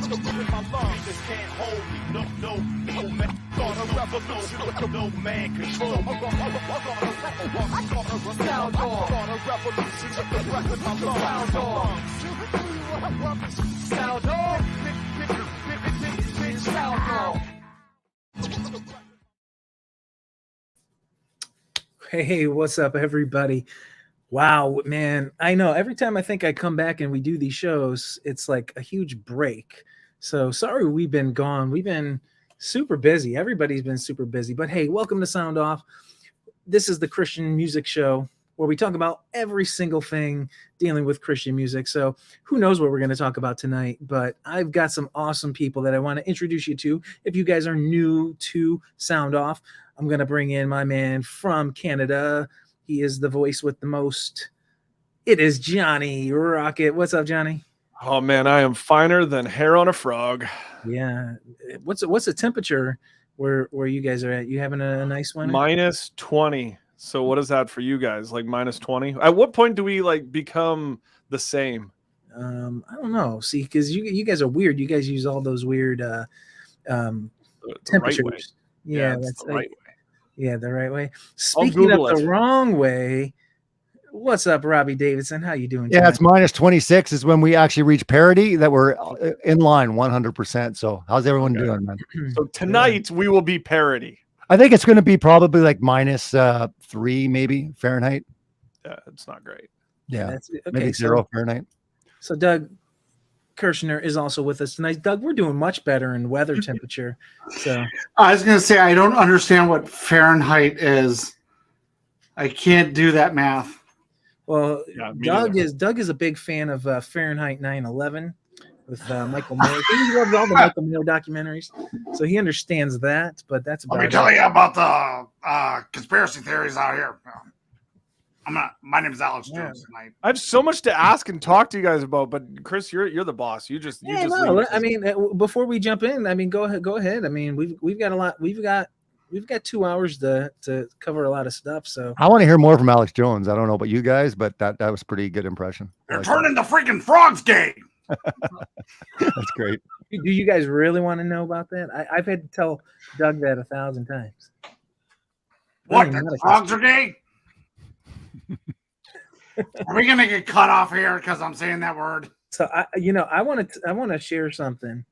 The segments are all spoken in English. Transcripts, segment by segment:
can't hold me. No man. Start a revolution with no man control. Start a revolution with the breath in my lungs. Sound off. Sound off. Hey, what's up, everybody? Wow, man. I know every time I think I come back and we do these shows, it's like a huge break. So sorry we've been gone. We've been super busy. Everybody's been super busy. But hey, welcome to Sound Off. This is the Christian music show where we talk about every single thing dealing with Christian music. So who knows what we're going to talk about tonight, but I've got some awesome people that I want to introduce you to. If you guys are new to Sound Off, I'm going to bring in my man from Canada. He is the voice with the most. It is Johnny Rocket. What's up, Johnny? Oh, man, I am finer than hair on a frog. Yeah. What's the temperature where you guys are at? You having a nice winter? Minus 20. So what is that for you guys? Like minus 20? At what point do we like become the same? I don't know. See, because you guys are weird. You guys use all those weird temperatures. Right way. Yeah, that's the right way. Yeah, the right way. Speaking of the wrong way, what's up, Robbie Davidson? How you doing? Yeah, it's minus 26 is when we actually reach parity, that we're in line 100%. So how's everyone doing, man? So tonight we will be parity. I think it's going to be probably like minus 3, maybe Fahrenheit. Yeah, it's not great. Yeah, that's okay, maybe 0 Fahrenheit. So Doug Kirschner is also with us tonight. Doug, we're doing much better in weather temperature. So I was going to say, I don't understand what Fahrenheit is. I can't do that math. Well, yeah, Doug is a big fan of Fahrenheit 9/11 with Michael Moore. He loves all the Michael Moore documentaries, so he understands that. But that's about Let me tell you about the conspiracy theories out here. My name is Alex Jones. I have so much to ask and talk to you guys about, but Chris, you're the boss. You just I mean, before we jump in, I mean, go ahead. I mean, we've got a lot. We've got 2 hours to cover a lot of stuff. So I want to hear more from Alex Jones. I don't know about you guys, but that was a pretty good impression. They're turning the freaking frogs gay. That's great. Do you guys really want to know about that? I've had to tell Doug that 1,000 times. What? The frogs are gay? Are we gonna get cut off here because I'm saying that word? So I want to share something.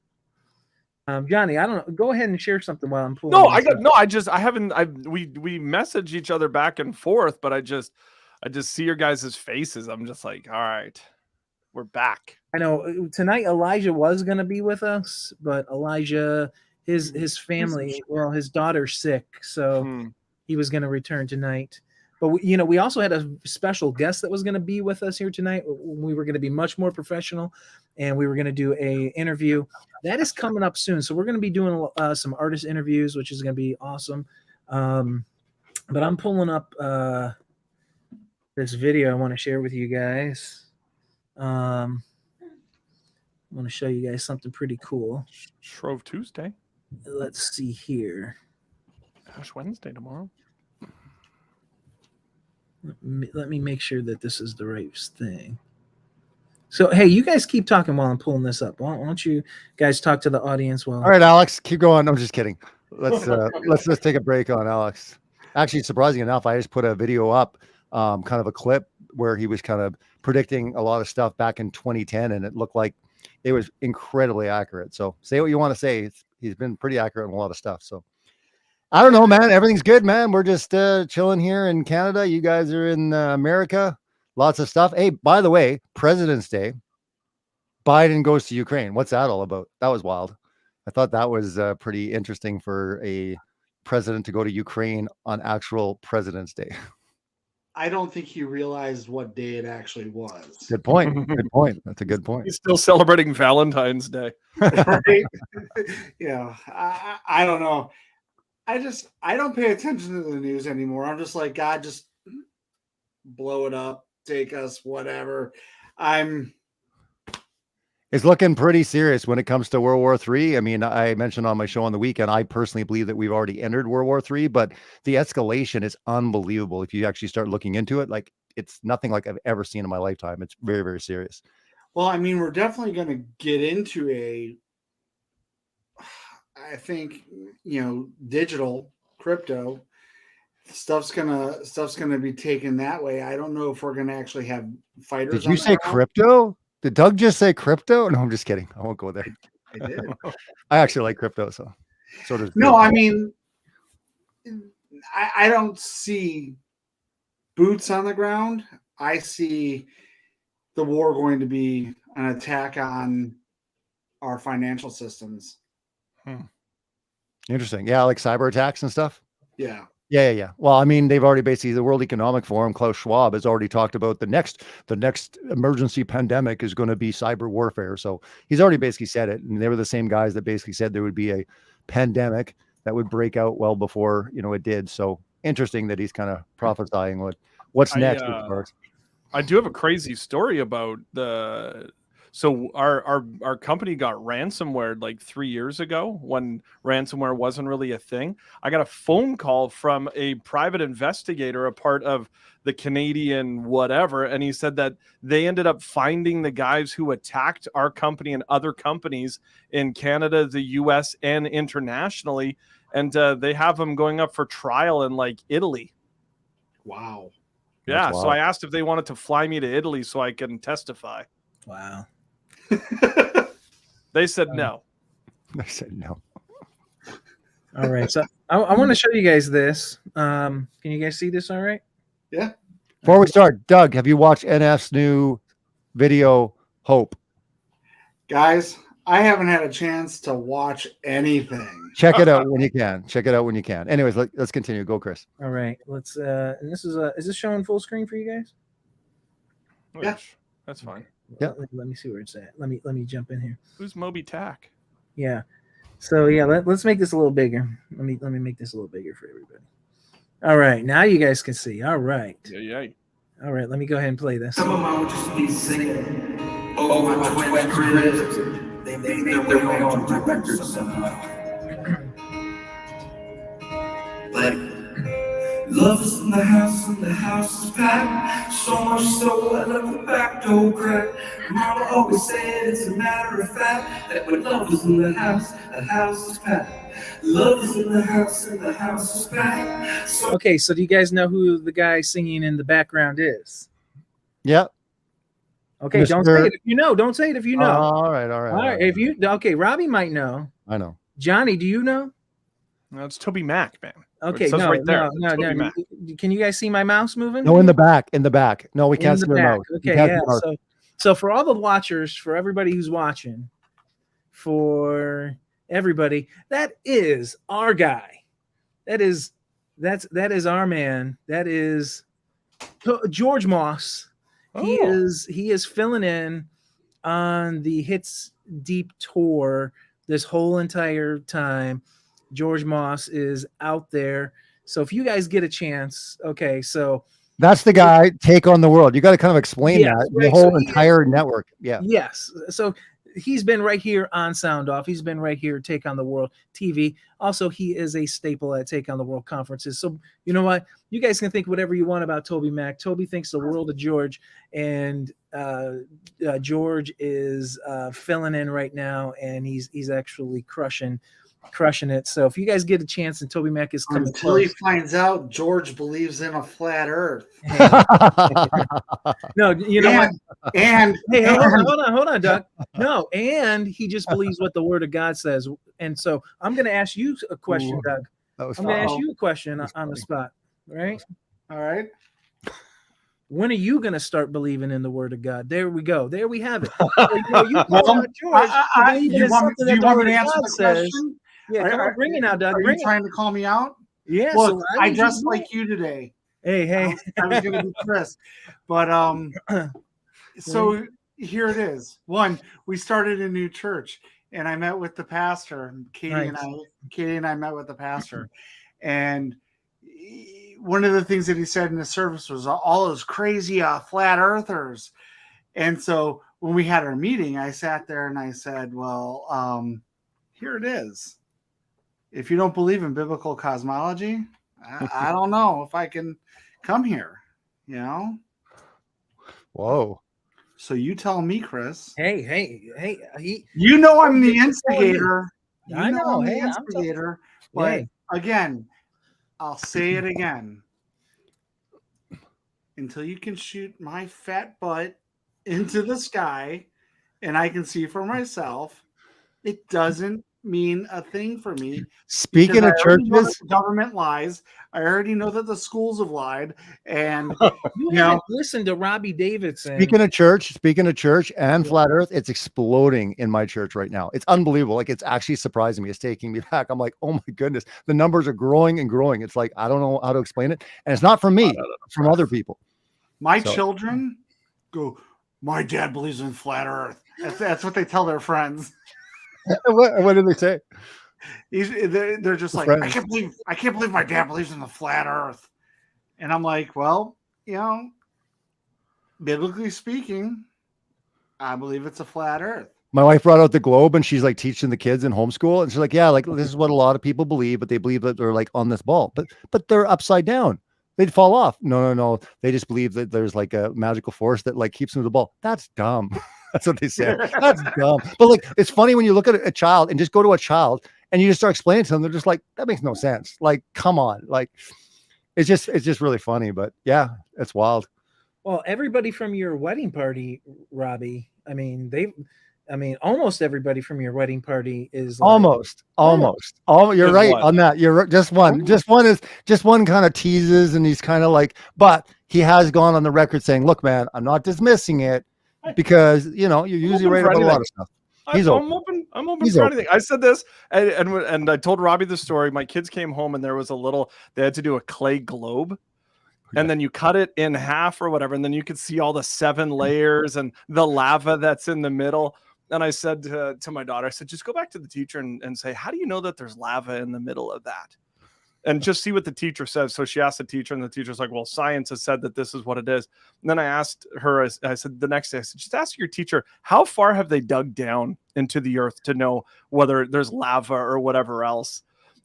Johnny, I don't know. Go ahead and share something while I'm pulling. We message each other back and forth, but I just see your guys' faces. I'm just like, all right, we're back. I know tonight Elijah was going to be with us, but Elijah, his family, well, his daughter's sick, so he was going to return tonight. But we also had a special guest that was going to be with us here tonight. We were going to be much more professional, and we were going to do a interview that is coming up soon. So we're going to be doing some artist interviews, which is going to be awesome. But I'm pulling up this video I want to share with you guys. I want to show you guys something pretty cool. Shrove Tuesday. Let's see here. Ash Wednesday tomorrow. Let me make sure that this is the right thing. So, hey, you guys keep talking while I'm pulling this up. Why don't you guys talk to the audience? All right, Alex, keep going. I'm just kidding. Let's just take a break on Alex. Actually, surprising enough, I just put a video up, kind of a clip where he was kind of predicting a lot of stuff back in 2010, and it looked like it was incredibly accurate. So say what you want to say. He's been pretty accurate on a lot of stuff. So I don't know, man. Everything's good, man. We're just chilling here in Canada. You guys are in America. Lots of stuff. Hey, by the way, President's Day, Biden goes to Ukraine. What's that all about? That was wild. I thought that was pretty interesting for a president to go to Ukraine on actual President's Day. I don't think he realized what day it actually was. Good point. Good point. That's a good point. He's still celebrating Valentine's Day. Right? Yeah. I don't know. I don't pay attention to the news anymore. I'm just like, God, just blow it up, take us, whatever. It's looking pretty serious when it comes to World War III. I mean, I mentioned on my show on the weekend, I personally believe that we've already entered World War III, but the escalation is unbelievable. If you actually start looking into it, like it's nothing like I've ever seen in my lifetime. It's very, very serious. Well, I mean, we're definitely going to get into a I think, digital crypto stuff's gonna be taken that way. I don't know if we're gonna actually have fighters. Did you say crypto? Did Doug just say crypto? No, I'm just kidding. I won't go there. I did. I actually like crypto, so does No, Bill. I mean, I don't see boots on the ground. I see the war going to be an attack on our financial systems. Interesting. Yeah, like cyber attacks and stuff. Yeah. Yeah. Well, I mean, they've already basically, the World Economic Forum, Klaus Schwab has already talked about the next emergency pandemic is going to be cyber warfare. So he's already basically said it. And they were the same guys that basically said there would be a pandemic that would break out well before, it did. So interesting that he's kind of prophesying what's next. I do have a crazy story about so our company got ransomware like 3 years ago when ransomware wasn't really a thing. I got a phone call from a private investigator, a part of the Canadian whatever, and he said that they ended up finding the guys who attacked our company and other companies in Canada, the US, and internationally, and they have them going up for trial in like Italy. Wow. Yeah, so I asked if they wanted to fly me to Italy so I can testify. Wow. They said no. I said no. All right. So I want to show you guys this. Can you guys see this all right? Yeah. Before we start, Doug, have you watched NF's new video, Hope? Guys, I haven't had a chance to watch anything. Check it out when you can. Anyways, let's continue. Go, Chris. All right. Let's and this is this showing full screen for you guys? Yeah. That's fine. Yeah. Let me see where it's at. Let me jump in here. Who's Moby Tack? Yeah. So yeah, let's make this a little bigger. Let me make this a little bigger for everybody. All right, now you guys can see. All right. Yeah. All right, let me go ahead and play this. Some of them will just be singing over my twins' cribs. They make their way onto records somehow. Like, love is in the house and the house is packed. So much so I left the back door cracked. Mama always said it's a matter of fact that when love is in the house is packed. Love is in the house and the house is packed. Okay, so do you guys know who the guy singing in the background is? Yep. Okay, don't say it if you know. Don't say it if you know. All right. All right. If you Robbie might know. I know. Johnny, do you know? No, it's Toby Mac, man. Okay, It says no. Mac. Can you guys see my mouse moving? No, in the back. No, we can't see the mouse. Okay, yeah. So for all the watchers, for everybody who's watching, for everybody, that is our guy. That is our man. That is George Moss. He is filling in on the Hits Deep tour this whole entire time. George Moss is out there. So if you guys get a chance, okay, so that's the guy, Take on the World. You got to kind of explain that. Right. The whole entire network. Yeah. Yes. So he's been right here on Sound Off. He's been right here, Take on the World TV. Also, he is a staple at Take on the World conferences. So you know what? You guys can think whatever you want about Toby Mac. Toby thinks the world of George, and George is filling in right now, and he's actually crushing it. So if you guys get a chance and Toby Mac is coming until he finds out George believes in a flat earth. No, you know what? And hey, hold on, Doug. No, and he just believes what the Word of God says. And so I'm going to ask you a question, Doug. I'm going to ask you a question on the spot, right? All right. When are you going to start believing in the Word of God? There we go. There we have it. Do you want me to answer the question? Yeah, come on, bring it now, Doug. Are you trying to call me out? Yeah. Look, so I dressed like you today. Hey. I was going to be Chris, but so here it is. One, we started a new church, and I met with the pastor. Katie and I met with the pastor, and one of the things that he said in the service was all those crazy flat earthers. And so when we had our meeting, I sat there and I said, well, here it is. If you don't believe in biblical cosmology, I don't know if I can come here, you know? Whoa. So you tell me, Chris. Hey. You know I'm the instigator. You I know. I'm the Hey, I'm instigator, but Hey. again, I'll say it again. Until you can shoot my fat butt into the sky and I can see for myself, it doesn't mean a thing for me. Speaking Because of I already know that churches, the government lies. I already know that the schools have lied. And You you know, haven't listened to Robbie Davidson. speaking of church and flat earth, it's exploding in my church right now. It's unbelievable. Like, it's actually surprising me. It's taking me back. I'm like, oh my goodness, the numbers are growing and growing. It's like, I don't know how to explain it. And it's not from me, it's from other people. my So- children go, my dad believes in flat earth. That's what they tell their friends. what did they say? They're just like, Friends. I can't believe my dad believes in the flat earth. And I'm like, well, biblically speaking, I believe it's a flat earth. My wife brought out the globe and she's like teaching the kids in homeschool. And she's like, yeah, like this is what a lot of people believe, but they believe that they're like on this ball, but they're upside down. They'd fall off. No. They just believe that there's like a magical force that like keeps them to the ball. That's dumb. That's what they say. That's dumb. But like, it's funny when you look at a child and just go to a child and you just start explaining to them. They're just like, that makes no sense. Like, come on. Like, it's just really funny, but yeah, it's wild. Well, everybody from your wedding party, Robbie. Almost everybody from your wedding party is like, Almost. You're Just right one. on that. You're just one. Just one kind of teases, and he's kind of like, but he has gone on the record saying, "Look, man, I'm not dismissing it because you're usually right about a lot of stuff." He's I'm open for anything. I said this, and I told Robbie the story. My kids came home, and there was they had to do a clay globe. And then you cut it in half or whatever, and then you could see all the 7 layers and the lava that's in the middle. And I said to my daughter, I said, just go back to the teacher and say, how do you know that there's lava in the middle of that? And just see what the teacher says. So she asked the teacher, and the teacher's like, well, science has said that this is what it is. And then I asked her, I said, the next day, I said, just ask your teacher, how far have they dug down into the earth to know whether there's lava or whatever else?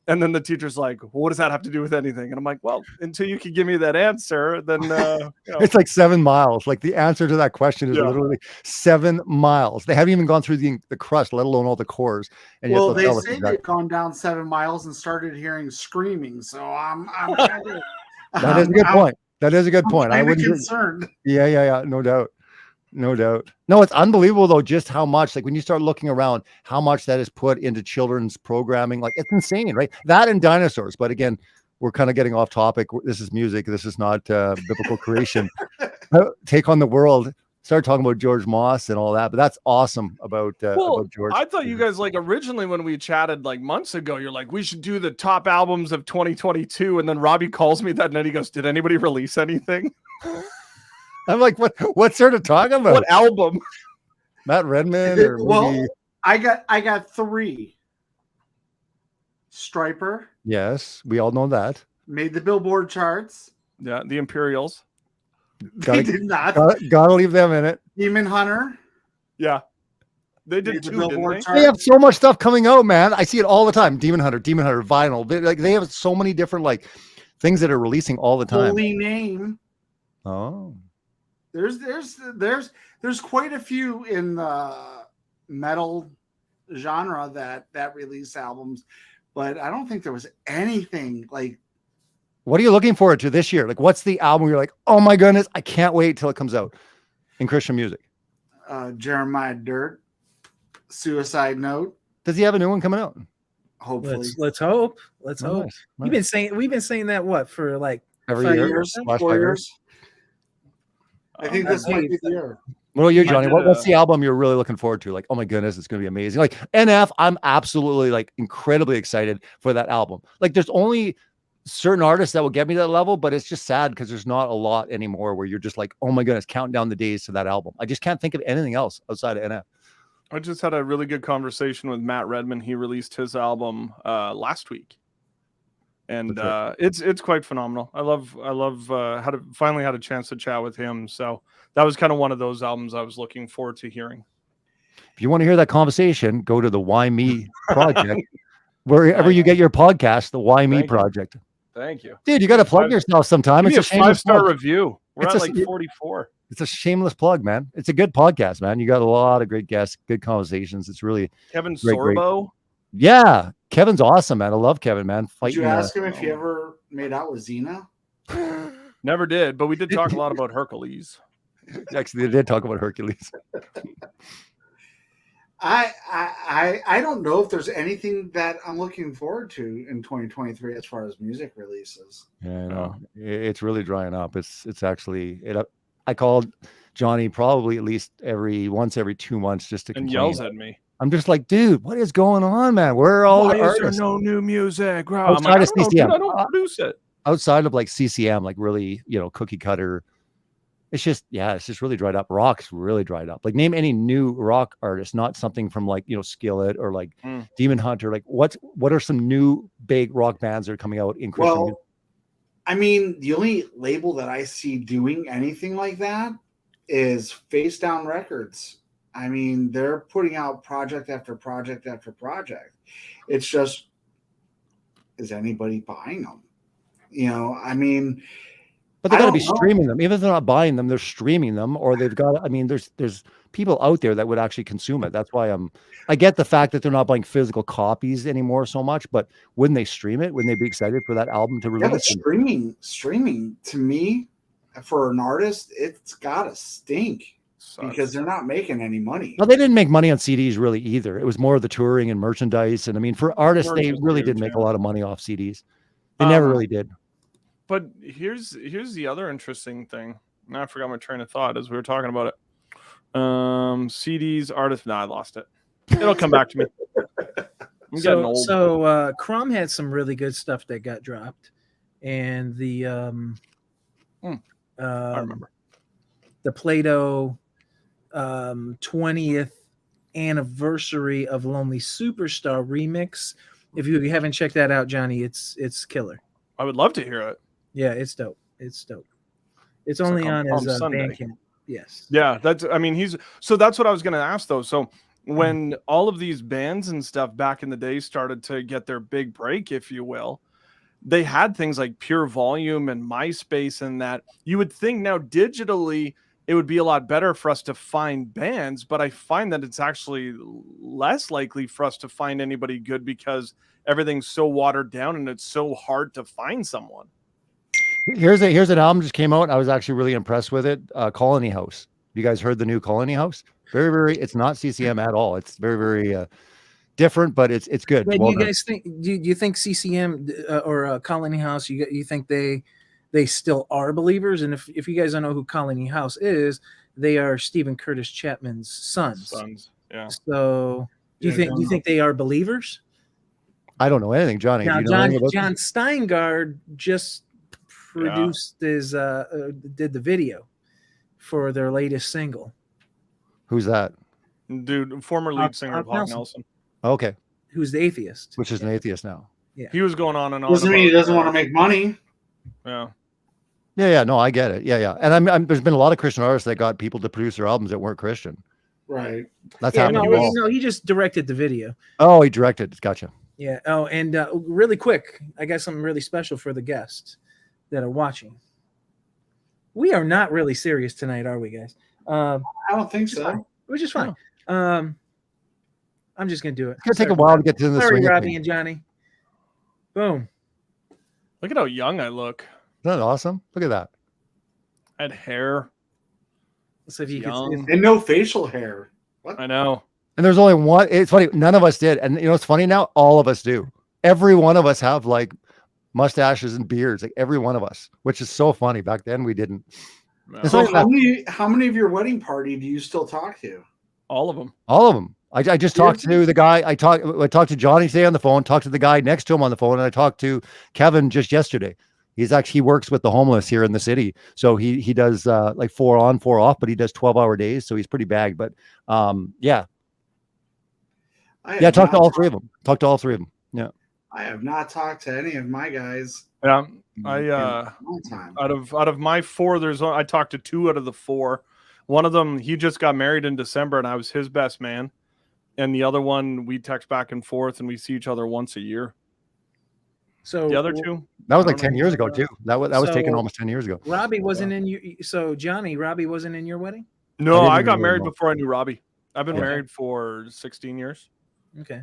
And then the teacher's like, well, what does that have to do with anything? And I'm like, well, until you can give me that answer, then It's like 7 miles. Like the answer to that question is literally 7 miles. They haven't even gone through the crust, let alone all the cores. And Well, they say they've gone down 7 miles and started hearing screaming. So I'm kind of, that is a good point. That is a good point. I wouldn't. Concerned. Yeah. No doubt. No, it's unbelievable though, just how much, like when you start looking around, how much that is put into children's programming. Like it's insane, right? That and dinosaurs. But again, we're kind of getting off topic. This is music. This is not biblical creation. Take on the world. Start talking about George Moss and all that. But that's awesome about George. I thought you guys, like, originally when we chatted like months ago, you're like, we should do the top albums of 2022. And then Robbie calls me that night. He goes, did anybody release anything? I'm like, what sort of talking about? What album? Matt Redman or maybe... I got 3. Striper. Yes, we all know that. Made the Billboard charts. Yeah, the Imperials. They did not. Gotta leave them in it. Demon Hunter. Yeah. They did too, didn't they? They have so much stuff coming out, man. I see it all the time. Demon Hunter, vinyl. They have so many different like things that are releasing all the time. Holy Name. Oh. There's quite a few in the metal genre that release albums, but I don't think there was anything like. What are you looking forward to this year? Like, what's the album you're like, oh my goodness, I can't wait till it comes out in Christian music? Jeremiah Dirt, Suicide Note. Does he have a new one coming out? Hopefully, let's hope. Let's hope. Nice. We've been saying that what for like every 5 year, years, last 4 5 years. I think this might be the year. What about you, Johnny? What's the album you're really looking forward to? Like, oh my goodness, it's going to be amazing. Like NF, I'm absolutely like incredibly excited for that album. Like there's only certain artists that will get me that level, but it's just sad because there's not a lot anymore where you're just like, oh my goodness, counting down the days to that album. I just can't think of anything else outside of NF. I just had a really good conversation with Matt Redman. He released his album last week. And it's quite phenomenal. I love finally had a chance to chat with him. So that was kind of one of those albums I was looking forward to hearing. If you want to hear that conversation, go to the Why Me Project, wherever you get your podcast, the Why Me Project. Thank you, dude. You got to plug yourself sometime. It's a 5-star review. We're at like 44. It's a shameless plug, man. It's a good podcast, man. You got a lot of great guests, good conversations. It's really Kevin Sorbo. Yeah, Kevin's awesome, man. I love Kevin, man. Did Fighting, you ask him if he ever made out with Xena? Never did, but we did talk a lot about Hercules. actually, they did talk about Hercules. I don't know if there's anything that I'm looking forward to in 2023 as far as music releases. Yeah, I know. It's really drying up. It's actually it. I called Johnny probably at least once every 2 months just to And complain. yells at me. I'm just like, dude, what is going on, man? Where are all the Why is there artists? no new music? Bro? I'm Outside like, I of don't know, dude, CCM. I don't produce it. Outside of like CCM, like really, cookie cutter. It's just really dried up. Rock's really dried up. Like name any new rock artist, not something from like, Skillet or like Demon Hunter. Like what are some new big rock bands that are coming out in Christian music? I mean, the only label that I see doing anything like that is Face Down Records. I mean, they're putting out project after project after project. It's just, is anybody buying them? I mean, but they got to be streaming them. Even if they're not buying them, they're streaming them, or they've got. I mean, there's people out there that would actually consume it. That's why I get the fact that they're not buying physical copies anymore so much. But wouldn't they stream it? Wouldn't they be excited for that album to release? Yeah, but streaming to me, for an artist, it's gotta stink. Because they're not making any money. Well, they didn't make money on CDs really either. It was more of the touring and merchandise. And I mean, for artists, they really did make a lot of money off CDs. They never really did. But here's the other interesting thing. Now I forgot my train of thought as we were talking about it. CDs, artists. I lost it. It'll come back to me. I'm getting old. So Crumb had some really good stuff that got dropped, and the I remember the Play-Doh 20th anniversary of Lonely Superstar remix. If you haven't checked that out, Johnny, it's killer. I would love to hear it. Yeah, it's dope. It's only like on his Sunday. Bandcamp. Yes. Yeah, that's what I was going to ask though. So when all of these bands and stuff back in the day started to get their big break, if you will, they had things like Pure Volume and MySpace and that. You would think now digitally it would be a lot better for us to find bands, but I find that it's actually less likely for us to find anybody good because everything's so watered down and it's so hard to find someone. Here's an album just came out. I was actually really impressed with it. Colony House. You guys heard the new Colony House? Very, very. It's not CCM at all. It's very, very different, but it's good. Do you guys think? Do you think CCM or Colony House? You think they still are believers? And if you guys don't know who Colony House is, they are Stephen Curtis Chapman's sons. Yeah. So do you think they are believers? I don't know anything, Johnny. Now, do you know anything about John Steingard just produced his did the video for their latest single. Who's that? Dude, former lead singer of Hawk Nelson. Okay. Who's the atheist? Which is an atheist now. Yeah. He was going on and on. Doesn't mean he doesn't want to make money. Yeah. Yeah. No, I get it. Yeah. And there's been a lot of Christian artists that got people to produce their albums that weren't Christian. Right. That's happening. No, he just directed the video. Oh, he directed. Gotcha. Yeah. Oh, and really quick, I got something really special for the guests that are watching. We are not really serious tonight, are we, guys? I don't think so. Which is fine. I'm just gonna do it. It's gonna take a while to get to the Sorry, swing. Robbie and Johnny. Boom. Look at how young I look. Isn't that awesome? Look at that. I had hair. So if you Young. could, And no facial hair. What? I know. And there's only one. It's funny. None of us did. And you know what's funny now? All of us do. Every one of us have like mustaches and beards. Like every one of us, which is so funny. Back then we didn't. No. It's So like how many of your wedding party do you still talk to? All of them. all of them. I just talked to the guy. I talked to Johnny today on the phone, talked to the guy next to him on the phone, and I talked to Kevin just yesterday. He works with the homeless here in the city. So he does like 4 on, 4 off, but he does 12-hour days. So he's pretty bagged. But yeah. Yeah, talk to all three of them. Yeah. I have not talked to any of my guys. Yeah. in a long time. Out of my 4, I talked to 2 out of the 4. One of them, he just got married in December, and I was his best man. And the other one, we text back and forth, and we see each other once a year. so The other 2, That was like 10 years ago too. That was So- taken almost 10 years ago. Robbie wasn't in you. So Johnny, Robbie wasn't in your wedding. no, didn't I even got know married him. before I knew Robbie. I've been Okay. married for 16 years. Okay.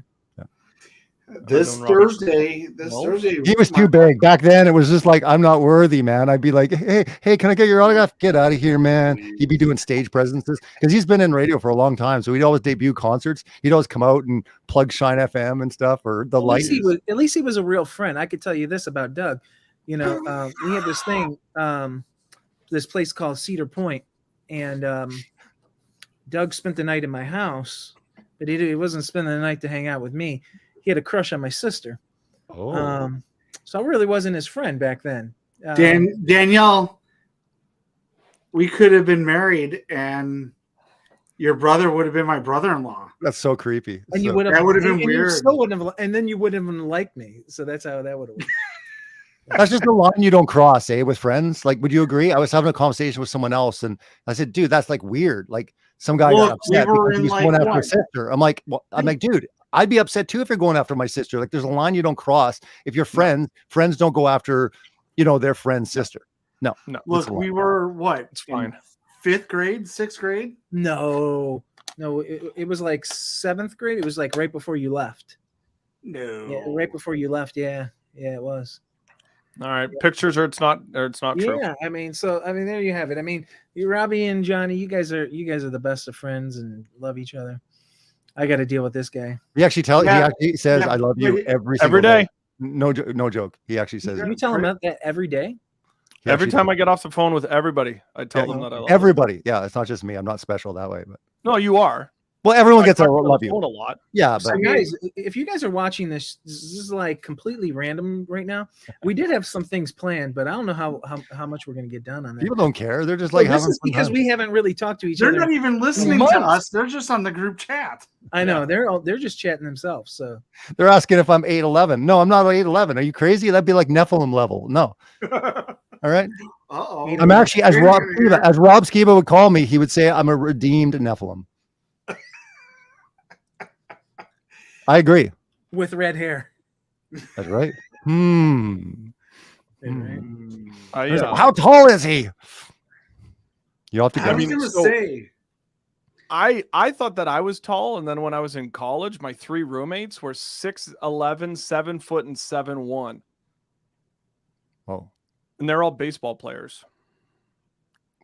This known Robbie. Thursday, No. Thursday, He was too big back then. It was just like, I'm not worthy, man. I'd be like, hey, can I get your autograph? Get out of here, man. He'd be doing stage presences because he's been in radio for a long time. So he'd always debut concerts. He'd always come out and plug Shine FM and stuff, or the light. At least he was a real friend. I could tell you this about Doug. You know, we had this thing, this place called Cedar Point, and Doug spent the night in my house, but he wasn't spending the night to hang out with me. He had a crush on my sister. Oh. So I really wasn't his friend back then. Danielle, we could have been married, and your brother would have been my brother-in-law. That's so creepy. And you So- would have. That would have been and weird. You still wouldn't have, and then you wouldn't have liked me. So that's how that would have worked. That's just the line you don't cross, with friends. Like, would you agree? I was having a conversation with someone else, and I said, "Dude, that's like weird." Like, some guy got upset because he was going after his sister. I'm like, dude, I'd be upset too if you're going after my sister. Like, there's a line you don't cross. If you're friends don't go after, their friend's sister. No. Look, we were what? It's fine. 5th grade, 6th grade? No, it was like 7th grade. It was like right before you left. No. Yeah, right before you left. Yeah, it was. All right, pictures or it's not true. Yeah, I mean, there you have it. I mean, Robbie and Johnny, you guys are the best of friends and love each other. I got to deal with this guy. He actually says, "I love you" every day. No joke. He actually says You tell him that every day. Every time I get off the phone with everybody, I tell them that I love them. everybody. Yeah, it's not just me. I'm not special that way, but No, you are. well, everyone gets a I talk on the love you. phone a lot. Yeah, So but guys, if you guys are watching this is like completely random right now. We did have some things planned, but I don't know how much we're going to get done on that. people don't care. They're just Well, like this having is fun because time. we haven't really talked to each They're other. not even listening to us. They're just on the group chat. I know they're just chatting themselves. So They're asking if I'm 8'11". No, I'm not 8'11". Are you crazy? That'd be like Nephilim level. No. All right. Uh-oh. I'm actually, as Rob Skiba would call me, he would say I'm a redeemed Nephilim. I agree. with red hair. That's right. How How tall is he? You have to I go. was going to so- say. I thought that I was tall, and then when I was in college, my 3 roommates were 6'11", 7 foot, and 7'1", Oh, and they're all baseball players,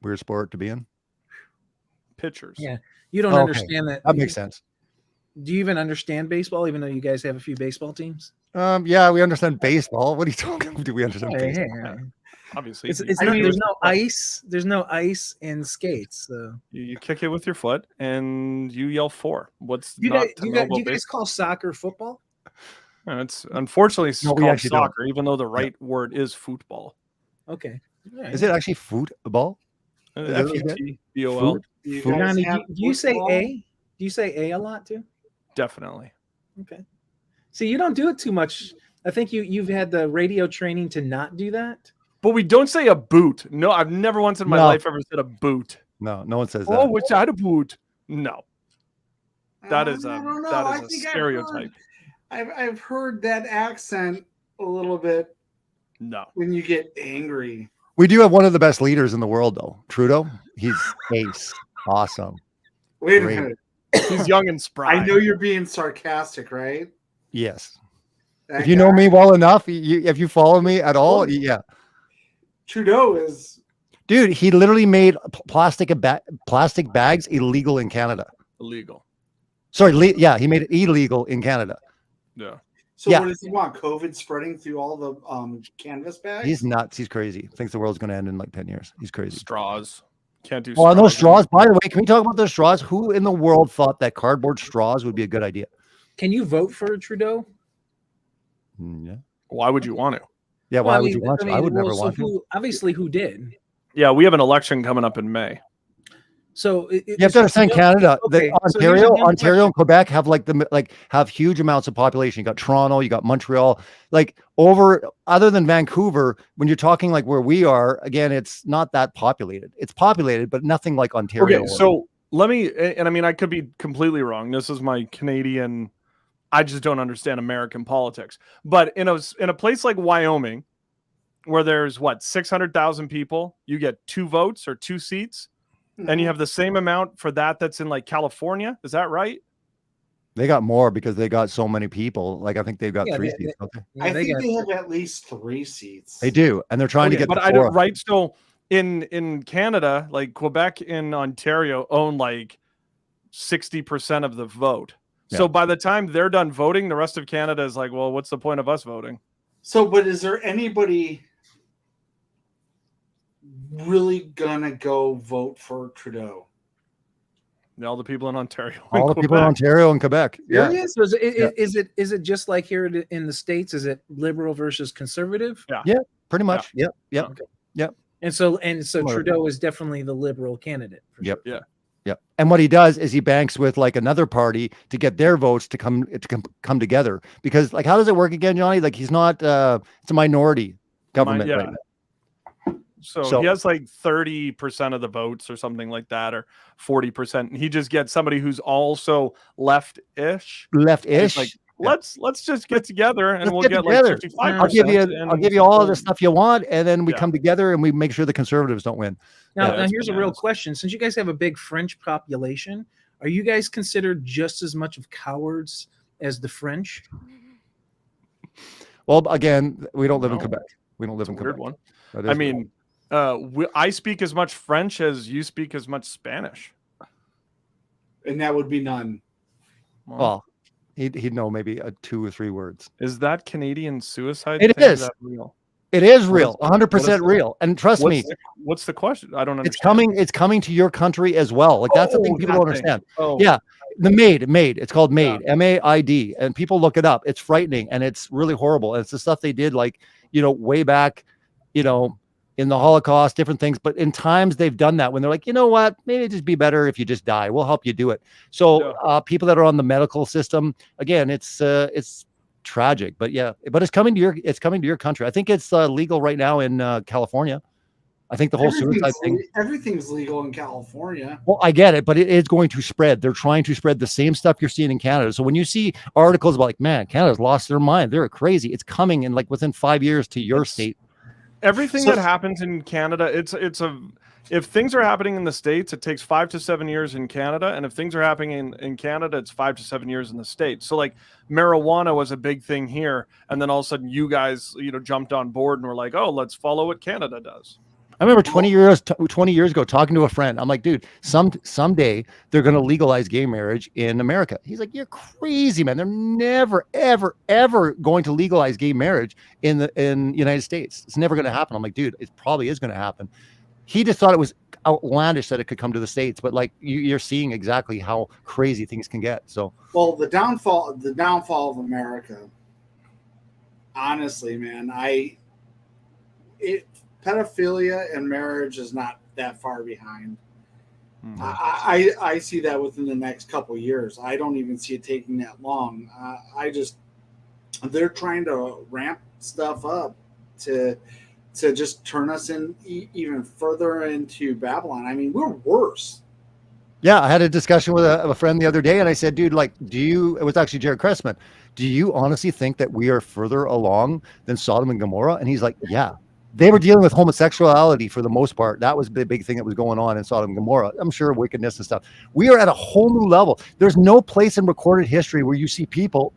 weird sport to be in. pitchers. Yeah. You don't Okay. understand that. That makes sense. Do you even understand baseball, even though you guys have a few baseball teams? Yeah, we understand baseball. What are you talking about? Do we understand Hey, baseball? hey. Obviously, It's I know there's no ice. There's no ice in skates. So you kick it with your foot and you yell 4. What's you not guys, to you know guys, about do you guys baseball? call soccer football? It's unfortunately it's No, we called actually don't. soccer, even though the right word is football. Okay. All right. Is it actually football? Is it really good? FUTBOL. Food? Do you Food? guys Johnny, have do you say football? A? Do you say A a lot too? Definitely. Okay. See, you don't do it too much. I think you've had the radio training to not do that. But we don't say a boot. No, I've never once in my No. life ever said a boot. No one says Oh, that. which side a boot? No, that is I a don't know. that I is a think stereotype. I've heard that accent a little bit No. when you get angry. We do have one of the best leaders in the world, though. Trudeau. He's ace. Awesome. Wait Great. a minute. He's young and spry. I know you're being sarcastic, right? Yes. That If you know guy- me well enough, if you follow me at all, yeah. Trudeau is Dude, he literally made plastic bags illegal in Canada. illegal. Sorry, he made it illegal in Canada. Yeah. so. Yeah. What does he want? COVID spreading through all the canvas bags? He's nuts. He's crazy. Thinks the world's going to end in like 10 years. He's crazy. Straws. Can't do. Oh, and those straws, by the way, can we talk about those straws? Who in the world thought that cardboard straws would be a good idea? Can you vote for Trudeau? Yeah. Why would you want to? Yeah, Well, why would you want to? I would never so want to. Obviously, who did? Yeah, we have an election coming up in May. So You have to understand Canada. Okay, so here's Ontario, another Ontario and Quebec have have huge amounts of population. You got Toronto, you got Montreal. Other than Vancouver, when you're talking like where we are, again, it's not that populated. It's populated, but nothing like Ontario. Okay, so let me, and I mean, I could be completely wrong. This is my Canadian. I just don't understand American politics. But in a place like Wyoming, where there's 600,000 people, you get 2 votes or 2 seats, and you have the same amount for that's in like California. Is that right? They got more because they got so many people. Like I think they've got 3 seats. Don't they? Yeah, I they think got- they have at least 3 seats. They do, and they're trying to get. But the I don't, 4th. right? So in Canada, like Quebec and Ontario own like 60% of the vote. So Yeah. by the time they're done voting, the rest of Canada is like, well, what's the point of us voting? So, but is there anybody really gonna go vote for Trudeau? All the people in Ontario. All and the people in Quebec. Ontario and Quebec. Yeah, Serious? So Yeah. is it just like here in the States? Is it liberal versus conservative? pretty much. Yep. And so Similar. Trudeau is definitely the liberal candidate. for Yep. sure. Yep. And what he does is he banks with like another party to get their votes to come together. Because like, how does it work again, Johnny? Like he's not. It's a minority government. Yeah. Right now. So he has like 30% of the votes or something like that, or 40%. He just gets somebody who's also left-ish. Left-ish. It's like, let's just get together and Let's we'll get get together. like 55%. I'll give you all the stuff you want, and then we Yeah. come together and we make sure the conservatives don't win. Now, Yeah, now that's here's a real bananas. question. Since you guys have a big French population, are you guys considered just as much of cowards as the French? Well, again, we don't live in No. Quebec. We don't live It's a in weird Quebec. one. That I is weird. mean, I speak as much French as you speak as much Spanish. And that would be none. well, he'd know maybe 2 or 3 words. Is that Canadian suicide? It thing? is. That real? It is What real, is- 100% what is- real. And trust me, What's the question? I don't understand. it's coming to your country as well. Like that's the thing people don't that thing. understand. Oh, Yeah. The MAID. It's called MAID, MAID, and people look it up. It's frightening and it's really horrible. And it's the stuff they did, like way back, in the Holocaust, different things. But in times they've done that when they're like, you know what, maybe it'd just be better if you just die. We'll help you do it. So people that are on the medical system, again, it's tragic. But yeah, but it's coming to your country. I think it's legal right now in California. I think the whole suicide thing. Everything's legal in California. Well, I get it, but it is going to spread. They're trying to spread the same stuff you're seeing in Canada. So when you see articles about like, man, Canada's lost their mind, they're crazy. It's coming in like within 5 years to your state. Everything So- that happens in Canada, if things are happening in the States, it takes 5 to 7 years in Canada. And if things are happening in Canada, it's 5 to 7 years in the States. So like marijuana was a big thing here. And then all of a sudden you guys, jumped on board and were like, oh, let's follow what Canada does. I remember 20 years ago talking to a friend. I'm like, dude, someday they're going to legalize gay marriage in America. He's like, you're crazy, man. They're never, ever, ever going to legalize gay marriage in the United States. It's never going to happen. I'm like, dude, it probably is going to happen. He just thought it was outlandish that it could come to the States, but like you're seeing exactly how crazy things can get. So, Well, the downfall of America. Honestly, man, pedophilia and marriage is not that far behind. I see that within the next couple of years. I don't even see it taking that long. They're trying to ramp stuff up to just turn us in even further into Babylon. I mean, we're worse. yeah, I had a discussion with a friend the other day, and I said, dude, like, it was actually Jared Cressman. Do you honestly think that we are further along than Sodom and Gomorrah? And he's like, yeah. They were dealing with homosexuality for the most part. That was the big thing that was going on in Sodom and Gomorrah. I'm sure wickedness and stuff. We are at a whole new level. There's no place in recorded history where you see people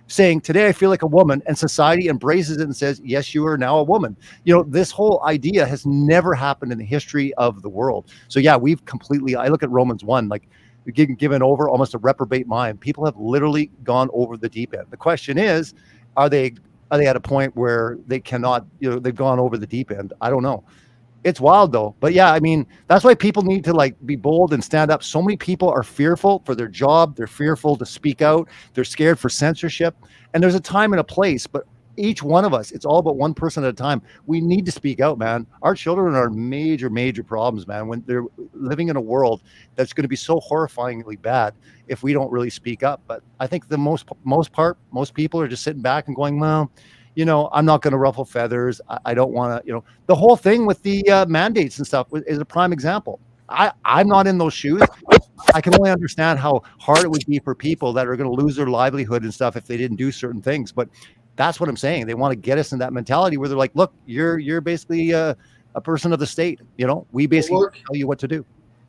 saying, today I feel like a woman, and society embraces it and says, yes, you are now a woman. This whole idea has never happened in the history of the world. So yeah, I look at Romans 1, like given over almost a reprobate mind. People have literally gone over the deep end. The question is, are they at a point where they cannot, they've gone over the deep end? I don't know. It's wild though. But yeah, I mean, that's why people need to like be bold and stand up. So many people are fearful for their job. They're fearful to speak out. They're scared for censorship. And there's a time and a place, but each one of us, it's all about one person at a time. We need to speak out, man. Our children are major, major problems, man, when they're living in a world that's going to be so horrifyingly bad if we don't really speak up. But I think the most people are just sitting back and going, well, I'm not going to ruffle feathers. I don't want to, the whole thing with the mandates and stuff is a prime example. I'm not in those shoes. I can only understand how hard it would be for people that are going to lose their livelihood and stuff if they didn't do certain things. But that's what I'm saying. They want to get us in that mentality where they're like, look, you're basically a person of the state. We basically tell you what to do.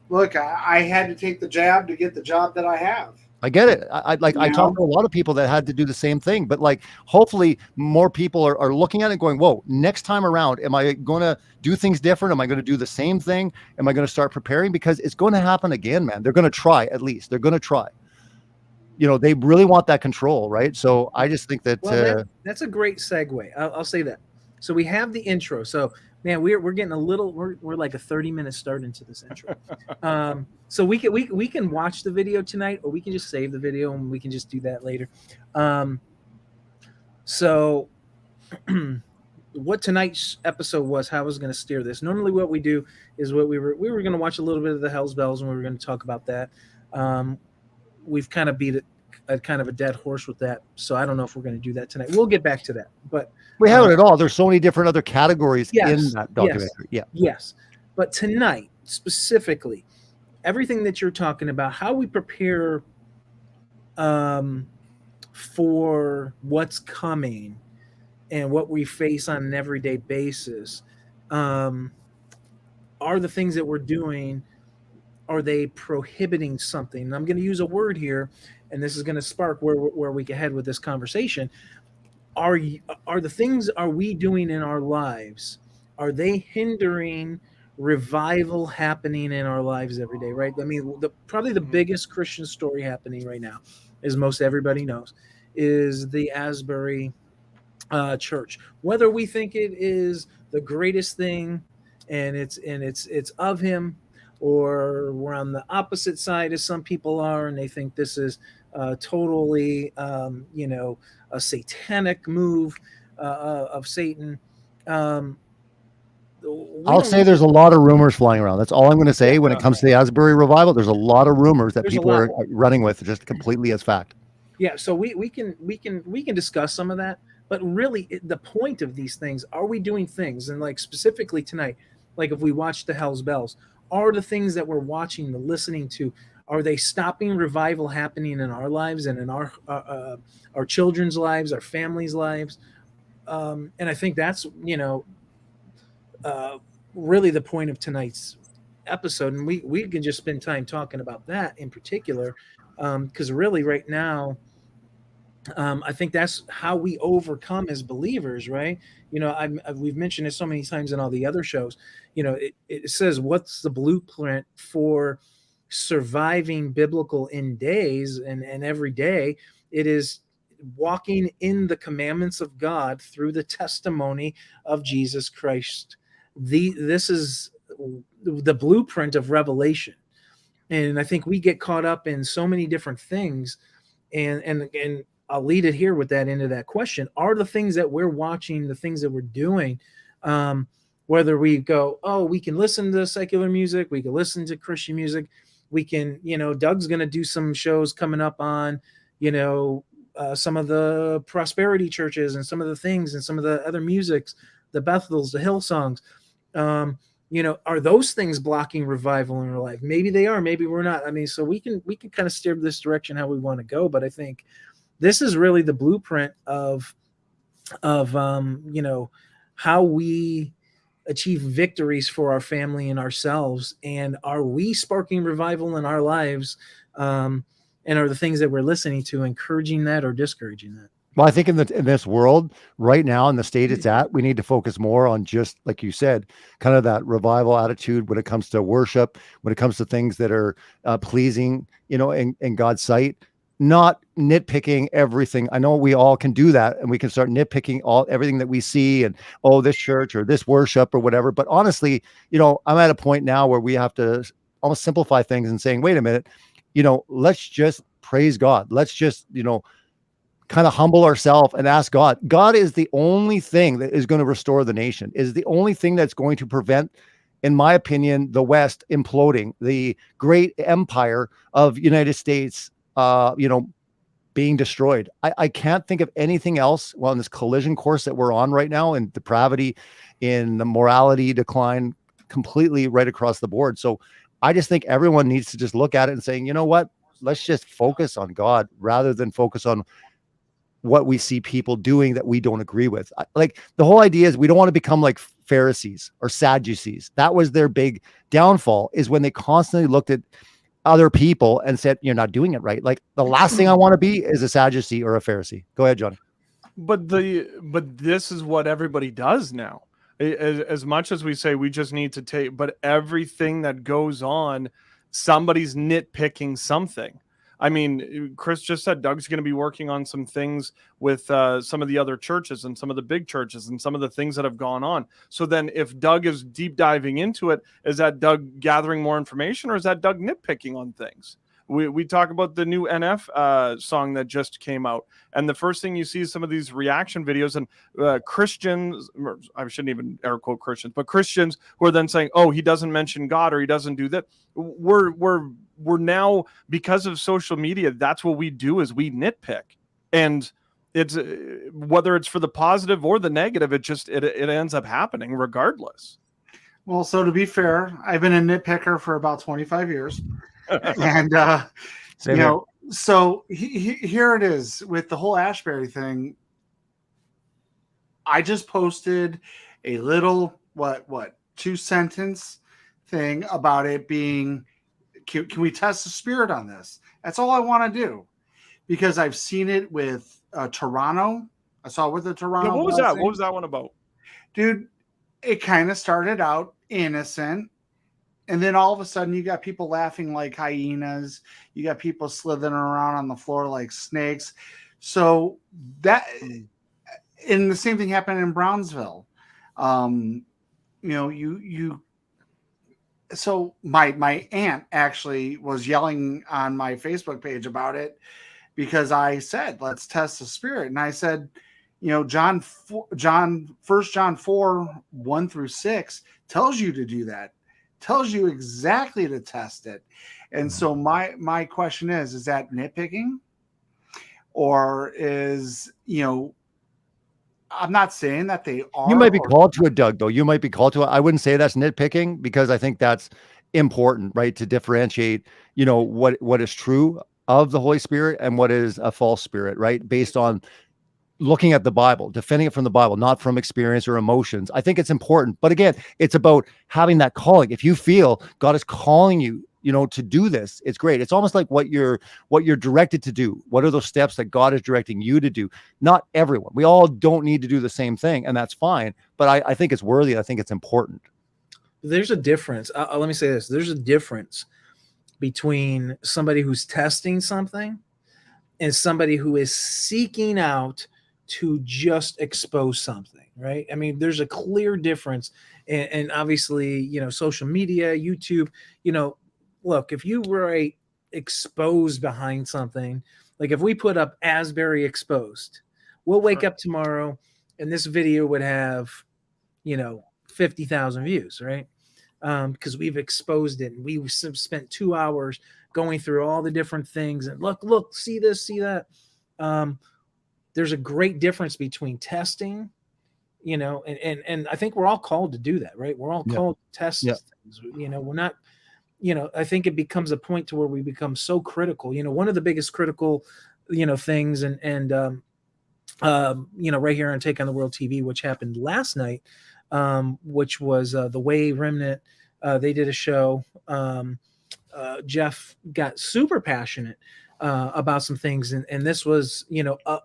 Look, I had to take the jab to get the job that I have. I get it. I talked to a lot of people that had to do the same thing, but like, hopefully more people are looking at it and going, whoa, next time around, am I going to do things different? Am I going to do the same thing? Am I going to start preparing? Because it's going to happen again, man. They're going to try, at least they're going to try. You know, they really want that control, right? So I just think that, that's a great segue. I'll say that. So we have the intro. So man, we're getting a little, we're like a 30-minute start into this intro. So we can watch the video tonight, or we can just save the video and we can just do that later. So what tonight's episode was, how I was going to steer this. Normally what we do is we were going to watch a little bit of the Hell's Bells, and we were going to talk about that. We've kind of beat a kind of a dead horse with that, so I don't know if we're going to do that tonight. We'll get back to that, but we have it all. There's so many different other categories in that documentary. Yes. But tonight, specifically, everything that you're talking about, how we prepare for what's coming and what we face on an everyday basis, are the things that we're doing, are they prohibiting something? And I'm going to use a word here, and this is going to spark where we can head with this conversation. Are the things are we doing in our lives, are they hindering revival happening in our lives every day, right? I mean, probably the biggest Christian story happening right now, as most everybody knows, is the Asbury church. Whether we think it is the greatest thing and it's of him, or we're on the opposite side as some people are, and they think this is totally, a satanic move of Satan. I'll say there's a lot of rumors flying around. That's all I'm going to say when it comes to the Asbury revival. There's a lot of rumors that people are running with just completely as fact. Yeah, so we can discuss some of that, but really the point of these things, are we doing things, and like specifically tonight, like if we watch the Hell's Bells, are the things that we're watching, the listening to, are they stopping revival happening in our lives and in our children's lives, our families' lives? And I think that's, really the point of tonight's episode. And we can just spend time talking about that in particular, because really right now, I think that's how we overcome as believers, right? We've mentioned it so many times in all the other shows. It says, what's the blueprint for surviving biblical end days, and every day it is walking in the commandments of God through the testimony of Jesus Christ. This is the blueprint of revelation. And I think we get caught up in so many different things, and I'll lead it here with that into that question. Are the things that we're watching, the things that we're doing, whether we go, we can listen to secular music, we can listen to Christian music, we can, Doug's going to do some shows coming up on, some of the prosperity churches and some of the things and some of the other musics, the Bethels, the Hillsongs. Are those things blocking revival in our life? Maybe they are, maybe we're not. I mean, so we can kind of steer this direction how we want to go, but I think this is really the blueprint of how we achieve victories for our family and ourselves. And are we sparking revival in our lives? And are the things that we're listening to encouraging that or discouraging that? Well, I think in this world right now, in the state it's at, we need to focus more on, just like you said, kind of that revival attitude when it comes to worship, when it comes to things that are pleasing, in God's sight. Not nitpicking everything. I know we all can do that, and we can start nitpicking everything that we see, and this church or this worship or whatever. But honestly, I'm at a point now where we have to almost simplify things and saying, wait a minute, let's just praise God. Let's just, kind of humble ourselves and ask God. God is the only thing that is going to restore the nation, is the only thing that's going to prevent, in my opinion, the West imploding, the great empire of United States, being destroyed. I can't think of anything else. Well, in this collision course that we're on right now, in depravity, in the morality decline, completely right across the board. So I just think everyone needs to just look at it and saying, you know what, let's just focus on God rather than focus on what we see people doing that we don't agree with. Like, the whole idea is we don't want to become like Pharisees or Sadducees. That was their big downfall, is when they constantly looked at other people and said, you're not doing it right. Like the last thing I want to be is a Sadducee or a Pharisee. Go ahead, Johnny. But this is what everybody does now. As much as we say we just need to take, but everything that goes on, somebody's nitpicking something. I mean, Chris just said Doug's going to be working on some things with some of the other churches and some of the big churches and some of the things that have gone on. So then if Doug is deep diving into it, is that Doug gathering more information, or is that Doug nitpicking on things? We talk about the new NF song that just came out. And the first thing you see is some of these reaction videos, and Christians, I shouldn't even air quote Christians, but Christians who are then saying, oh, he doesn't mention God, or he doesn't do that. We're now, because of social media, that's what we do, is we nitpick. And it's whether it's for the positive or the negative, it ends up happening regardless. Well, so to be fair, I've been a nitpicker for about 25 years. And, Same you here. know, so here it is with the whole Ashbury thing. I just posted a little, what 2-sentence thing about it being, can we test the spirit on this? That's all I want to do, because I've seen it with Toronto. I saw it with the Toronto. Yeah, what was that? What was that one about? Dude, it kind of started out innocent. And then all of a sudden, you got people laughing like hyenas. You got people slithering around on the floor like snakes. So that, and the same thing happened in Brownsville. So my aunt actually was yelling on my Facebook page about it, because I said, let's test the spirit. And I said, First John 4, 1-6 tells you to do that. Tells you exactly to test it. And so my question is that nitpicking, or is, I'm not saying that they are. You might be called to it, Doug, though. You might be called to it. I wouldn't say that's nitpicking, because I think that's important, right? To differentiate, what is true of the Holy Spirit and what is a false spirit, right? Based on looking at the Bible, defending it from the Bible, not from experience or emotions. I think it's important. But again, it's about having that calling. If you feel God is calling you, to do this, it's great. It's almost like what you're directed to do. What are those steps that God is directing you to do? Not everyone. We all don't need to do the same thing, and that's fine. But I think it's worthy. I think it's important. There's a difference. Let me say this. There's a difference between somebody who's testing something and somebody who is seeking out to just expose something, right? I mean, there's a clear difference. And obviously, social media, YouTube, look, if you write exposed behind something, like if we put up Asbury exposed, we'll wake up tomorrow and this video would have, 50,000 views, right? Because we've exposed it, and we spent 2 hours going through all the different things and look, see this, see that. There's a great difference between testing, and I think we're all called to do that, right? We're all called to test things. We're not, I think it becomes a point to where we become so critical. One of the biggest critical, things and right here on Take on the World TV, which happened last night, which was the Way Remnant. They did a show. Jeff got super passionate about some things, and this was,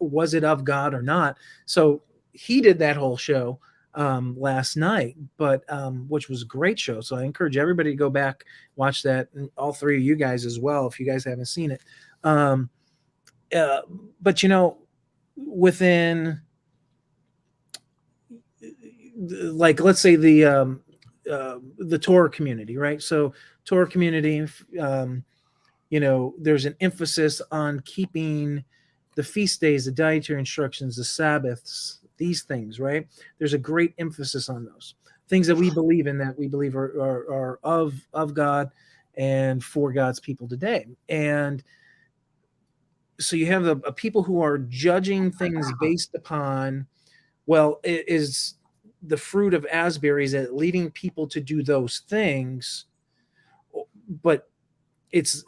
was it of God or not? So he did that whole show last night, but which was a great show. So I encourage everybody to go back, watch that, and all three of you guys as well, if you guys haven't seen it. But within, like, let's say the Torah community, right? So Torah community, there's an emphasis on keeping the feast days, the dietary instructions, the Sabbaths, these things, right? There's a great emphasis on those things that we believe in, that we believe are of God and for God's people today. And so you have the people who are judging things based upon, well, is the fruit of Asbury, is it leading people to do those things? But it's,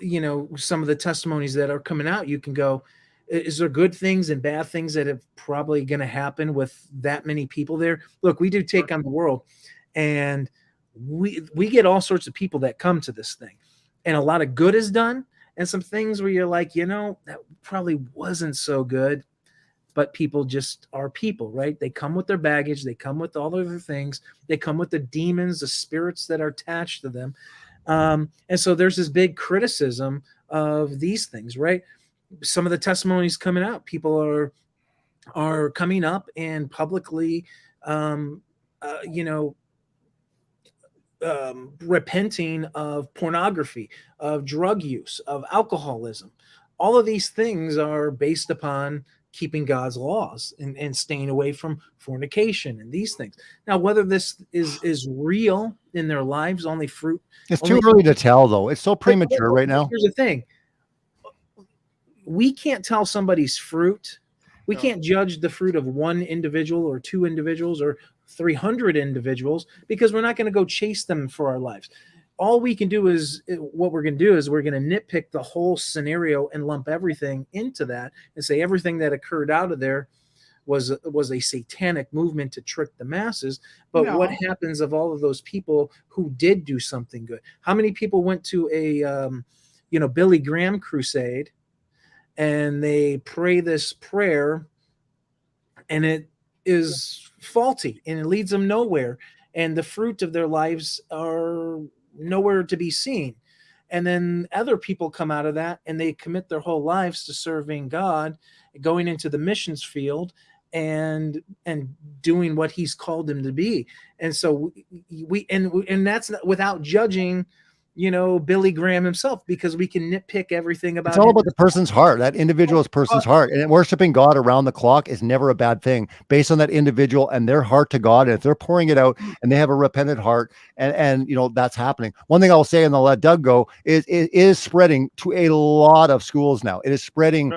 some of the testimonies that are coming out, you can go, is there good things and bad things that have probably going to happen with that many people there? Look, we do Take on the World, and we get all sorts of people that come to this thing. and a lot of good is done, and some things where you're like, that probably wasn't so good. But people just are people, right? They come with their baggage. They come with all other things. They come with the demons, the spirits that are attached to them. And so there's this big criticism of these things, right? Some of the testimonies coming out, people are coming up and publicly, repenting of pornography, of drug use, of alcoholism. All of these things are based upon keeping God's laws and staying away from fornication and these things. Now, whether this is real in their lives, only fruit. It's too early to tell, though. It's so premature right now. Here's the thing. We can't tell somebody's fruit. We can't judge the fruit of one individual or two individuals or 300 individuals, because we're not going to go chase them for our lives. All we can do is we're going to nitpick the whole scenario and lump everything into that and say everything that occurred out of there was a satanic movement to trick the masses. But what happens of all of those people who did do something good? How many people went to a Billy Graham crusade and they pray this prayer and it is faulty and it leads them nowhere, and the fruit of their lives are nowhere to be seen? And then other people come out of that and they commit their whole lives to serving God, going into the missions field and doing what he's called them to be. And so and that's not without judging Billy Graham himself, because we can nitpick everything about it's all about the person's heart, that individual's person's heart. And worshiping God around the clock is never a bad thing based on that individual and their heart to God. And if they're pouring it out and they have a repentant heart and that's happening. One thing I'll say, and I'll let Doug go, is it is spreading to a lot of schools now. It is spreading.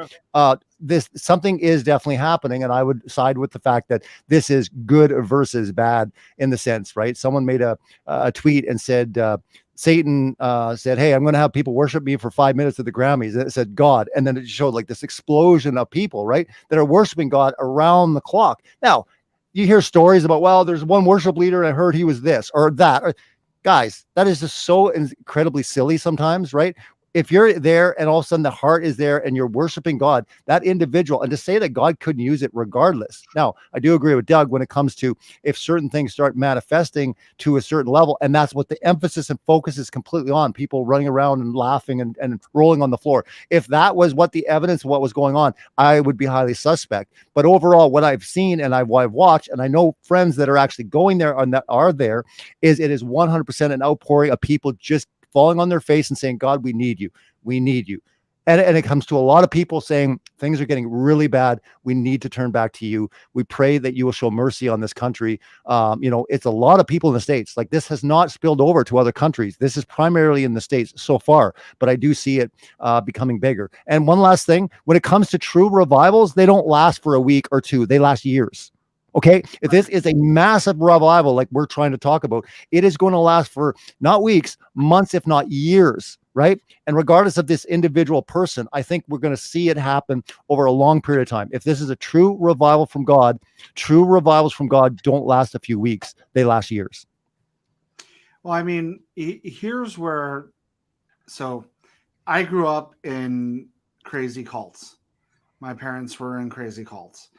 Something is definitely happening. And I would side with the fact that this is good versus bad in the sense, right? Someone made a tweet and said, Satan said, hey, I'm going to have people worship me for 5 minutes at the Grammys. And it said God. And then it showed like this explosion of people, right, that are worshiping God around the clock. Now, you hear stories about, well, there's one worship leader and I heard he was this or that. Guys, that is just so incredibly silly sometimes, right? If you're there and all of a sudden the heart is there and you're worshiping God, that individual, and to say that God couldn't use it regardless. Now, I do agree with Doug when it comes to if certain things start manifesting to a certain level, and that's what the emphasis and focus is completely on, people running around and laughing and rolling on the floor. If that was what the evidence of what was going on, I would be highly suspect. But overall, what I've seen and I've watched, and I know friends that are actually going there and that are there, is it is 100% an outpouring of people just falling on their face and saying, God, we need you. We need you. And it comes to a lot of people saying things are getting really bad. We need to turn back to you. We pray that you will show mercy on this country. It's a lot of people in the States. Like, this has not spilled over to other countries. This is primarily in the States so far, but I do see it becoming bigger. And one last thing, when it comes to true revivals, they don't last for a week or two. They last years. Okay, if this is a massive revival like we're trying to talk about, it is going to last for not weeks, months, if not years, right? And regardless of this individual person, I think we're going to see it happen over a long period of time. If this is a true revival from God, true revivals from God don't last a few weeks. They last years. Well, I mean, here's where, so I grew up in crazy cults. My parents were in crazy cults.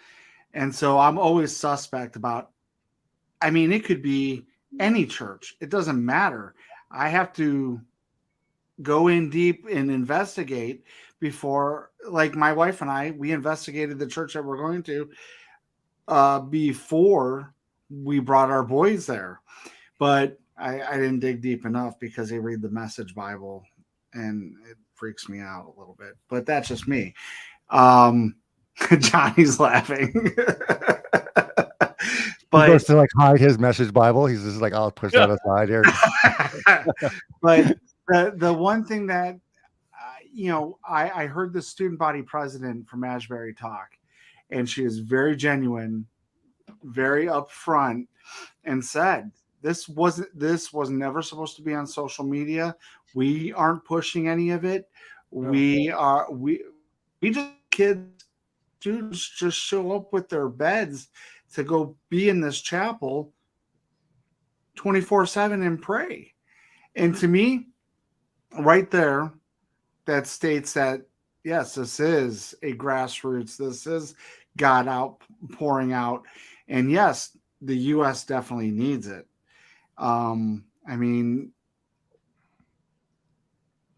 And so I'm always suspect about, I mean, it could be any church. It doesn't matter. I have to go in deep and investigate before, like my wife and I, we investigated the church that we're going to before we brought our boys there. But I didn't dig deep enough because they read the Message Bible and it freaks me out a little bit. But that's just me. Johnny's laughing. But he goes to like hide his Message Bible. He's just like, I'll push that aside here. But the one thing that I heard the student body president from Ashbury talk, and she is very genuine, very upfront, and said this was never supposed to be on social media. We aren't pushing any of it. We just kids students just show up with their beds to go be in this chapel 24/7 and pray. And to me, right there that states that, yes, this is a grassroots. This is God pouring out. And yes, the U.S. definitely needs it. I mean,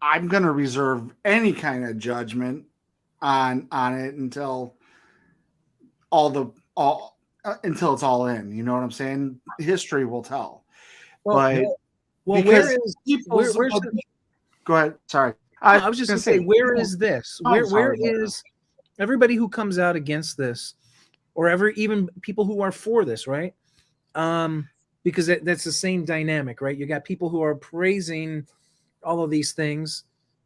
I'm going to reserve any kind of judgment on it until until it's all in. You know what I'm saying? History will tell. Well, because where's the, go ahead. Sorry. I was just going to say, where is this? Where is everybody who comes out against this, or even people who are for this, right? Because that's the same dynamic, right? You got people who are praising all of these things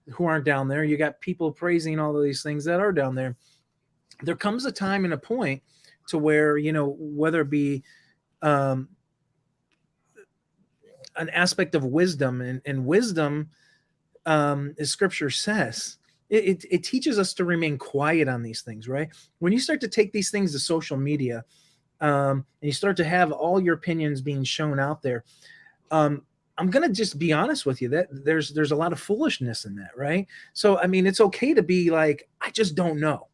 who aren't down there. You got people praising all of these things that are down there. There comes a time and a point to where, whether it be an aspect of wisdom, and wisdom, as scripture says, it teaches us to remain quiet on these things, right? When you start to take these things to social media, and you start to have all your opinions being shown out there, I'm going to just be honest with you that there's a lot of foolishness in that, right? So, I mean, it's okay to be like, I just don't know,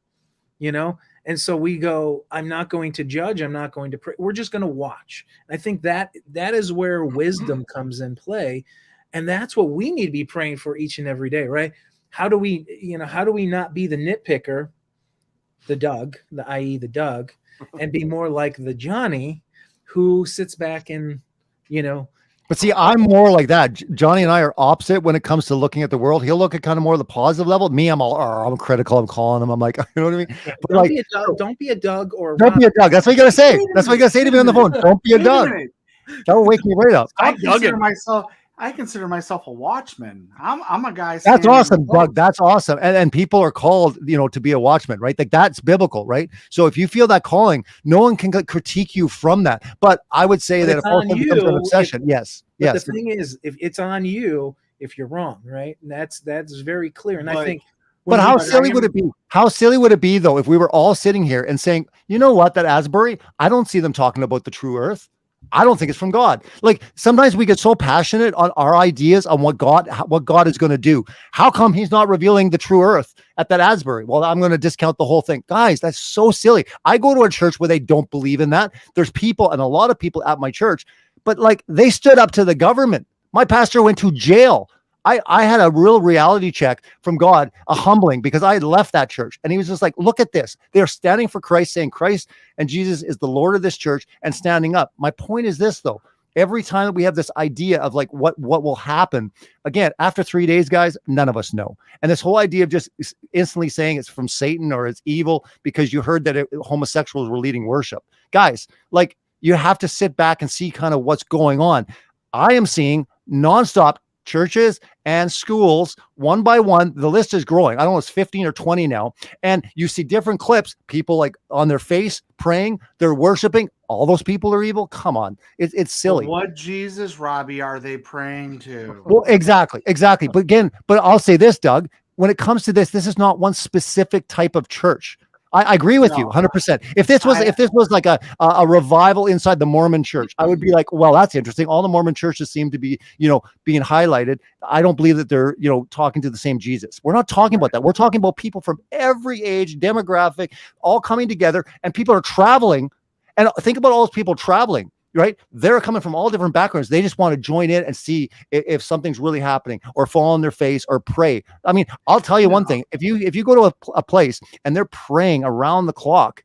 And so we go, I'm not going to judge. I'm not going to pray. We're just going to watch. I think that is where wisdom comes in play. And that's what we need to be praying for each and every day, right? How do we not be the nitpicker, the Doug, i.e. the Doug, and be more like the Johnny who sits back and, But see, I'm more like that. Johnny and I are opposite when it comes to looking at the world. He'll look at kind of more the positive level. Me, I'm critical. I'm calling him. I'm like, you know what I mean? But don't be a Doug. Don't be a Doug or don't be a Doug. That's what you gotta say. That's what you gotta say to me on the phone. Don't be a Doug. That'll wake me right up. I consider myself a watchman. I'm a guy. That's awesome, Doug. That's awesome. And people are called, to be a watchman, right? Like that's biblical, right? So if you feel that calling, no one can critique you from that. But I would say that if also becomes an obsession, yes. The thing is, if it's on you, if you're wrong, right? And that's very clear. And I think. But how silly would it be? How silly would it be though if we were all sitting here and saying, you know what, that Asbury, I don't see them talking about the true earth. I don't think it's from God. Like sometimes we get so passionate on our ideas on what God is going to do. How come he's not revealing the true earth at that Asbury? Well, I'm going to discount the whole thing. Guys, that's so silly. I go to a church where they don't believe in that. There's people, and a lot of people at my church, but like they stood up to the government. My pastor went to jail. I had a real reality check from God, a humbling, because I had left that church. And he was just like, look at this. They're standing for Christ, saying Christ and Jesus is the Lord of this church and standing up. My point is this, though. Every time that we have this idea of like what will happen, again, after 3 days, guys, none of us know. And this whole idea of just instantly saying it's from Satan or it's evil because you heard that homosexuals were leading worship. Guys, like you have to sit back and see kind of what's going on. I am seeing nonstop churches and schools, one by one, the list is growing. I don't know, it's 15 or 20 now. And you see different clips, people like on their face praying, they're worshiping. All those people are evil. Come on. It's silly. But what Jesus, Robbie, are they praying to? Well, exactly. But I'll say this, Doug, when it comes to this is not one specific type of church. I agree with you 100%. If this was like a revival inside the Mormon church, I would be like, well, that's interesting. All the Mormon churches seem to be, being highlighted. I don't believe that they're, talking to the same Jesus. We're not talking about that. We're talking about people from every age, demographic, all coming together, and people are traveling. And think about all those people traveling. Right? They're coming from all different backgrounds. They just want to join in and see if something's really happening or fall on their face or pray. I mean, I'll tell you one thing. If you go to a place and they're praying around the clock,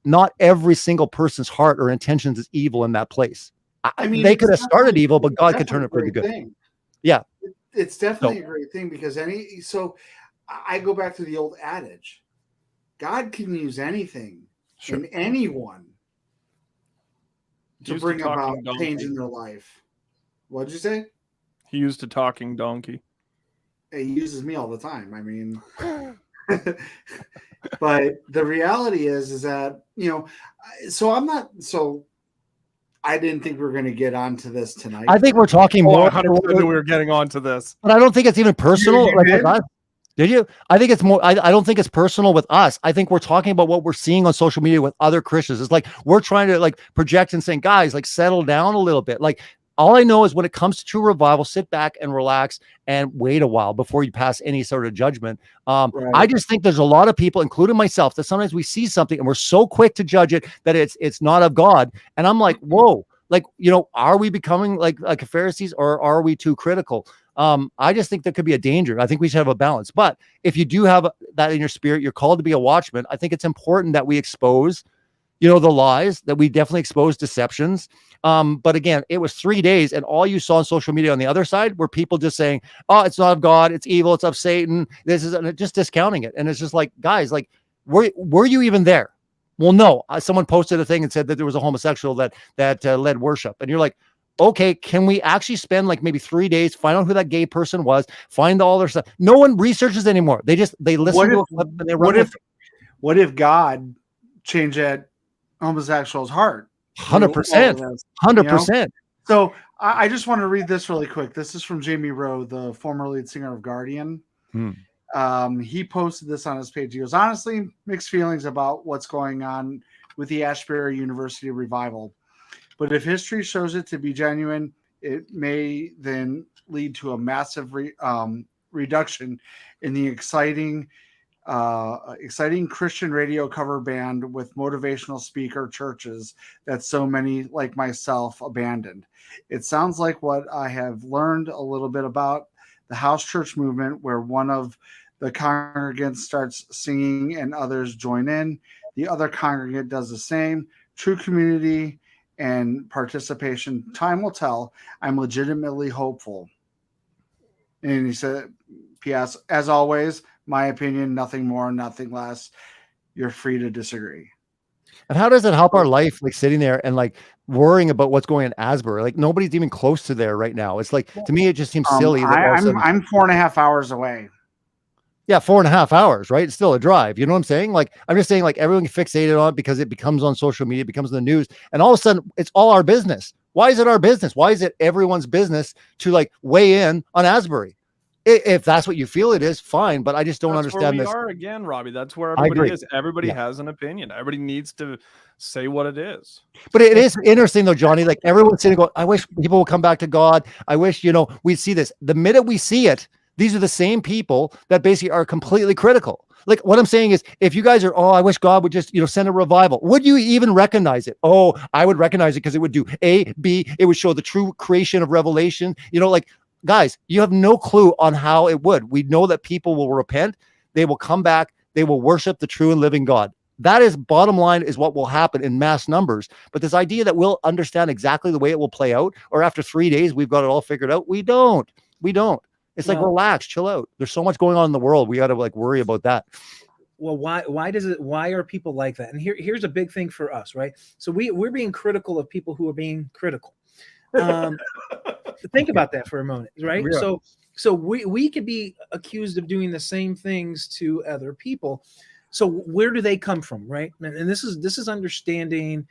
not every single person's heart or intentions is evil in that place. I mean, they could have started evil, but God could turn it pretty good. Thing. Yeah. It's definitely a great thing because I go back to the old adage, God can use anything and anyone to bring about change in their life. What'd you say? He used a talking donkey. He uses me all the time. I mean, but the reality is that, I didn't think we were going to get onto this tonight. I think we're talking more. 100% we were getting onto this. But I don't think it's even personal. Did you? I think it's more, I don't think it's personal with us. I think we're talking about what we're seeing on social media with other Christians. It's like, we're trying to like project and saying, guys, like settle down a little bit. Like All I know is when it comes to true revival, sit back and relax and wait a while before you pass any sort of judgment. I just think there's a lot of people, including myself, that sometimes we see something and we're so quick to judge it that it's not of God. And I'm like, whoa, like, are we becoming like Pharisees, or are we too critical? I just think there could be a danger. I think we should have a balance. But if you do have that in your spirit, you're called to be a watchman. I think it's important that we expose, the lies, that we definitely expose deceptions. But again, it was 3 days, and all you saw on social media on the other side were people just saying, oh, it's not of God, it's evil, it's of Satan. This is just discounting it. And it's just like, guys, like, were you even there? Well, no. Someone posted a thing and said that there was a homosexual that led worship. And you're like, okay, can we actually spend like maybe 3 days, find out who that gay person was, find all their stuff? No one researches anymore. They listen to a clip and they run. What if God changed that homosexual's heart? 100%. 100%. So I just want to read this really quick. This is from Jamie Rowe, the former lead singer of Guardian. He posted this on his page. He goes, honestly, mixed feelings about what's going on with the Ashbury University revival. But if history shows it to be genuine, it may then lead to a massive reduction in the exciting Christian radio cover band with motivational speaker churches that so many like myself abandoned. It sounds like what I have learned a little bit about the house church movement, where one of the congregants starts singing and others join in. The other congregant does the same. True community and participation. Time will tell. I'm legitimately hopeful. And he said, P.S. As always, my opinion, nothing more, nothing less. You're free to disagree. And how does it help our life, like sitting there and like worrying about what's going on in Asbury? Like nobody's even close to there right now. It's like, to me, it just seems silly. I'm 4.5 hours away. Yeah, 4.5 hours, right? It's still a drive. You know what I'm saying? Like, I'm just saying, like, everyone fixated on it because it becomes on social media, it becomes in the news, and all of a sudden, it's all our business. Why is it our business? Why is it everyone's business to like weigh in on Asbury? If that's what you feel it is, fine. But I just don't understand this. Where we are again, Robbie. That's where everybody is. Everybody has an opinion. Everybody needs to say what it is. But it is interesting though, Johnny. Like everyone's sitting going, I wish people will come back to God. I wish, we'd see this. The minute we see it, these are the same people that basically are completely critical. Like what I'm saying is, if you guys are, I wish God would just, send a revival. Would you even recognize it? Oh, I would recognize it because it would do A, B. It would show the true creation of Revelation. Like, guys, you have no clue on how it would. We know that people will repent. They will come back. They will worship the true and living God. That is bottom line, is what will happen in mass numbers. But this idea that we'll understand exactly the way it will play out, or after 3 days, we've got it all figured out. We don't. It's like, relax, chill out. There's so much going on in the world. We got to like worry about that. Well, why are people like that? And here's a big thing for us, right? So we're being critical of people who are being critical. Think about that for a moment, right? Yeah. So we could be accused of doing the same things to other people. So where do they come from, right? And this is understanding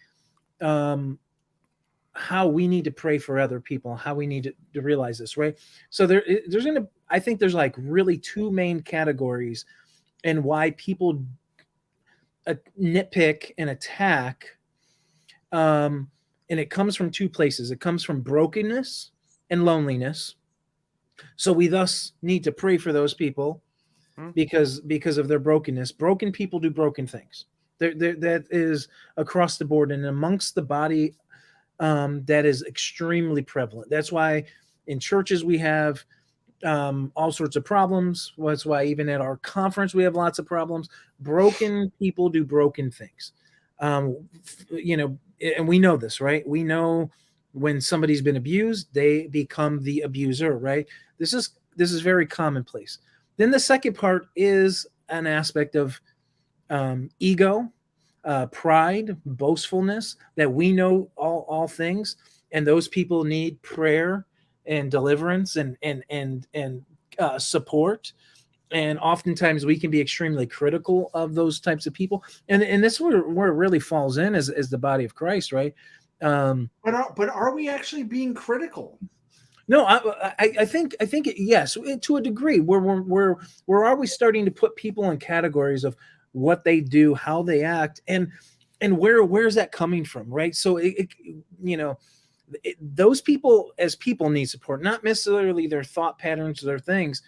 how we need to pray for other people, how we need to realize this, right? So I think there's like really two main categories and why people nitpick and attack. And it comes from two places. It comes from brokenness and loneliness. So we thus need to pray for those people because of their brokenness. Broken people do broken things. That is across the board and amongst the body. That is extremely prevalent. That's why in churches we have all sorts of problems. That's why even at our conference we have lots of problems. Broken people do broken things. And we know this, right? We know when somebody's been abused, they become the abuser, right? This is very commonplace. Then the second part is an aspect of ego. Pride, boastfulness, that we know all things, and those people need prayer and deliverance and support. And oftentimes we can be extremely critical of those types of people. And this is where it really falls in as the body of Christ, right? But are we actually being critical? No, I think yes, to a degree. We're always starting to put people in categories of what they do, how they act, and where's that coming from, right? So those people as people need support, not necessarily their thought patterns or their things,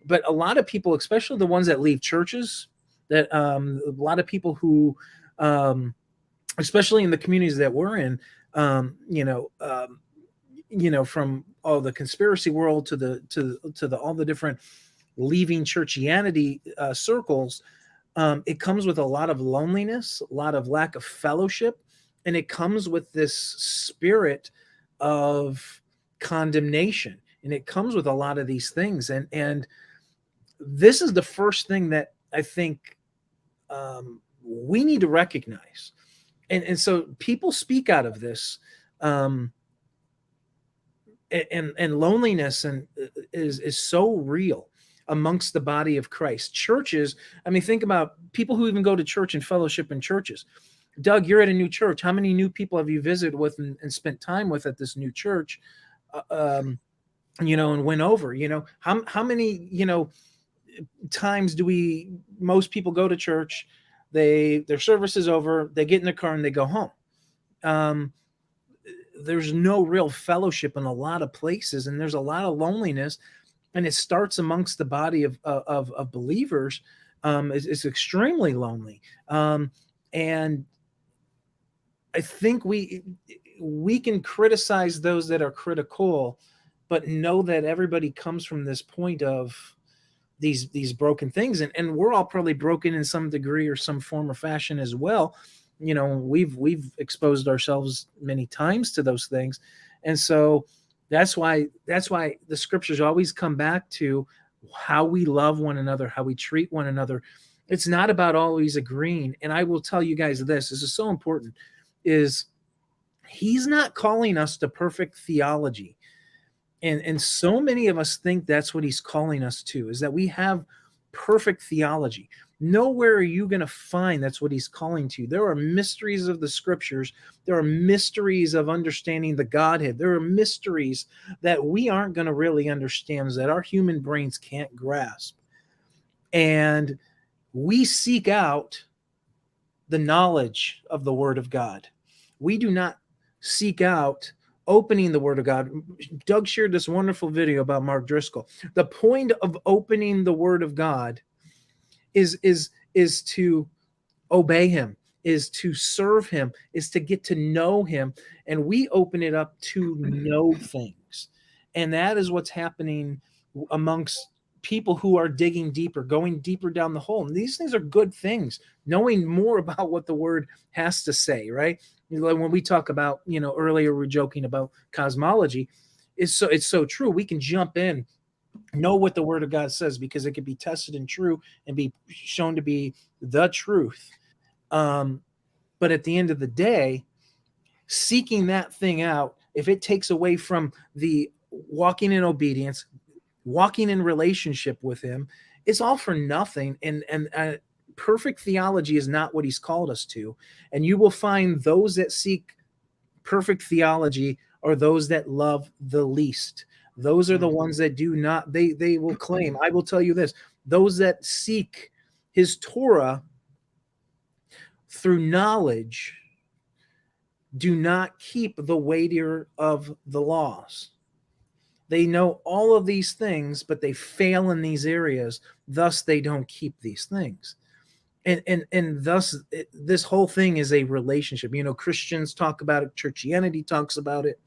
but a lot of people, especially the ones that leave churches, that a lot of people who, especially in the communities that we're in, from all the conspiracy world to the all the different leaving churchianity circles, it comes with a lot of loneliness, a lot of lack of fellowship, and it comes with this spirit of condemnation, and it comes with a lot of these things, and this is the first thing that I think we need to recognize, and so people speak out of this, and loneliness and is so real amongst the body of Christ. Churches, I mean, think about people who even go to church and fellowship in churches. Doug, you're at a new church. How many new people have you visited with and spent time with at this new church? And went over, how many, times do most people go to church, their service is over, they get in their car and they go home. There's no real fellowship in a lot of places, and there's a lot of loneliness, and it starts amongst the body of believers. It's extremely lonely. And I think we can criticize those that are critical, but know that everybody comes from this point of these broken things, and we're all probably broken in some degree or some form or fashion as well. We've exposed ourselves many times to those things, and so that's why the scriptures always come back to how we love one another, how we treat one another. It's not about always agreeing. And I will tell you guys this is so important, is he's not calling us to perfect theology. And so many of us think that's what he's calling us to, is that we have perfect theology. Nowhere are you going to find that's what he's calling to. There are mysteries of the scriptures. There are mysteries of understanding the Godhead. There are mysteries that we aren't going to really understand, that our human brains can't grasp. And we seek out the knowledge of the Word of God. We do not seek out opening the Word of God. Doug shared this wonderful video about Mark Driscoll. The point of opening the Word of God is to obey him, is to serve him, is to get to know him. And we open it up to know things. And that is what's happening amongst people who are digging deeper, going deeper down the hole. And these things are good things, knowing more about what the Word has to say, right? When we talk about, earlier we were joking about cosmology, it's so true. We can jump in, know what the Word of God says, because it can be tested and true and be shown to be the truth. But at the end of the day, seeking that thing out, if it takes away from the walking in obedience, walking in relationship with him, it's all for nothing. And perfect theology is not what he's called us to. And you will find those that seek perfect theology are those that love the least. Those are the ones that do not, they will claim, I will tell you this, those that seek his Torah through knowledge do not keep the weightier of the laws. They know all of these things, but they fail in these areas. Thus, they don't keep these things. And thus, this whole thing is a relationship. Christians talk about it. Churchianity talks about it.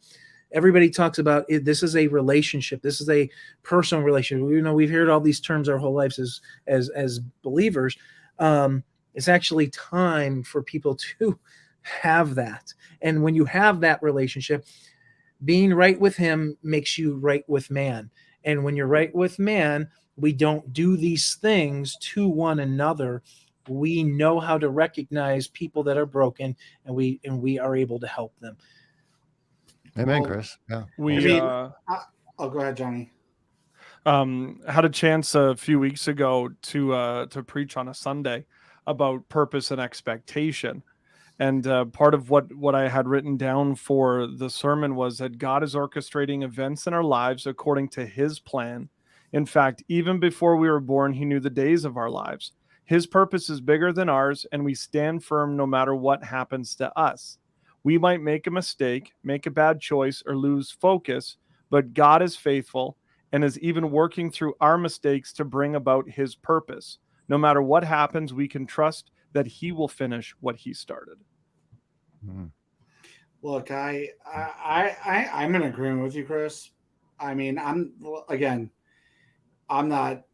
Everybody talks about it. This is a relationship. This is a personal relationship. We've heard all these terms our whole lives as believers. It's actually time for people to have that. And when you have that relationship, being right with him makes you right with man. And when you're right with man, we don't do these things to one another. We know how to recognize people that are broken, and we are able to help them. Amen, Chris. Yeah. Go ahead, Johnny. Had a chance a few weeks ago to preach on a Sunday about purpose and expectation. And part of what I had written down for the sermon was that God is orchestrating events in our lives according to his plan. In fact, even before we were born, he knew the days of our lives. His purpose is bigger than ours, and we stand firm no matter what happens to us. We might make a mistake, make a bad choice, or lose focus, but God is faithful and is even working through our mistakes to bring about his purpose. No matter what happens, we can trust that he will finish what he started. Look, I'm in agreement with you, Chris. I mean, I'm not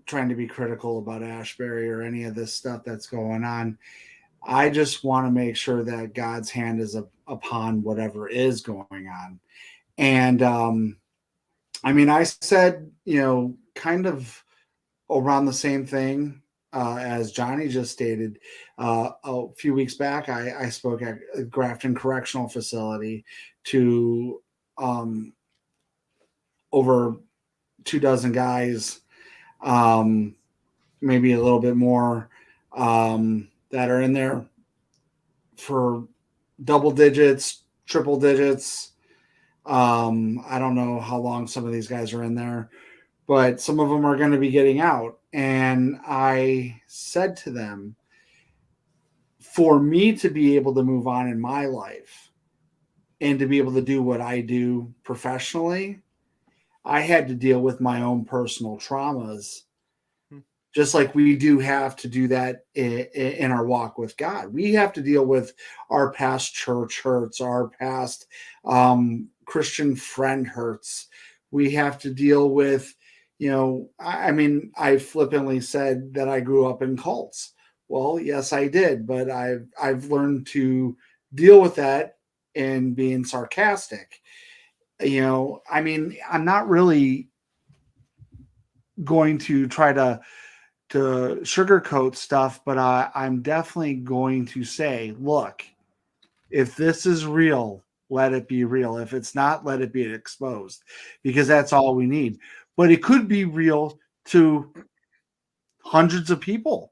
trying to be critical about Ashbury or any of this stuff that's going on. I just want to make sure that God's hand is upon whatever is going on. And I mean, I said, kind of around the same thing as Johnny just stated. A few weeks back, I spoke at Grafton Correctional Facility to over 24 guys, maybe a little bit more, that are in there for double digits, triple digits. I don't know how long some of these guys are in there, but some of them are going to be getting out. And I said to them, for me to be able to move on in my life and to be able to do what I do professionally, I had to deal with my own personal traumas, just like we do have to do that in our walk with God. We have to deal with our past church hurts, our past Christian friend hurts. We have to deal with, I mean, I flippantly said that I grew up in cults. Well, yes, I did, but I've learned to deal with that and being sarcastic. I mean, I'm not really going to try to sugarcoat stuff, but I'm definitely going to say, look, if this is real, let it be real. If it's not, let it be exposed, because that's all we need. But it could be real to hundreds of people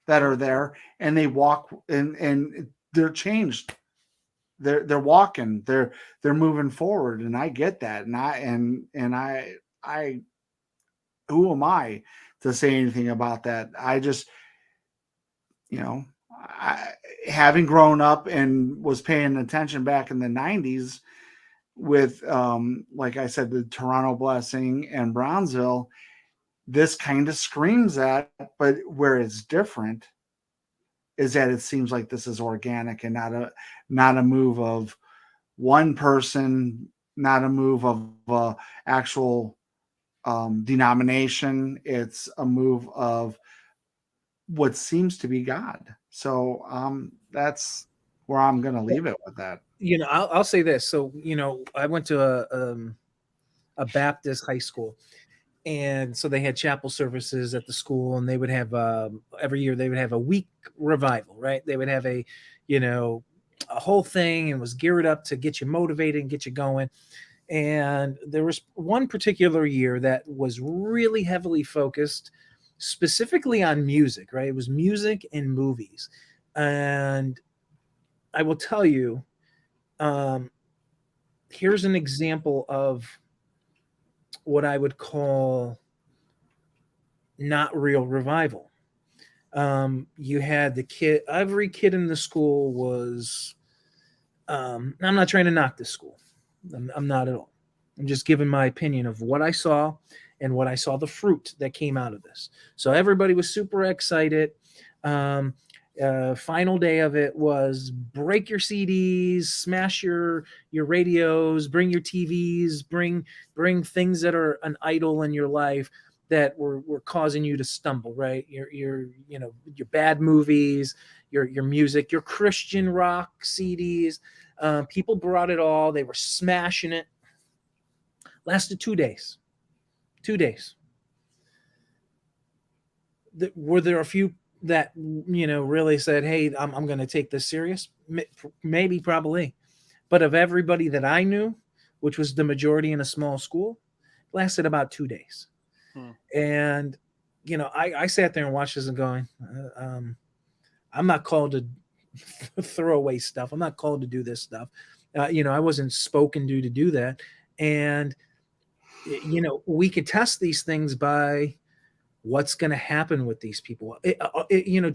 that are there, and they walk and they're changed. They're walking, they're moving forward, and I get that. And I who am I to say anything about that? I just, having grown up and was paying attention back in the 90s with, like I said, the Toronto Blessing and Brownsville, this kind of screams that, but where it's different is that it seems like this is organic and not a move of one person, not a move of actual denomination. It's a move of what seems to be God. So that's where I'm going to leave it with that. I'll say this. So, I went to a Baptist high school, and so they had chapel services at the school, and they would have every year they would have a week revival, right? They would have a whole thing, and was geared up to get you motivated and get you going. And there was one particular year that was really heavily focused specifically on music, right? It was music and movies. And I will tell you, here's an example of what I would call not real revival. You had every kid in the school was, I'm not trying to knock this school. I'm not at all. I'm just giving my opinion of what I saw and what I saw, the fruit that came out of this. So everybody was super excited. Final day of it was break your CDs, smash your radios, bring your TVs, bring things that are an idol in your life that were causing you to stumble, right? Your bad movies, your music, your Christian rock CDs. People brought it all. They were smashing it. Lasted 2 days. 2 days. Were there a few that really said, hey, I'm going to take this serious? Maybe, probably. But of everybody that I knew, which was the majority in a small school, lasted about 2 days. And I sat there and watched this and going, I'm not called to throw away stuff. I'm not called to do this stuff. I wasn't spoken to do that. And we could test these things by what's going to happen with these people.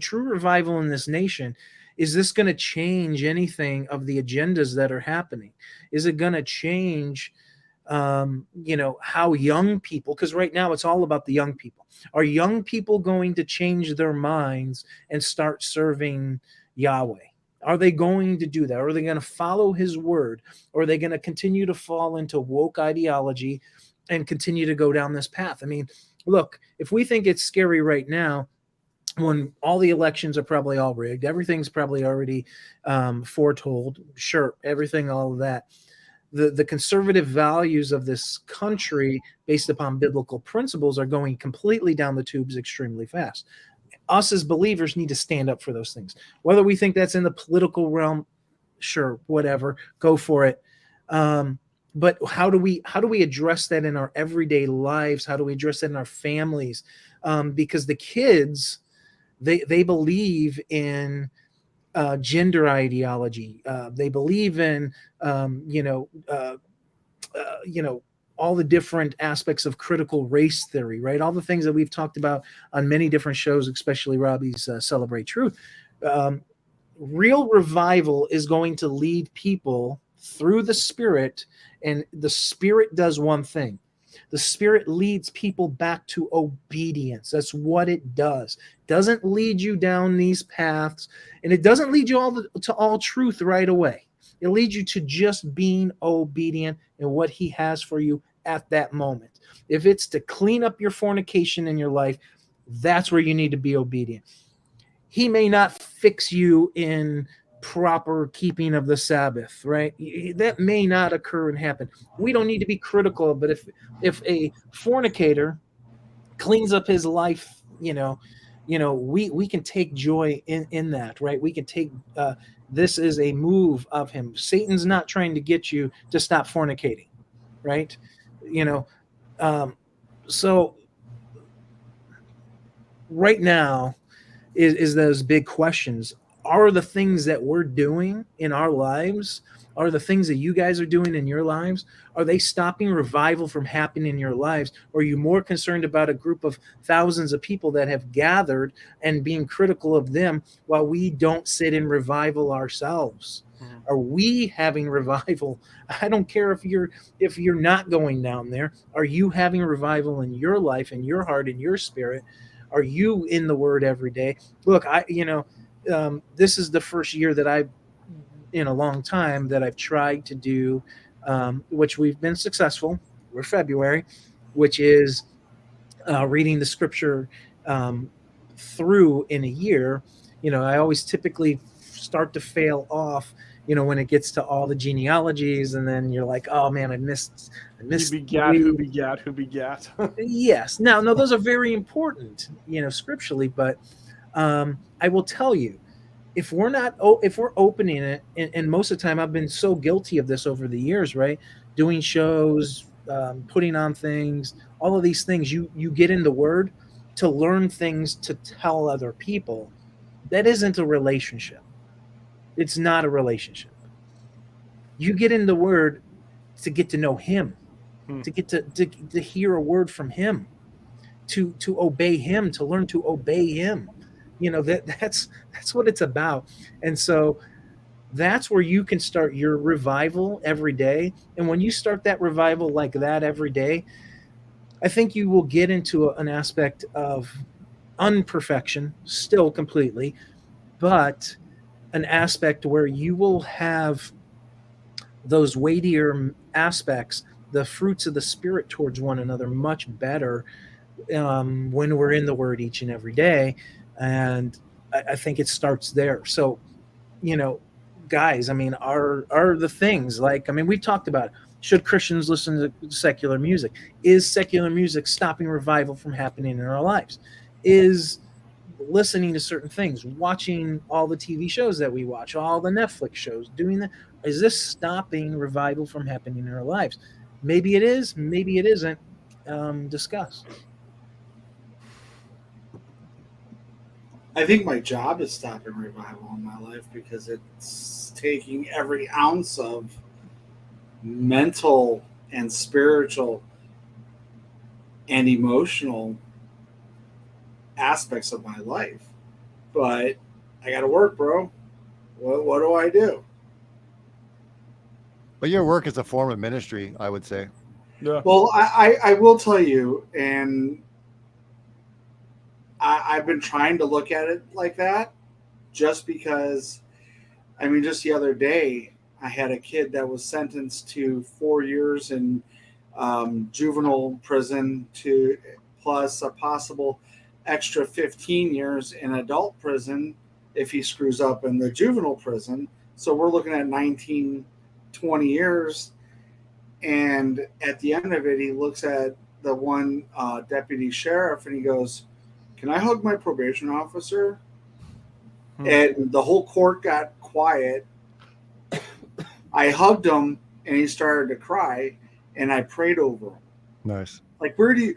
True revival in this nation Is this going to change anything of the agendas that are happening? Is it going to change, how young people, because right now it's all about the young people. Are young people going to change their minds and start serving Yahweh? Are they going to do that? Are they going to follow his word? Or are they going to continue to fall into woke ideology and continue to go down this path? I mean, look, if we think it's scary right now, when all the elections are probably all rigged, everything's probably already foretold, sure, everything, all of that. The conservative values of this country based upon biblical principles are going completely down the tubes extremely fast. Us as believers need to stand up for those things. Whether we think that's in the political realm, sure, whatever, go for it. But how do we address that in our everyday lives? How do we address that in our families? Because the kids, they believe in gender ideology. They believe in all the different aspects of critical race theory, right? All the things that we've talked about on many different shows, especially Robbie's Celebrate Truth. Real revival is going to lead people through the Spirit, and the Spirit does one thing. The Spirit leads people back to obedience. That's what it does. It doesn't lead you down these paths, and it doesn't lead you to all truth right away. It leads you to just being obedient in what he has for you at that moment. If it's to clean up your fornication in your life, that's where you need to be obedient. He may not fix you in proper keeping of the Sabbath, right? That may not occur and happen. We don't need to be critical, but if a fornicator cleans up his life, we can take joy in that, right? We can take this is a move of him. Satan's not trying to get you to stop fornicating, right? So right now is those big questions. Are the things that we're doing in our lives, are the things that you guys are doing in your lives, are they stopping revival from happening in your lives? Or are you more concerned about a group of thousands of people that have gathered and being critical of them while we don't sit in revival ourselves? Are we having revival? I don't care if you're not going down there. Are you having revival in your life, in your heart, in your spirit? Are you in the Word every day? Look, this is the first year that I've, in a long time, that I've tried to do, which we've been successful. We're February, which is reading the scripture through in a year. I always typically start to fail off, when it gets to all the genealogies, and then you're like, oh man, I missed. Who begat. Yes. No, those are very important, scripturally, but I will tell you, if we're opening it, and most of the time I've been so guilty of this over the years, right? Doing shows, putting on things, all of these things, you get in the Word to learn things to tell other people. That isn't a relationship. It's not a relationship. You get in the Word to get to know him, to get to hear a word from him, to obey him, to learn to obey him. That's what it's about. And so that's where you can start your revival every day. And when you start that revival like that every day, I think you will get into an aspect of unperfection still completely, but an aspect where you will have those weightier aspects, the fruits of the Spirit towards one another, much better when we're in the Word each and every day. And I think it starts there. So, guys, are the things we've talked about it. Should Christians listen to secular music? Is secular music stopping revival from happening in our lives? Is listening to certain things, watching all the TV shows that we watch, all the Netflix shows, doing that, is this stopping revival from happening in our lives? Maybe it is, maybe it isn't. Discuss. I think my job is stopping revival in my life because it's taking every ounce of mental and spiritual and emotional aspects of my life. But I got to work, bro. What do I do? But your work is a form of ministry, I would say. Yeah. Well, I will tell you, and I've been trying to look at it like that, just because. I mean, just the other day, I had a kid that was sentenced to 4 years in juvenile prison to plus a possible extra 15 years in adult prison if he screws up in the juvenile prison. So we're looking at 19, 20 years. And at the end of it, he looks at the one deputy sheriff and he goes, "Can I hug my probation officer?" And the whole court got quiet. I hugged him and he started to cry and I prayed over him. Nice. Like, where do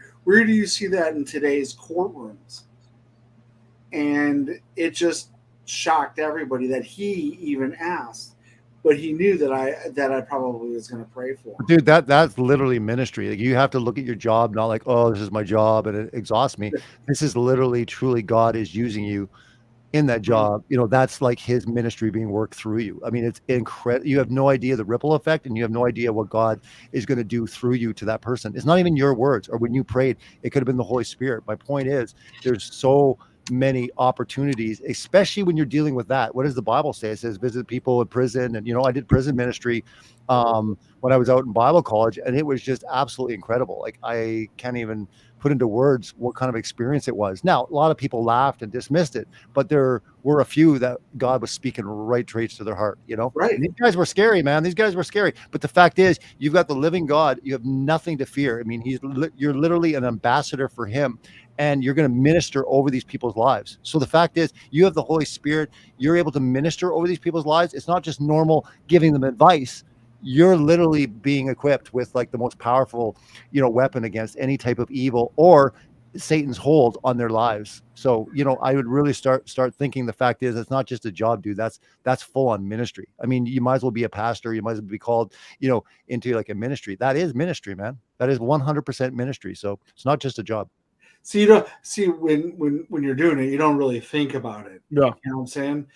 you see that in today's courtrooms? And it just shocked everybody that he even asked, but he knew that I probably was going to pray for him. Dude, that's literally ministry. Like, you have to look at your job, not like, oh, this is my job and it exhausts me. This is literally, truly, God is using you in that job. You know, that's like his ministry being worked through you. I mean, it's incredible. You have no idea the ripple effect, and you have no idea what God is going to do through you to that person. It's not even your words, or when you prayed, it could have been the Holy Spirit. My point is, there's so many opportunities, especially when you're dealing with that. What does the Bible say? It says visit people in prison. And, you know, I did prison ministry when I was out in Bible college, and it was just absolutely incredible. Like, I can't even put into words what kind of experience it was. Now, a lot of people laughed and dismissed it, but there were a few that God was speaking right traits to their heart, you know? Right. And these guys were scary, man. These guys were scary. But the fact is, you've got the living God. You have nothing to fear. I mean, you're literally an ambassador for him, and you're going to minister over these people's lives. So the fact is, you have the Holy Spirit. You're able to minister over these people's lives. It's not just normal giving them advice. You're literally being equipped with like the most powerful, you know, weapon against any type of evil or Satan's hold on their lives. So, you know, I would really start thinking the fact is, it's not just a job, dude. That's full on ministry. I mean, you might as well be a pastor. You might as well be called, you know, into like a ministry. That is ministry, man. That is 100% ministry. So it's not just a job. So you don't see when you're doing it, you don't really think about it. Yeah. You know what I'm saying?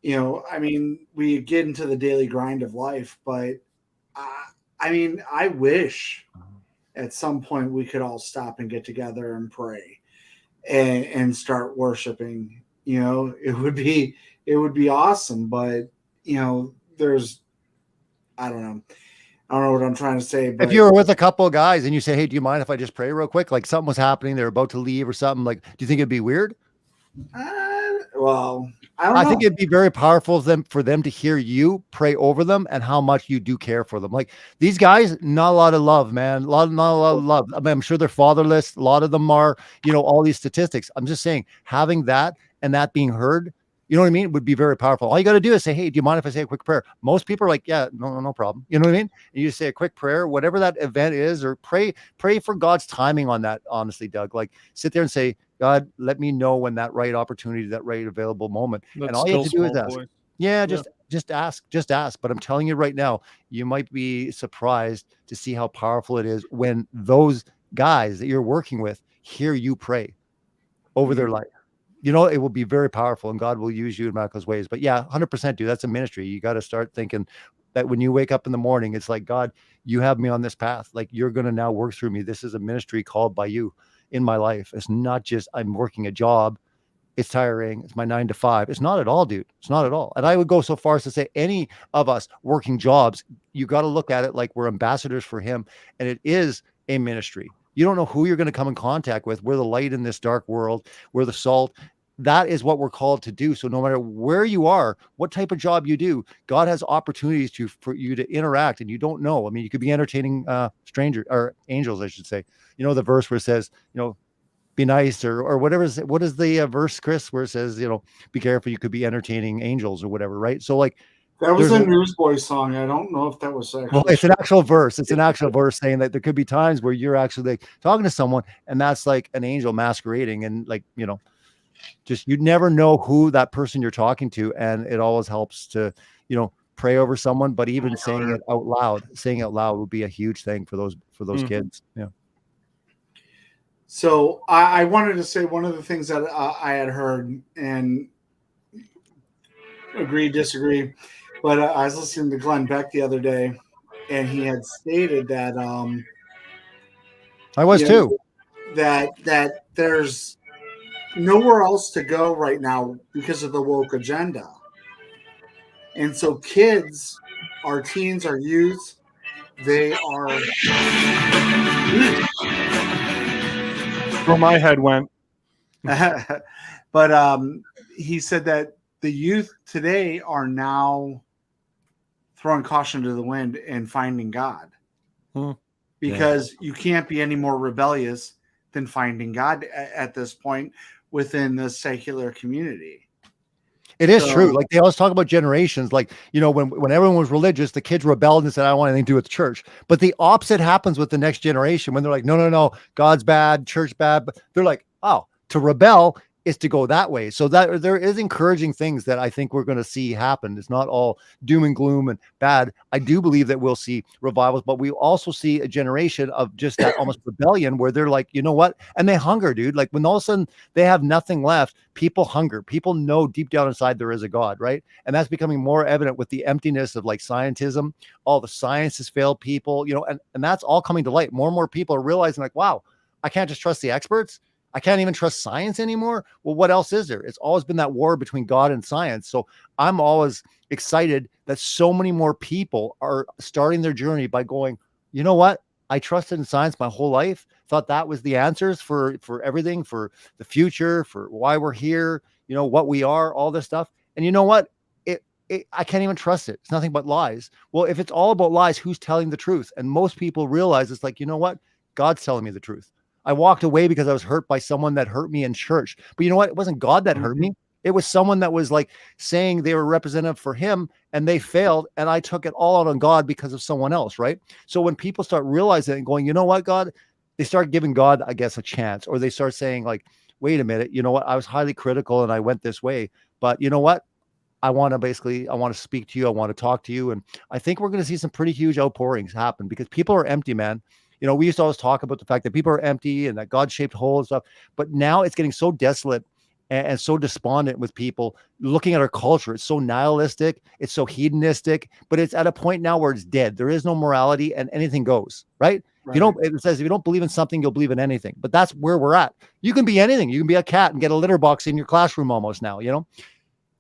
You know, I mean, we get into the daily grind of life, but I mean, I wish at some point we could all stop and get together and pray and start worshiping. You know, it would be awesome, but you know, I don't know what I'm trying to say. But if you were with a couple of guys and you say, "Hey, do you mind if I just pray real quick?" Like something was happening, they're about to leave or something. Like, do you think it'd be weird? Well, I don't know. I think it'd be very powerful for them to hear you pray over them and how much you do care for them. Like these guys, not a lot of love, man. Not a lot of love. I mean, I'm sure they're fatherless. A lot of them are, you know, all these statistics. I'm just saying, having that and that being heard, you know what I mean, would be very powerful. All you got to do is say, "Hey, do you mind if I say a quick prayer?" Most people are like, "Yeah, no problem." You know what I mean? And you just say a quick prayer, whatever that event is, or pray for God's timing on that. Honestly, Doug, like sit there and say, "God, let me know when that right opportunity, that right available moment." And all you have to do is ask. Yeah, just ask. But I'm telling you right now, you might be surprised to see how powerful it is when those guys that you're working with hear you pray over their life. You know, it will be very powerful and God will use you in miraculous ways. But yeah, 100%, dude, that's a ministry. You got to start thinking that when you wake up in the morning, it's like, God, you have me on this path. Like you're going to now work through me. This is a ministry called by you in my life. It's not just I'm working a job. It's tiring. It's my 9 to 5. It's not at all, dude. It's not at all. And I would go so far as to say any of us working jobs, you got to look at it like we're ambassadors for him. And it is a ministry. You don't know who you're going to come in contact with. We're the light in this dark world. We're the salt. That is what we're called to do. So no matter where you are, what type of job you do, God has opportunities for you to interact, and you don't know. I mean, you could be entertaining strangers or angels, I should say. You know, the verse where it says, you know, be nice or whatever. What is the verse, Chris, where it says, you know, be careful, you could be entertaining angels or whatever, right? So like, that was a Newsboy song. I don't know if that was actually. Well, it's an actual verse. It's an actual verse saying that there could be times where you're actually like talking to someone, and that's like an angel masquerading, and like, you know, just you never know who that person you're talking to, and it always helps to, you know, pray over someone. But even saying it out loud would be a huge thing for those kids. Yeah. So I wanted to say one of the things that I had heard, and agree, disagree. But I was listening to Glenn Beck the other day, and he had stated that I was too. that there's nowhere else to go right now because of the woke agenda. And so kids, our teens, our youth, they are Where my head went. but he said that the youth today are now throwing caution to the wind and finding God. Because you can't be any more rebellious than finding God at this point within the secular community. It is true. Like they always talk about generations. Like, you know, when everyone was religious, the kids rebelled and said, I don't want anything to do with the church. But the opposite happens with the next generation when they're like, no, God's bad, church bad. But they're like, oh, to rebel is to go that way. So that there is encouraging things that I think we're going to see happen. It's not all doom and gloom and bad. I do believe that we'll see revivals, but we also see a generation of just that almost rebellion where they're like, you know what? And they hunger, dude. Like when all of a sudden they have nothing left, people hunger. People know deep down inside there is a God, right? And that's becoming more evident with the emptiness of like scientism. All the science has failed people, you know, and that's all coming to light. More and more people are realizing like, wow, I can't just trust the experts. I can't even trust science anymore. Well, what else is there? It's always been that war between God and science. So I'm always excited that so many more people are starting their journey by going, you know what? I trusted in science my whole life, thought that was the answers for everything, for the future, for why we're here, you know, what we are, all this stuff. And you know what? I can't even trust it. It's nothing but lies. Well, if it's all about lies, who's telling the truth? And most people realize it's like, you know what? God's telling me the truth. I walked away because I was hurt by someone that hurt me in church. But you know what? It wasn't God that hurt me. It was someone that was like saying they were representative for him and they failed. And I took it all out on God because of someone else, right? So when people start realizing it and going, you know what, God, they start giving God, I guess, a chance, or they start saying like, wait a minute, you know what? I was highly critical and I went this way, but you know what? I want to speak to you. I want to talk to you. And I think we're going to see some pretty huge outpourings happen because people are empty, man. You know, we used to always talk about the fact that people are empty and that God-shaped hole and stuff, but now it's getting so desolate and so despondent with people looking at our culture. It's so nihilistic. It's so hedonistic, but it's at a point now where it's dead. There is no morality and anything goes, right? It says, if you don't believe in something, you'll believe in anything, but that's where we're at. You can be anything. You can be a cat and get a litter box in your classroom almost now, you know,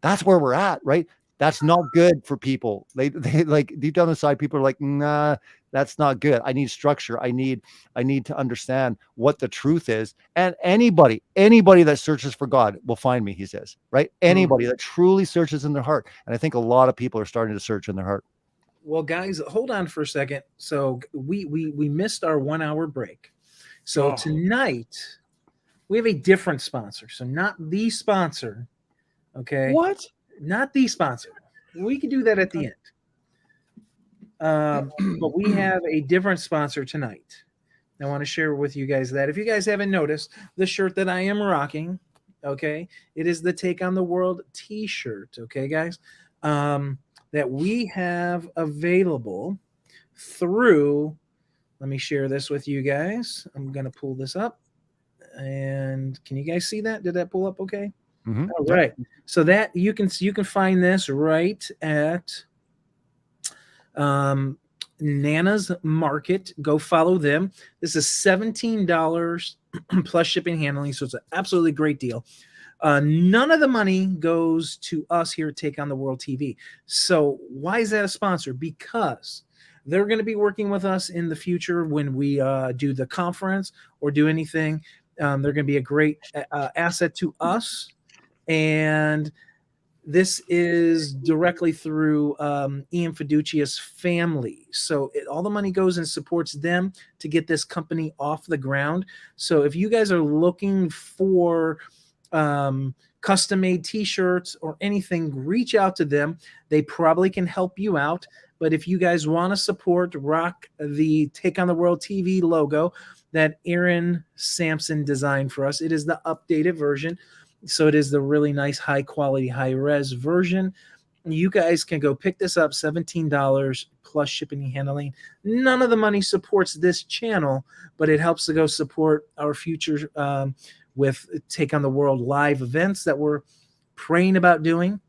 that's where we're at, right? That's not good for people. They like deep down inside, people are like, nah, that's not good. I need structure. I need to understand what the truth is. And anybody that searches for God will find me, he says, right? Anybody that truly searches in their heart. And I think a lot of people are starting to search in their heart. Well, guys, hold on for a second. So we missed our 1 hour break. So tonight we have a different sponsor. So not the sponsor. Okay. What? Not the sponsor. We can do that at the end. But we have a different sponsor tonight. I want to share with you guys that. If you guys haven't noticed, the shirt that I am rocking, okay, it is the Take on the World t-shirt, okay, guys, that we have available through, let me share this with you guys. I'm going to pull this up. And can you guys see that? Did that pull up okay? Mm-hmm. All right. So that you can find this right at Nana's Market. Go follow them. This is $17 plus shipping and handling. So it's an absolutely great deal. None of the money goes to us here at Take on the World TV. So why is that a sponsor? Because they're going to be working with us in the future when we do the conference or do anything. They're going to be a great asset to us. And this is directly through Ian Fiducia's family. So all the money goes and supports them to get this company off the ground. So if you guys are looking for custom-made t-shirts or anything, reach out to them. They probably can help you out. But if you guys want to support, rock the Take on the World TV logo that Aaron Sampson designed for us. It is the updated version. So it is the really nice, high quality, high res version. You guys can go pick this up, $17 plus shipping and handling. None of the money supports this channel, but it helps to go support our future with Take on the World live events that we're praying about doing.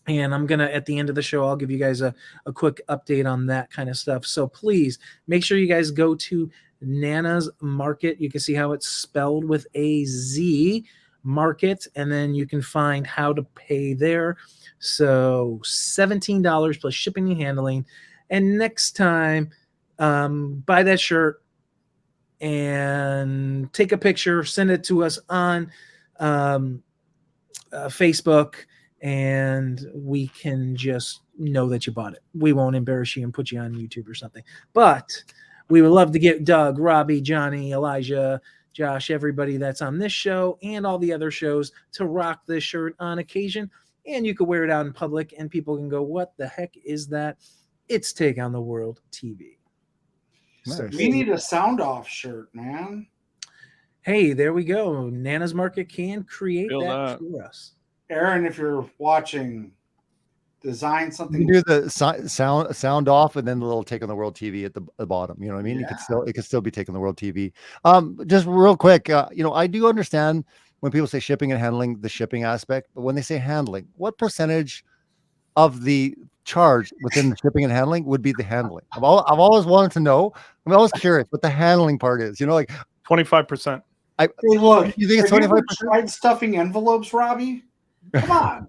And I'm going to, at the end of the show, I'll give you guys a quick update on that kind of stuff. So please make sure you guys go to Nana's Market. You can see how it's spelled with a Z, Market, and then you can find how to pay there. So $17 plus shipping and handling. And next time, buy that shirt and take a picture, send it to us on Facebook, and we can just know that you bought it. We won't embarrass you and put you on YouTube or something. But we would love to get Doug, Robbie, Johnny, Elijah, Josh, everybody that's on this show and all the other shows to rock this shirt on occasion. And you can wear it out in public and people can go, what the heck is that? It's Take on the World TV. Nice. So We need a sound off shirt, man. hey, there we go. Nana's Market can create Feel that that. for us. Aaron, if you're watching, design You something. can do the sound off and then the little Take on the World TV at the bottom. You know what I mean? Yeah. It could still be Take on the World TV. Just real quick, I do understand when people say shipping and handling, the shipping aspect, but when they say handling, what percentage of the charge within the shipping and handling would be the handling? I've always wanted to know. I'm always curious what the handling part is. 25%. Hey, look, You think it's have you ever 25%? tried stuffing envelopes, Robbie? Come on.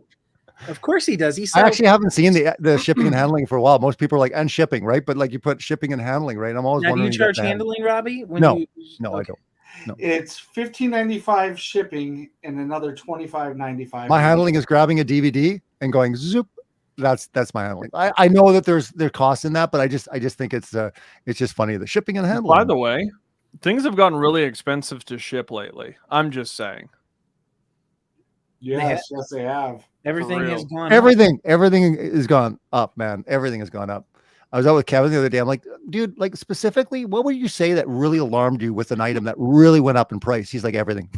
Of course he does. I actually haven't seen the shipping and handling for a while. Most people are like, and shipping, right? But like you put shipping and handling, right? I'm always Now, do wondering. you charge about the handling, Robbie? No, You, No, I okay. don't. No. It's $15.95 shipping and another $25.95. My handling is grabbing a DVD and going zoop. That's my handling. I know that there's costs in that, but I just think it's just funny, the shipping and handling. By the way, things have gotten really expensive to ship lately. I'm just saying. Yes, they have. Everything real. has gone up. Everything has gone up, man. Everything has gone up. I was out with Kevin the other day. I'm like, dude, like specifically, what would you say that really alarmed you with an item that really went up in price? He's like, everything.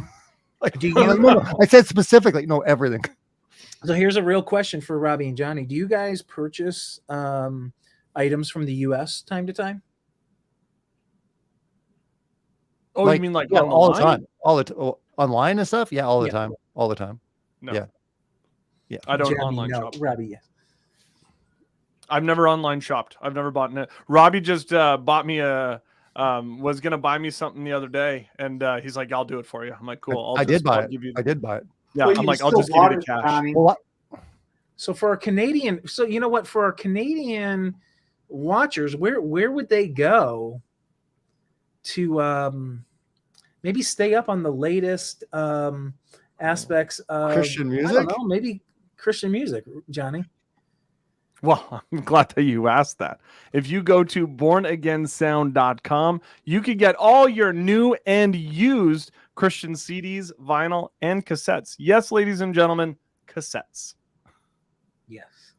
Like, Do I'm like, you- no, I said specifically, no, everything. So here's a real question for Robbie and Johnny. Do you guys purchase items from the U.S. time to time? Oh, you mean like yeah, on the all line? the time, online and stuff? Yeah, all the Yeah. time, all the time. No. Yeah. Yeah. I don't Johnny, online no. shop. Robbie, yes. I've never online shopped. I've never bought it. Robbie just bought me was gonna buy me something the other day, and he's like, "I'll do it for you." I'm like, "Cool." I did buy I'll it. give you- I did buy it. Yeah, But I'm you like, I'll still just give you bought the it, cash. Johnny. Well, So for our Canadian, so you know what? For our Canadian watchers, where would they go to maybe stay up on the latest aspects of Christian I music? don't know, maybe Christian music, Johnny. Well, I'm glad that you asked that. If you go to bornagainsound.com, you can get all your new and used Christian CDs, vinyl, and cassettes. Yes, ladies and gentlemen, cassettes. Yes.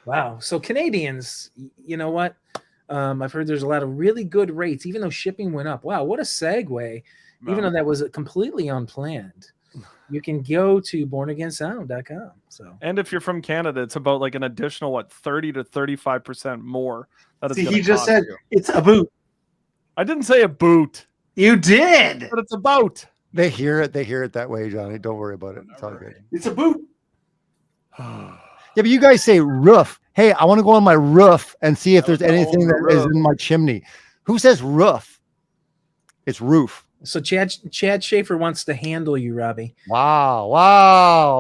Wow. So Canadians, you know what? I've heard there's a lot of really good rates, even though shipping went up. Wow, what a segue! Even though that was completely unplanned. You can go to bornagainsound.com. So, And if you're from Canada, it's about like an additional 30 to 35% more. That it's See, gonna he just cost said you. it's a boot. I didn't say a boot, You did. but it's about. They hear it that way, Johnny. Don't worry about it. It's all good. It's a boot. Yeah, but you guys say roof. Hey, I want to go on my roof and see if there's That was anything the that is roof. in my chimney. Who says roof? It's roof. so Chad Schaefer wants to handle you, Robbie. Wow.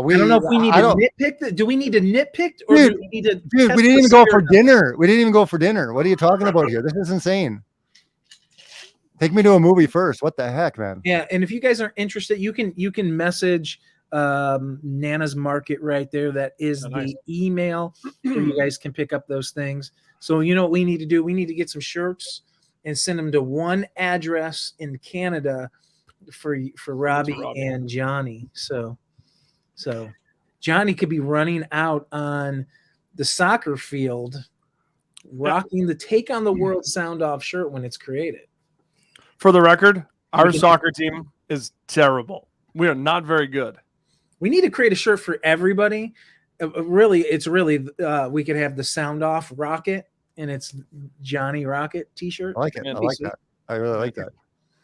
I don't know if we need to nitpick. Do we need to nitpick, or Dude, do we need to? Dude, test we didn't the even go for spirit? dinner. We didn't even go for dinner. What are you talking about here? This is insane. Take me to a movie first. What the heck, man? Yeah, and if you guys are interested, you can message Nana's Market right there. That is Oh, nice. the email where you guys can pick up those things. So you know what we need to do? We need to get some shirts and send them to one address in Canada for Robbie Robbie. and Johnny. So Johnny could be running out on the soccer field rocking the Take on the World sound off shirt when it's created. For the record, our We can- soccer team is terrible. We are not very good. We need to create a shirt for everybody. It's really we could have the sound off rocket, and it's Johnny Rocket t-shirt. I like it. Man, I like that. I really like that.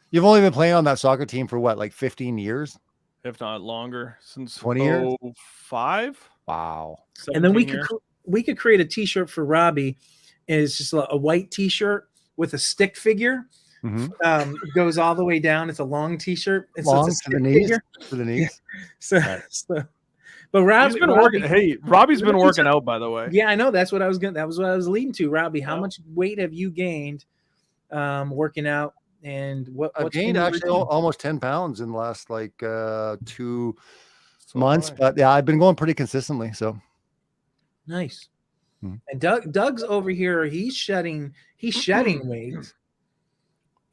You've only been playing on that soccer team for what, like 15 years? If not longer, since 20 years? 05. Wow. And then 17 years. we could create a T-shirt for Robbie, and it's just a white T-shirt with a stick figure. Goes all the way down. It's a long T-shirt. And Long so it's a to the stick knees. figure. To the knees. So, Right. but Robbie, He's been working. Hey, Robbie's been Robbie's working out, by the way. Yeah, I know. That was what I was leading to. Robbie, how Yeah. much weight have you gained working out? And I've what's gained been your actually routine? almost 10 pounds in the last like 2 So months, am I. but yeah, I've been going pretty consistently. So Nice. Hmm. And Doug's over here. He's shedding weight,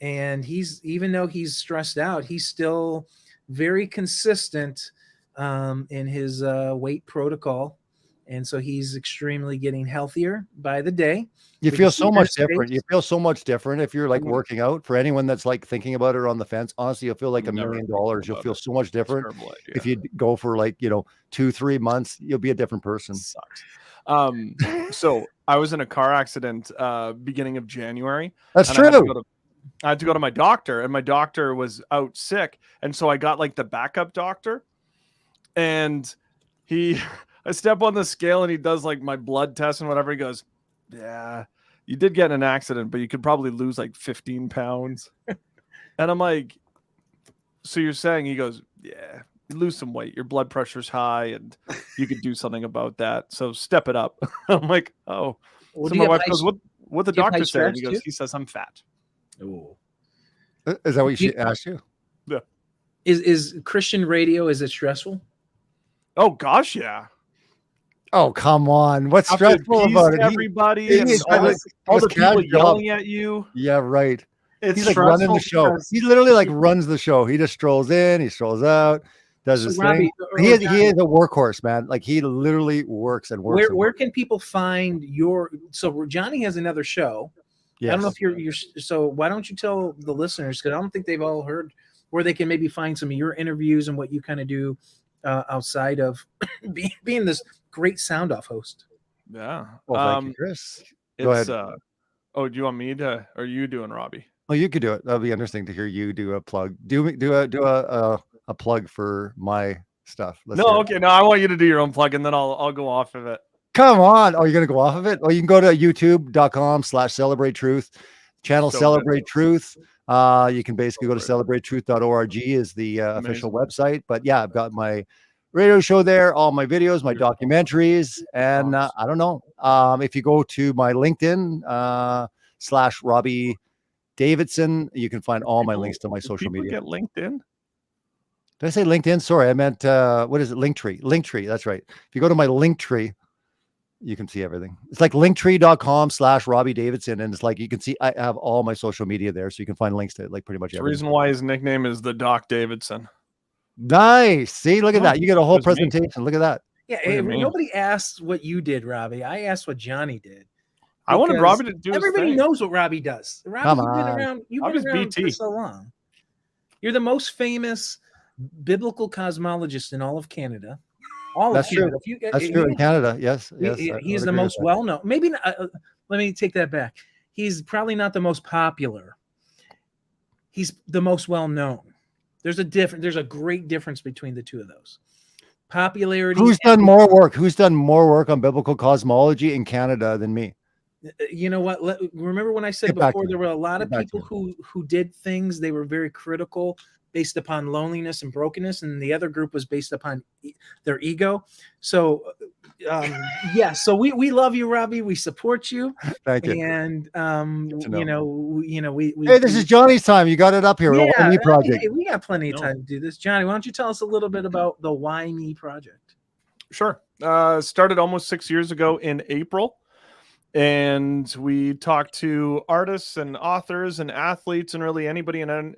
and even though he's stressed out, he's still very consistent in his weight protocol, and so he's extremely getting healthier by the day. you We feel can see so much their different. You face. feel so much different if you're like Mhm. working out. For anyone that's like thinking about it or on the fence, honestly, you'll feel like $1 Never million. thinking You'll about feel it. so much different. Terrible idea. If you go for like 2-3 months, you'll be a different person. Sucks. So I was in a car accident beginning of January. That's and true. I had to go to my doctor, and my doctor was out sick, and so I got like the backup doctor, and I step on the scale, and he does like my blood test and whatever. He goes, "Yeah, you did get in an accident, but you could probably lose like 15 pounds." And I'm like, "So you're saying?" He goes, "Yeah, lose some weight. Your blood pressure's high, and you could do something about that. So step it up." I'm like, "Oh." Well, So do you my have wife high goes, "What the do you have high doctor said?" And he stress goes, too? "He says I'm fat." Ooh. Is that what she You- asked you? Is Christian radio, is it stressful? Oh gosh, yeah. Oh, come on. What's Have to stressful appease about it? everybody he and is all like- all this the people guy's job. yelling at you. Yeah, right. It's He's like running the stressful show. because He literally like runs the show. He just strolls in, he strolls out, does So his Robbie, thing. or He is Johnny, a workhorse, man. Like he literally works and works. where can people find your? So Johnny has another show. Yes. I don't know if you're. So why don't you tell the listeners? Because I don't think they've all heard where they can maybe find some of your interviews and what you kind of do outside of being this great sound off host. Yeah. Well, thank you, Chris. Go It's ahead. oh, do you want me to, or are you doing Robbie? Oh, you could do it. That'll be interesting to hear you do a plug. Do a plug for my stuff. Let's hear No, it. okay. No, I want you to do your own plug, and then I'll go off of it. Come on. Oh, you're gonna go off of it? Oh, you can go to youtube.com/celebrate truth. Channel So Celebrate Truth. You can basically go to celebratetruth.org is the official website. But yeah, I've got my radio show there, all my videos, my documentaries, and I don't know. If you go to my LinkedIn /Robbie Davidson, you can find all my links to my social People media. get LinkedIn. Did I say LinkedIn? Sorry, I meant what is it? Linktree. Linktree. That's right. If you go to my Linktree, you can see everything. It's like linktree.com/Robbie Davidson. And it's like, you can see, I have all my social media there. So you can find links to like pretty much It's the everything. reason why his nickname is the Doc Davidson. Nice. See, look at Oh, that. You get a whole that's me. presentation. Look at that. Yeah, What do you mean? nobody asked what you did, Robbie. I asked what Johnny did. I wanted Because Robbie to do his everybody thing. knows what Robbie does. Robbie, Come you've been on. around. You've Robbie's been around for BT. so long. You're the most famous biblical cosmologist in all of Canada. All That's of Canada. true. If you, That's true in Canada. Yes. he- Yes. he- I would he's the agree with most that. well known. Maybe not, let me take that back. He's probably not the most popular. He's the most well known. There's a great difference between the two of those. Popularity. Who's done more work? Who's done more work on biblical cosmology in Canada than me? You know what? Remember when I said Get back to before, me. there were a lot of Get back to people who did things. They were very critical based upon loneliness and brokenness, and the other group was based upon their ego. So, yeah. So we love you, Robbie. We support you, Thank you. and to know. we. Hey, this is Johnny's time. You got it up here. Yeah, Why Me project. hey, we got plenty of No. time to do this. Johnny, why don't you tell us a little bit about the Why Me project? Sure. Started almost 6 years ago in April. And we talked to artists and authors and athletes and really anybody and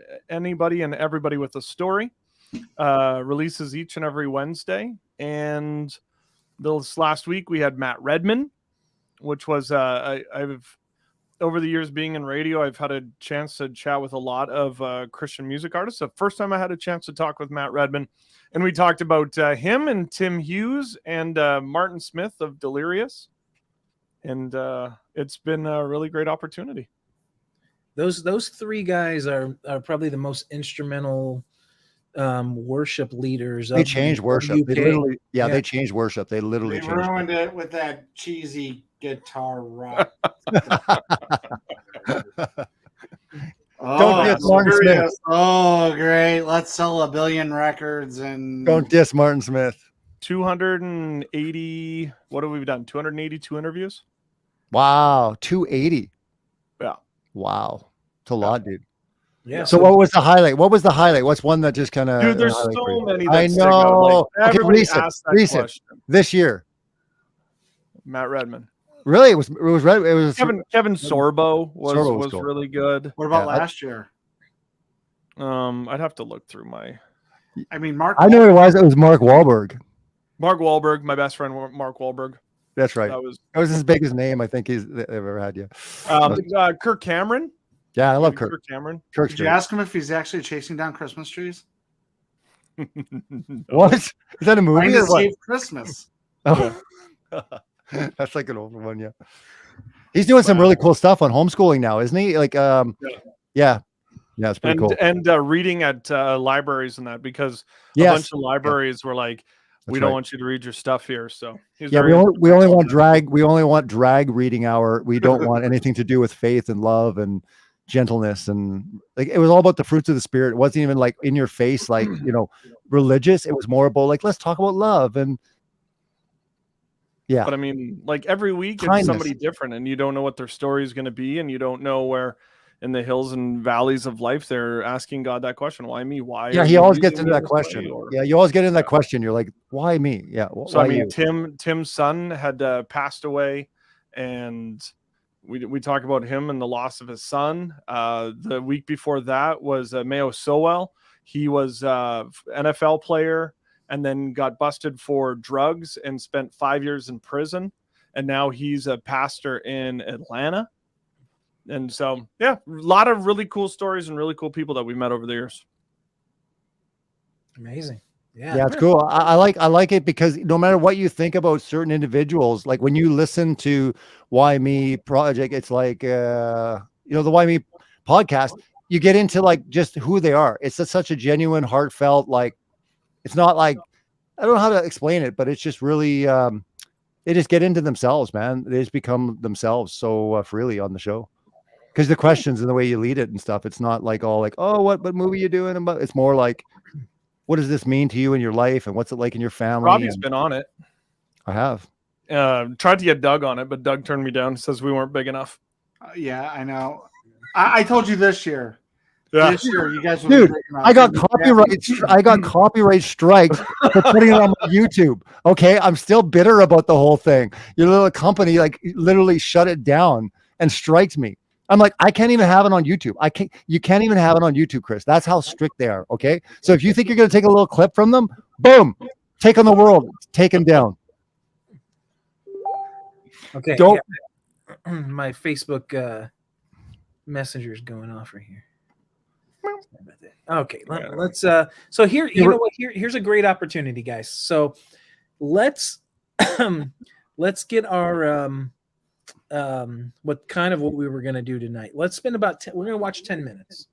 everybody with a story. Releases each and every Wednesday. And this last week we had Matt Redman, which was I've over the years being in radio, I've had a chance to chat with a lot of Christian music artists. The first time I had a chance to talk with Matt Redman, and we talked about him and Tim Hughes and Martin Smith of Delirious. And it's been a really great opportunity. Those three guys are probably the most instrumental worship leaders. They of changed the worship. They UK. literally, they changed worship. They literally They changed. ruined it with that cheesy guitar rock. Don't diss Martin Smith. serious. Oh, great. Let's sell 1 billion records and Don't diss Martin Smith. 280. What have we done? 282 interviews. Wow, 280. Yeah. Wow, it's a lot, dude. Yeah. So what was the highlight? What was the highlight? What's one that just kind of? Dude, there's so many. That I stick out. know. Like, Okay, everybody recent asked that question. this year. Matt Redman. Really, it was red. It was Kevin Sorbo was cool. really good. what about last year? I'd have to look through my. I mean, Mark. I know it was. It was Mark Wahlberg. Mark Wahlberg, my best friend, Mark Wahlberg. That's right. That was his biggest name I think they've ever had. Yeah. Kirk Cameron. Yeah, I love Kirk. Kirk Cameron. Kirk's Did you great. ask him if he's actually chasing down Christmas trees? What? Is that a movie Trying or to what? save Christmas. Oh. That's like an old one, yeah. He's doing some really cool stuff on homeschooling now, isn't he? Like, yeah, it's pretty cool. And reading at libraries and that, because a Yes. bunch of libraries were like, we That's don't right. want you to read your stuff here. So he's Yeah, very we only want drag. We only want drag reading hour. We don't want anything to do with faith and love and gentleness, and like it was all about the fruits of the spirit. It wasn't even like in your face, like religious. It was more about like, let's talk about love and yeah. But I mean, like every week Kindness. it's somebody different, and you don't know what their story is going to be, and you don't know where in the hills and valleys of life they're asking God that question: why me? Why? Yeah, are he you always using gets into me that this question. way? Or- Yeah, you always get into that question. You're like, why me? Yeah. So why I mean, you? Tim's son had passed away, and we talk about him and the loss of his son. The week before that was Mayo Sowell. He was NFL player and then got busted for drugs and spent 5 years in prison, and now he's a pastor in Atlanta. And so, yeah, a lot of really cool stories and really cool people that we met over the years. Amazing. Yeah. Yeah, it's cool. I like it because no matter what you think about certain individuals, like when you listen to Why Me Project, it's like the Why Me podcast, you get into like just who they are. It's such a genuine, heartfelt, like it's not like, I don't know how to explain it, but it's just really they just get into themselves, man. They just become themselves so freely on the show. Because the questions and the way you lead it and stuff, it's not like all like, oh, what movie you doing? About it's more like, what does this mean to you in your life, and what's it like in your family? Robbie's been on it. I have. Tried to get Doug on it, but Doug turned me down. Says we weren't big enough. Yeah, I know. I told you this year. Yeah. This year, you guys. Dude, I got copyright strikes for putting it on my YouTube. Okay, I'm still bitter about the whole thing. Your little company like literally shut it down and striked me. I'm like, I can't even have it on YouTube. You can't even have it on YouTube, Chris. That's how strict they are. Okay. So if you think you're going to take a little clip from them, boom, take on the world, take them down. Okay. Don't. Yeah. My Facebook messenger is going off right here. Okay. Let's so here, you know what? Here's a great opportunity, guys. So let's get our what we were going to do tonight. Let's spend about we're going to watch 10 minutes.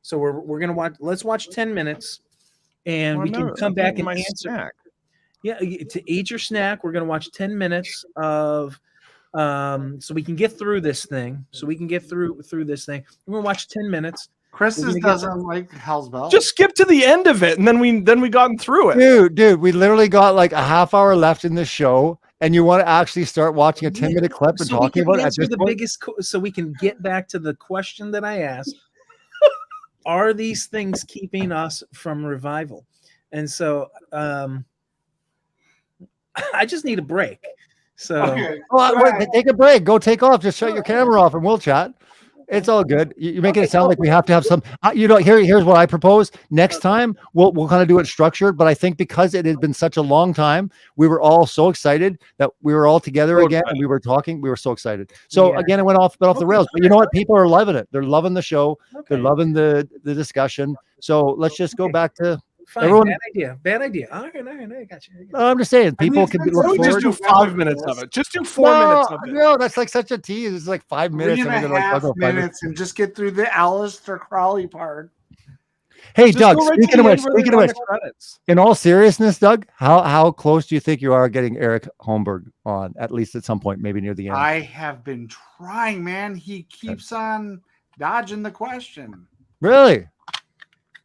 So we're going to let's watch 10 minutes and we can come back and answer. Snack. Yeah, to eat your snack. We're going to watch 10 minutes of so we can get through this thing. We're going to watch 10 minutes. Chris doesn't like Hell's Bell. Just skip to the end of it, and then we gotten through it. Dude, we literally got like a half hour left in the show. And you want to actually start watching a 10-minute clip and talking about it at this point? So we can get back to the question that I asked. Are these things keeping us from revival? And so I just need a break. So take a break. Go take off. Just shut your camera off and we'll chat. It's all good. You're making it sound like we have to have some, here's what I propose. Next time we'll kind of do it structured, but I think because it has been such a long time, we were all so excited that we were all together again and we were talking. We were so excited. So again, it went off the rails, but you know what? People are loving it. They're loving the show. Okay. They're loving the discussion. So let's just go back to fine. Everyone, bad idea. All right, I got you. I'm just saying, people can look forward. Just do 5 minutes of it. Just do 4 minutes of it. No, that's like such a tease. It's like 5 minutes. 3.5 minutes and just get through the Aleister Crowley part. Hey, Just Doug, go right to speaking of the which, end where they speaking of run which, the credits. in all seriousness, Doug, how close do you think you are getting Eric Holmberg on, at least at some point, maybe near the end? I have been trying, man. He keeps on dodging the question. Really?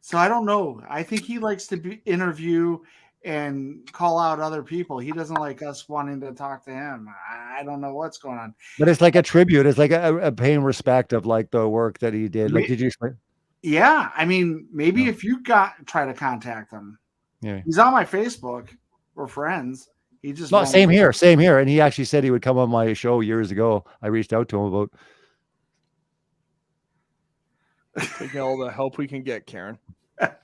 So I don't know. I think he likes to interview and call out other people. He doesn't like us wanting to talk to him. I don't know what's going on. But it's like a tribute. It's like a paying respect of like the work that he did. Like, did you explain? Yeah, I mean, maybe No. if you try to contact him. Yeah. He's on my Facebook. We're friends. He just No, won't. same here. And he actually said he would come on my show years ago. I reached out to him about. Taking all the help we can get, Karen.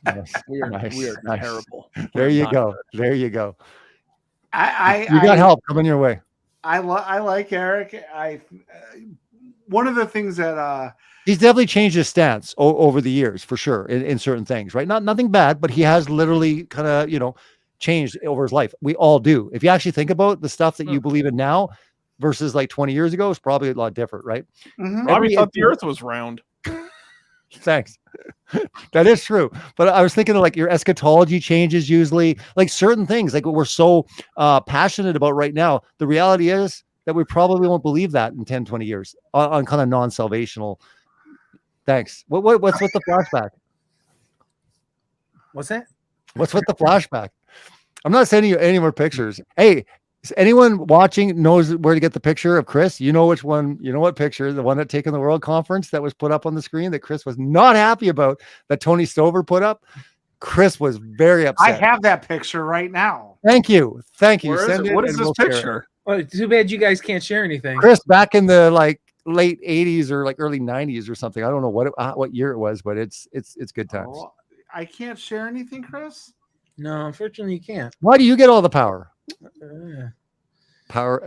Nice, We are nice. terrible. There We're you not go. good. There you go. You You got help coming your way. I like Eric. One of the things that He's definitely changed his stance over the years, for sure, in certain things, right? Nothing bad, but he has literally kind of, changed over his life. We all do. If you actually think about the stuff that you believe in now versus like 20 years ago, it's probably a lot different, right? mhm. Robbie thought the Earth was round. Thanks. That is true. But I was thinking of like your eschatology changes usually, like certain things, like what we're so passionate about right now. The reality is that we probably won't believe that in 10, 20 years on kind of non-salvational. Thanks. What's with the flashback? What's that? What's with the flashback? I'm not sending you any more pictures. Hey, anyone watching knows where to get the picture of Chris? You know which one, what picture, the one that taken the World Conference that was put up on the screen that Chris was not happy about, that Tony Stover put up. Chris was very upset. I have that picture right now. Thank you. Thank you. Where is Send it? it What is and this we'll share it. picture? Well, too bad you guys can't share anything. Chris, back in the like late 80s or like early 90s or something. I don't know what year it was, but it's good times. Oh, I can't share anything, Chris. No, unfortunately, you can't. Why do you get all the power? Uh,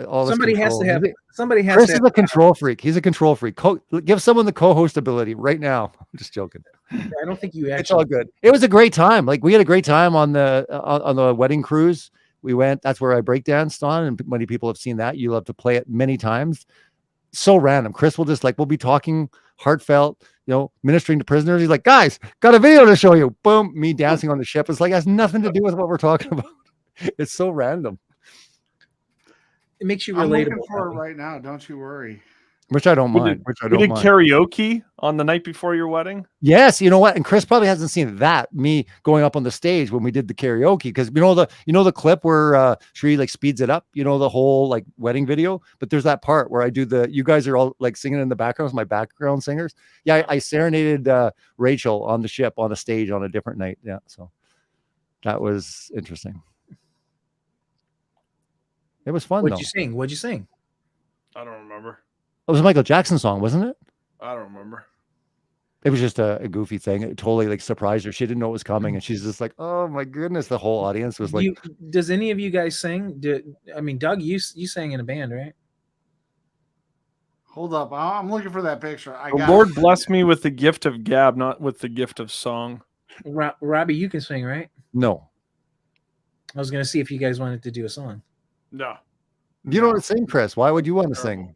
All this somebody has control. to have. Somebody has Chris to is have. a control freak. He's a control freak. Give someone the co-host ability right now. I'm just joking. I don't think you It's all actually. good. It was a great time. Like we had a great time on the wedding cruise. We went. That's where I breakdanced on, and many people have seen that. You love to play it many times. So random. Chris will just we'll be talking heartfelt, ministering to prisoners. He's like, guys, got a video to show you. Boom, me dancing on the ship. It's like it has nothing to do with what we're talking about. It's so random. It makes you I'm relatable. looking for it Bobby. right now. Don't you worry. Which I don't We mind. We did karaoke on the night before your wedding. Yes, you know what? And Chris probably hasn't seen that, me going up on the stage when we did the karaoke, because the clip where Shree speeds it up, the whole wedding video. But there's that part where I do you guys are all singing in the background, my background singers. Yeah, I serenaded Rachel on the ship on a stage on a different night. Yeah, so that was interesting. It was fun. What'd you sing? What'd you sing? I don't remember. It was a Michael Jackson song, wasn't it? I don't remember. It was just a goofy thing. It totally surprised her. She didn't know it was coming, and she's just like, "Oh my goodness!" The whole audience was like, Does any of you guys sing? Doug, you sang in a band, right? Hold up. I'm looking for that picture. The Lord bless me with the gift of gab, not with the gift of song. Robbie, you can sing, right? "No, I was gonna see if you guys wanted to do a song. No. you don't want to sing, Chris. Why would you want to sing?"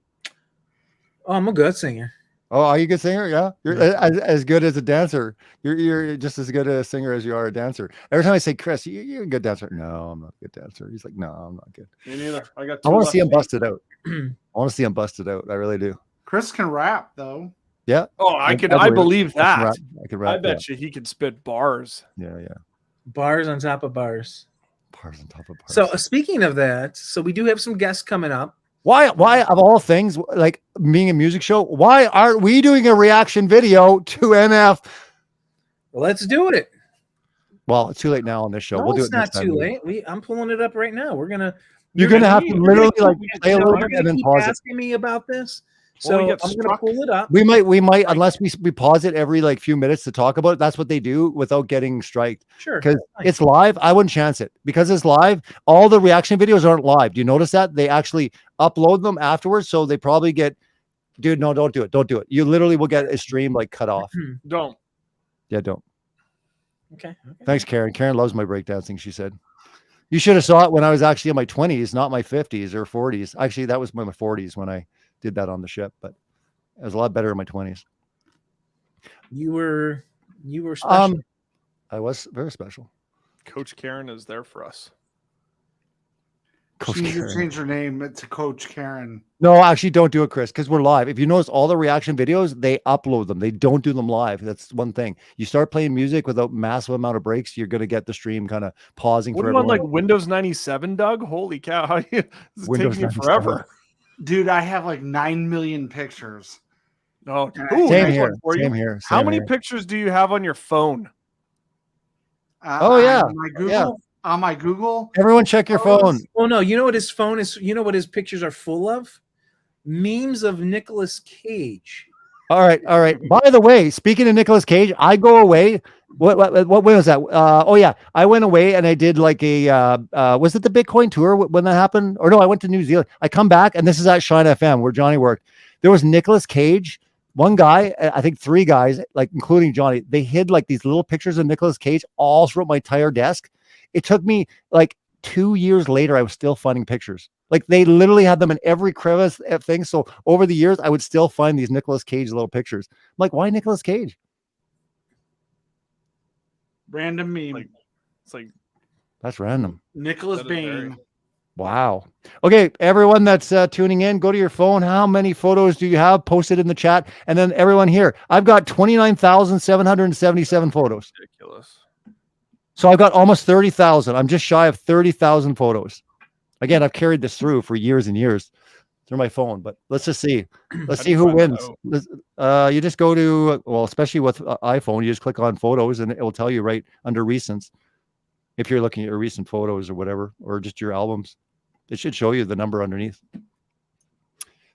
Oh, I'm a good singer. Oh, are you a good singer? Yeah, you're as good as a dancer. You're just as good a singer as you are a dancer. Every time I say, "Chris, you're a good dancer," no, I'm not a good dancer. He's like, "No, I'm not good." Me neither. I got. I want to see him busted out. I want to see him busted out. I really do. Chris can rap though. Yeah. Oh, I believe that. I can rap. I bet you he could spit bars. Yeah. Bars on top of bars. Bars on top of bars. So speaking of that, we do have some guests coming up. Why of all things, like being a music show, why aren't we doing a reaction video to NF? Let's do it. Well, it's too late now on this show. No, We'll do it's it next not time. too late. I'm pulling it up right now. You're gonna have to literally play a little bit and then pause it. Asking me about this, Well, we so get I'm gonna struck. pull it up. We might unless we pause it every few minutes to talk about it. That's what they do without getting striked. Sure, Because it's live. I wouldn't chance it because it's live. All the reaction videos aren't live. Do you notice that? They actually upload them afterwards. So they probably get, dude, no, don't do it. Don't do it. You literally will get a stream cut off. Don't. Yeah, don't. Okay. Thanks, Karen. Karen loves my breakdancing, she said. You should have saw it when I was actually in my 20s, not my 50s or 40s. Actually, that was my 40s when I did that on the ship, but it was a lot better in my 20s. You were special. I was very special. Coach Karen is there for us. Coach She needs to Karen. change her name to Coach Karen. No, actually, don't do it, Chris, because we're live. If you notice, all the reaction videos, they upload them. They don't do them live. That's one thing. You start playing music without massive amount of breaks, you're going to get the stream kind of pausing What for do you want, everyone. like Windows 97, Doug? Holy cow. How you, this is Windows taking you 97. forever. Dude, I have like 9 million pictures. No. Same Ooh, Same nice here. one for you. Same here. How same many here. pictures do you have on your phone? Oh, yeah. On my Google. Yeah. On my Google. Everyone check your phone. Oh no, you know what his phone is? You know what his pictures are full of? Memes of Nicolas Cage. All right. All right. By the way, speaking of Nicolas Cage, I go away. What when was that? Oh yeah, I went away and I did like a was it the Bitcoin tour when that happened? Or no, I went to New Zealand. I come back and this is at Shine FM where Johnny worked. There was Nicolas Cage, one guy, I think 3 guys, like including Johnny. They hid like these little pictures of Nicolas Cage all throughout my entire desk. It took me like 2 years later, I was still finding pictures. Like they literally had them in every crevice thing. So over the years, I would still find these Nicolas Cage little pictures. I'm like, why Nicolas Cage? Random meme. It's like That's random. Nicholas that is very- Bain. Wow. Okay, everyone that's tuning in, go to your phone. How many photos do you have? Post it in the chat. And then everyone here, I've got 29,777 photos. ridiculous. So I've got almost 30,000. I'm just shy of 30,000 photos. Again, I've carried this through for years and years through my phone, but let's just see. Let's How do see you who find that wins. You just go to, well, especially with iPhone, you just click on photos and it will tell you right under recents. If you're looking at your recent photos or whatever, or just your albums, it should show you the number underneath.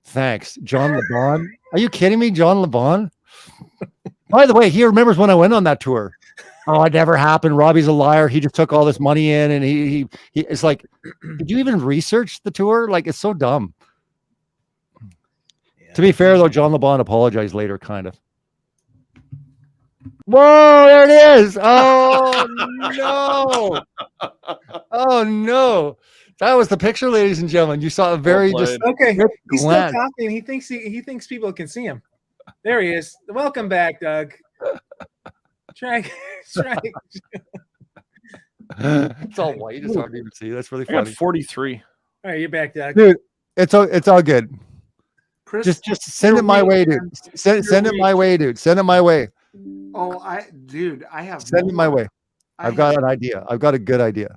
Thanks. John LeBon. Are you kidding me? John LeBon? By the way, he remembers when I went on that tour. Oh, it never happened. Robbie's a liar. He just took all this money in and he it's like, did you even research the tour? Like, it's so dumb. Yeah. To be fair, though, John LeBon apologized later, kind of. Whoa, there it is. Oh, no. Oh, no. That was the picture, ladies and gentlemen. You saw a very Well just played. Okay, quick he's still glance. talking. He thinks people can see him. There he is. Welcome back, Doug. Try. It's all white. It's hard to even see. That's really I got funny. 43. All right, you're back, Doug. Dude, it's all good. Chris. Just send it my way, dude. Send it my way, dude. Send it my way. Oh, I have. Send it my way. I've got an idea. I've got a good idea.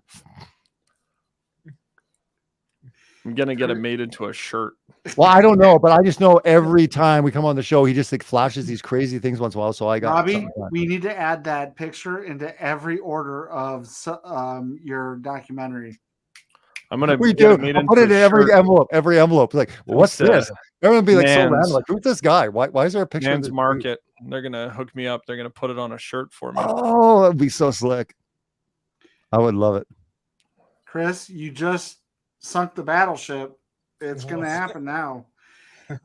I'm gonna get it made into a shirt. Well, I don't know, but I just know every time we come on the show, he just like flashes these crazy things once in a while. So I got Robbie, something like that. we need to add that picture into every order of your documentary. I'm gonna We get do. it made I'll into put it a in every shirt. envelope. Every envelope. Like, what's It's, this? Everyone be like so Man's- random. Like, who's this guy? Why is there a picture of Man's this dude? Market. They're gonna hook me up. They're gonna put it on a shirt for me. Oh, that'd be so slick. I would love it. Chris, you just sunk the battleship. It's going to happen now. I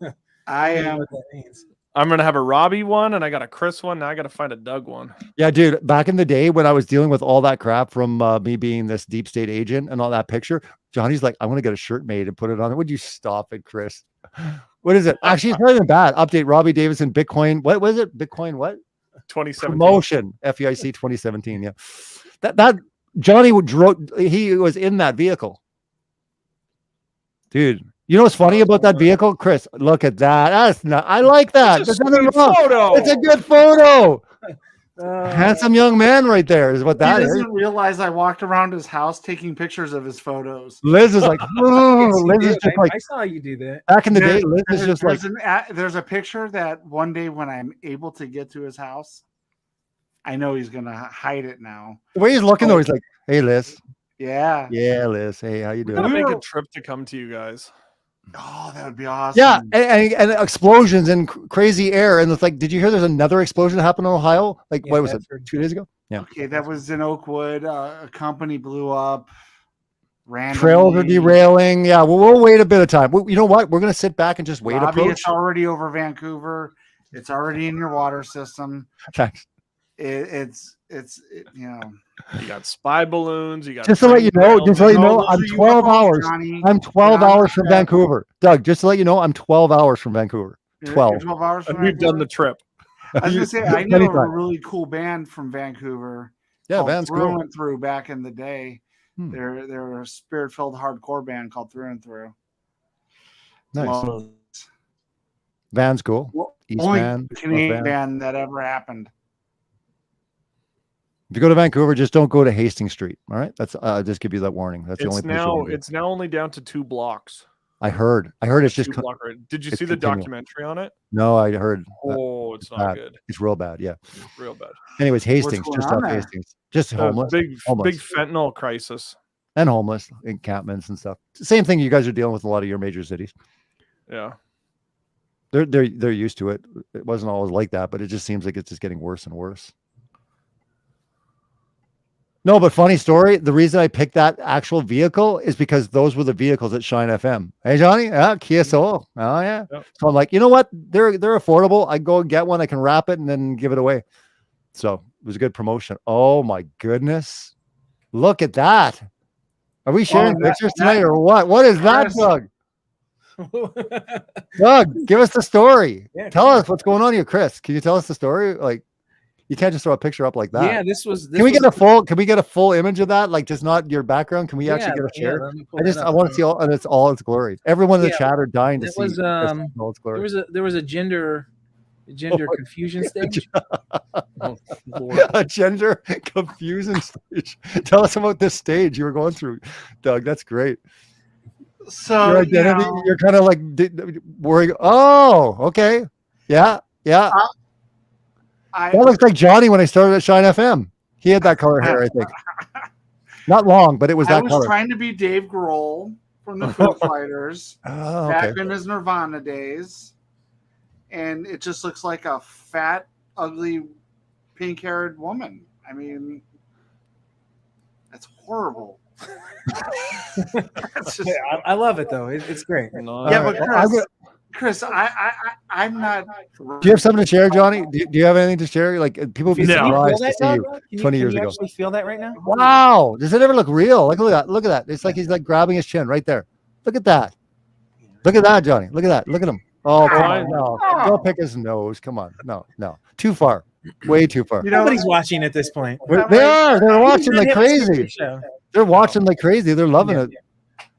I don't know am. what that means. I'm gonna have a Robbie one, and I got a Chris one. Now I got to find a Doug one. Yeah, dude. Back in the day when I was dealing with all that crap from me being this deep state agent and all that picture, Johnny's like, I'm gonna get a shirt made and put it on. Would you stop it, Chris? What is it? Actually, it's not even bad. Update Robbie Davidson, Bitcoin. What was it? Bitcoin what? 2017. Promotion. FEIC 2017. Yeah. That Johnny he was in that vehicle. Dude. You know what's funny about that vehicle? Chris, look at that. That's not I like that. It's a There's nothing sweet wrong. photo. It's a good photo. Uh, Handsome young man right there is what He that is. doesn't realize I walked around his house taking pictures of his photos. Liz is like, oh, yes, you Liz is did. just like I saw you do that. back in the day. Liz is just like, There's a picture that one day when I'm able to get to his house, I know he's gonna hide it now. the way he's looking though, he's like, hey Liz. Yeah. Yeah, Liz. Hey, how you I'm gonna doing? make a trip to come to you guys. Oh, that would be awesome. Yeah, and explosions and crazy air. And it's like, did you hear there's another explosion that happened in Ohio? Like, Yeah, what was it? Bedford. 2 days ago? Yeah. Okay, that was in Oakwood. A company blew up. Randomly. Trails are derailing. Yeah, well, we'll wait a bit of time. You know what? We're gonna sit back and just wait. Robbie, Approach. it's already over Vancouver. It's already in your water system. Thanks. It's you know. You got spy balloons. You got Just to let you know, train just to let you No, know, those I'm are 12 UFOs, hours. Johnny. I'm 12 You're not hours from that- Vancouver. Doug, just to let you know, I'm 12 hours from Vancouver. You're 12. 12 hours and from we've done the Vancouver? trip. I was gonna say I know Anytime. a really cool band from Vancouver. Yeah, called Van's Through cool. and Through back in the day. Hmm. They're a spirit-filled hardcore band called Through and Through. Nice. Van's cool. East Only Van, North Canadian Van. band that ever happened. If you go to Vancouver, just don't go to Hastings Street. All right, that's just give you that warning. That's the only It's place. now it's now only down to 2 blocks. I heard it's just. Did you it's see the continual. documentary on it? No, I heard. Oh, it's not bad. good. It's real bad. Yeah. It's real bad. Anyways, Hastings, going just on off there? Hastings, just homeless, Big homeless. fentanyl crisis. And homeless encampments and stuff. Same thing you guys are dealing with in a lot of your major cities. Yeah. They're used to it. It wasn't always like that, but it just seems like it's just getting worse and worse. No, but funny story. The reason I picked that actual vehicle is because those were the vehicles at Shine FM. Hey, Johnny, yeah, Kia Soul. Oh yeah. Yep. So I'm like, you know what? They're affordable. I go and get one. I can wrap it and then give it away. So it was a good promotion. Oh my goodness. Look at that. Are we sharing pictures tonight or what? What is that, Doug? Doug, give us the story. Yeah, tell us what's going on here, Chris. Can you tell us the story? Like, you can't just throw a picture up like that. Yeah, this was. Can we get a full image of that? Like, just not your background. Can we actually get a share? I want to see all, and it's all its glory. Everyone in the chat are dying to see. All its glory. There was a gender confusion stage. Oh, Lord. A gender confusion stage. Tell us about this stage you were going through, Doug. That's great. So Your identity, you're kind of like worrying. Oh, okay. Yeah. That looks like Johnny when I started at Shine FM. He had that color hair, I think. Not long, but it was that color. I was trying to be Dave Grohl from the Foo Fighters back in his Nirvana days. And it just looks like a fat, ugly, pink-haired woman. I mean, that's horrible. I love it though. It's great. Yeah, but Chris, I'm not. Do you have something to share, Johnny? Do you have anything to share? Like, people would be surprised to see you 20 years ago. Actually feel that right now? Wow, does it ever look real? Like, look at that. Look at that. It's like he's like grabbing his chin right there. Look at that. Look at that, Johnny. Look at that. Look at him. Oh, come on. No, don't pick his nose. Come on. No. Too far. Way too far. Nobody's watching at this point. They are. They're watching like crazy. They're watching like crazy. They're loving it.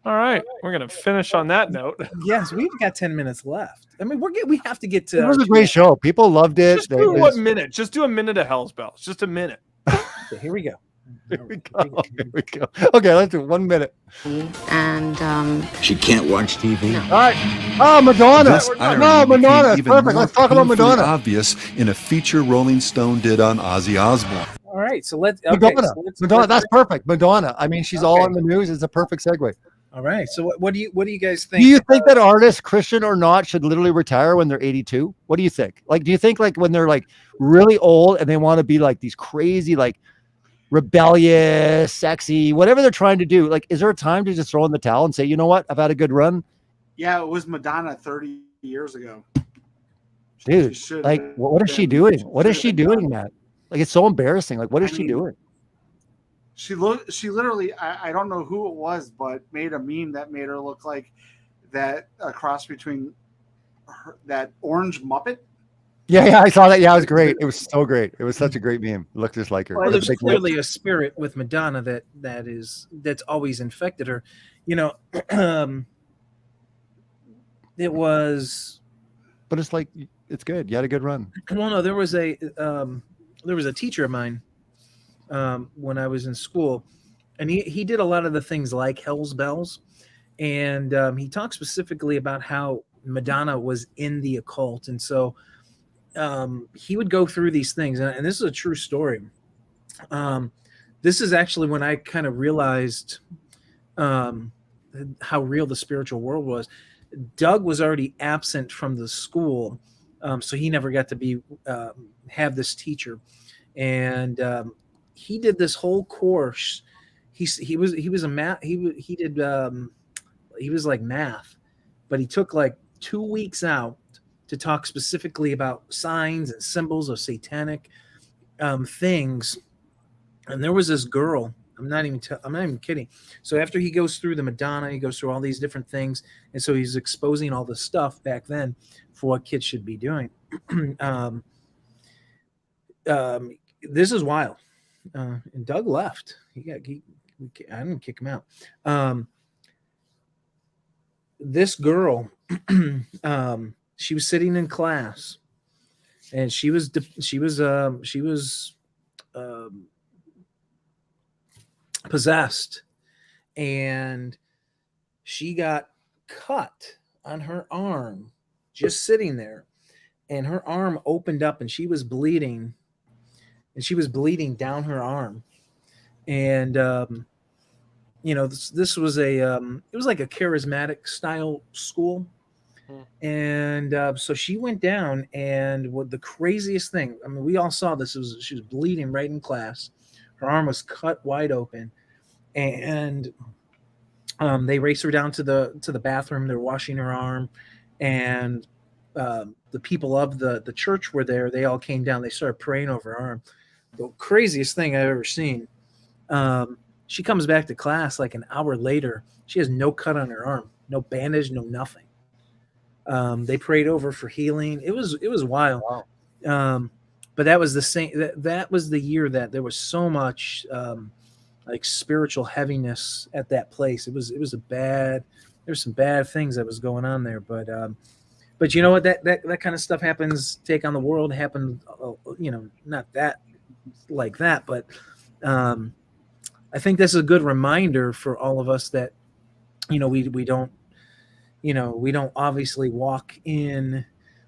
All right, we're gonna finish on that note. Yes, we've got 10 minutes left. I mean, we have to get to. It was a great show. People loved it. Just do 1 minute. Just do a minute of Hell's Bells. Just a minute. Okay, here we go. Here we go. Okay, let's do 1 minute. And she can't watch TV. No. All right. Oh, Madonna. This irony No, Madonna. became even Perfect. more Let's talk about painfully Madonna. obvious in a feature Rolling Stone did on Ozzy Osbourne. All right, so let's. Madonna. That's perfect. Madonna. I mean, she's all in the news. It's a perfect segue. All right. So what do you guys think? Do you think that artists, Christian or not, should literally retire when they're 82? What do you think? Like, do you think like when they're like really old and they want to be like these crazy, like rebellious, sexy, whatever they're trying to do, like, is there a time to just throw in the towel and say, you know what, I've had a good run? Yeah, it was Madonna 30 years ago. Dude, like, what is she doing? What is she doing, Matt? Like, it's so embarrassing. Like, what is she doing? She literally, I don't know who it was, but made a meme that made her look like that a cross between that orange Muppet. Yeah, I saw that. Yeah, it was great. It was so great. It was such a great meme. It looked just like her. Well, there's clearly a spirit with Madonna that's always infected her. You know, it was. But it's like, it's good. You had a good run. Well, no, there was a teacher of mine when I was in school, and he did a lot of the things like Hell's Bells, and he talked specifically about how Madonna was in the occult, and so he would go through these things, and this is a true story. This is actually when I kind of realized how real the spiritual world was. Doug was already absent from the school, so he never got to have this teacher, and he did this whole course. He was like math, but he took like 2 weeks out to talk specifically about signs and symbols of satanic things. And there was this girl. I'm not even kidding. So after he goes through the Madonna, he goes through all these different things, and so he's exposing all the stuff back then for what kids should be doing. This is wild. and Doug left. I didn't kick him out. This girl, she was sitting in class, and she was possessed, and she got cut on her arm just sitting there, and her arm opened up, and she was bleeding down her arm. And this was it was like a charismatic style school. And so she went down, and what the craziest thing, I mean, we all saw this, she was bleeding right in class. Her arm was cut wide open, and they raced her down to the bathroom. They're washing her arm, and the people of the church were there. They all came down. They started praying over her arm. The craziest thing I've ever seen. She comes back to class like an hour later. She has no cut on her arm, no bandage, no nothing. They prayed over for healing. It was wild. Wow. But that was the same. That was the year that there was so much like spiritual heaviness at that place. It was there's some bad things that was going on there. But you know what? That kind of stuff happens. Take on the World happened. Not that like that, but I think this is a good reminder for all of us that we don't obviously walk in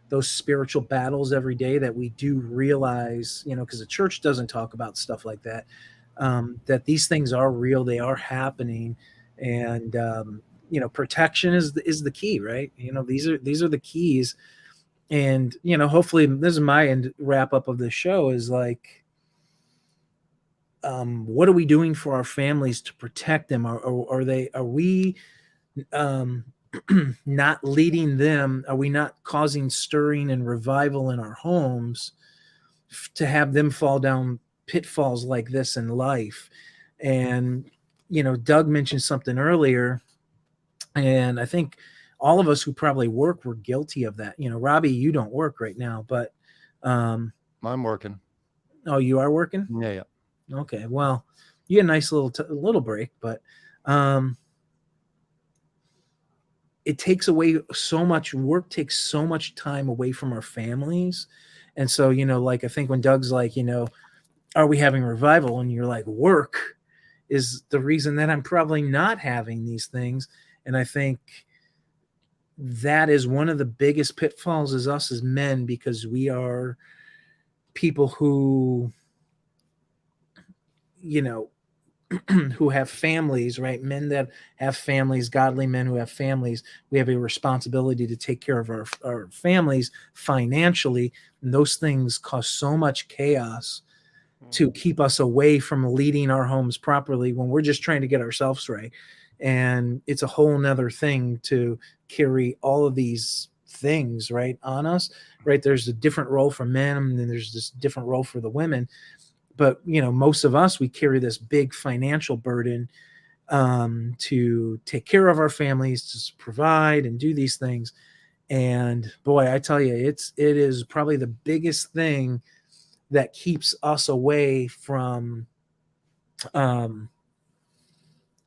those spiritual battles every day, that we do realize, because the church doesn't talk about stuff like that, that these things are real, they are happening, and protection is the key, right? These are the keys, and hopefully this is my end wrap up of the show is like, what are we doing for our families to protect them? Are we not leading them? Are we not causing stirring and revival in our homes to have them fall down pitfalls like this in life? And, Doug mentioned something earlier, and I think all of us who probably work were guilty of that. Robbie, you don't work right now, but I'm working. Oh, you are working? Yeah. Okay. Well, you get a nice little break, but it takes away so much work, takes so much time away from our families. And so, like, I think when Doug's like, are we having revival? And you're like, work is the reason that I'm probably not having these things. And I think that is one of the biggest pitfalls is us as men, because we are people who, who have families, right? Men that have families, godly men who have families, we have a responsibility to take care of our families financially. And those things cause so much chaos to keep us away from leading our homes properly when we're just trying to get ourselves right. And it's a whole nother thing to carry all of these things, right, on us, right? There's a different role for men, and then there's this different role for the women. But, most of us, we carry this big financial burden to take care of our families, to provide and do these things. And boy, I tell you, it is probably the biggest thing that keeps us away from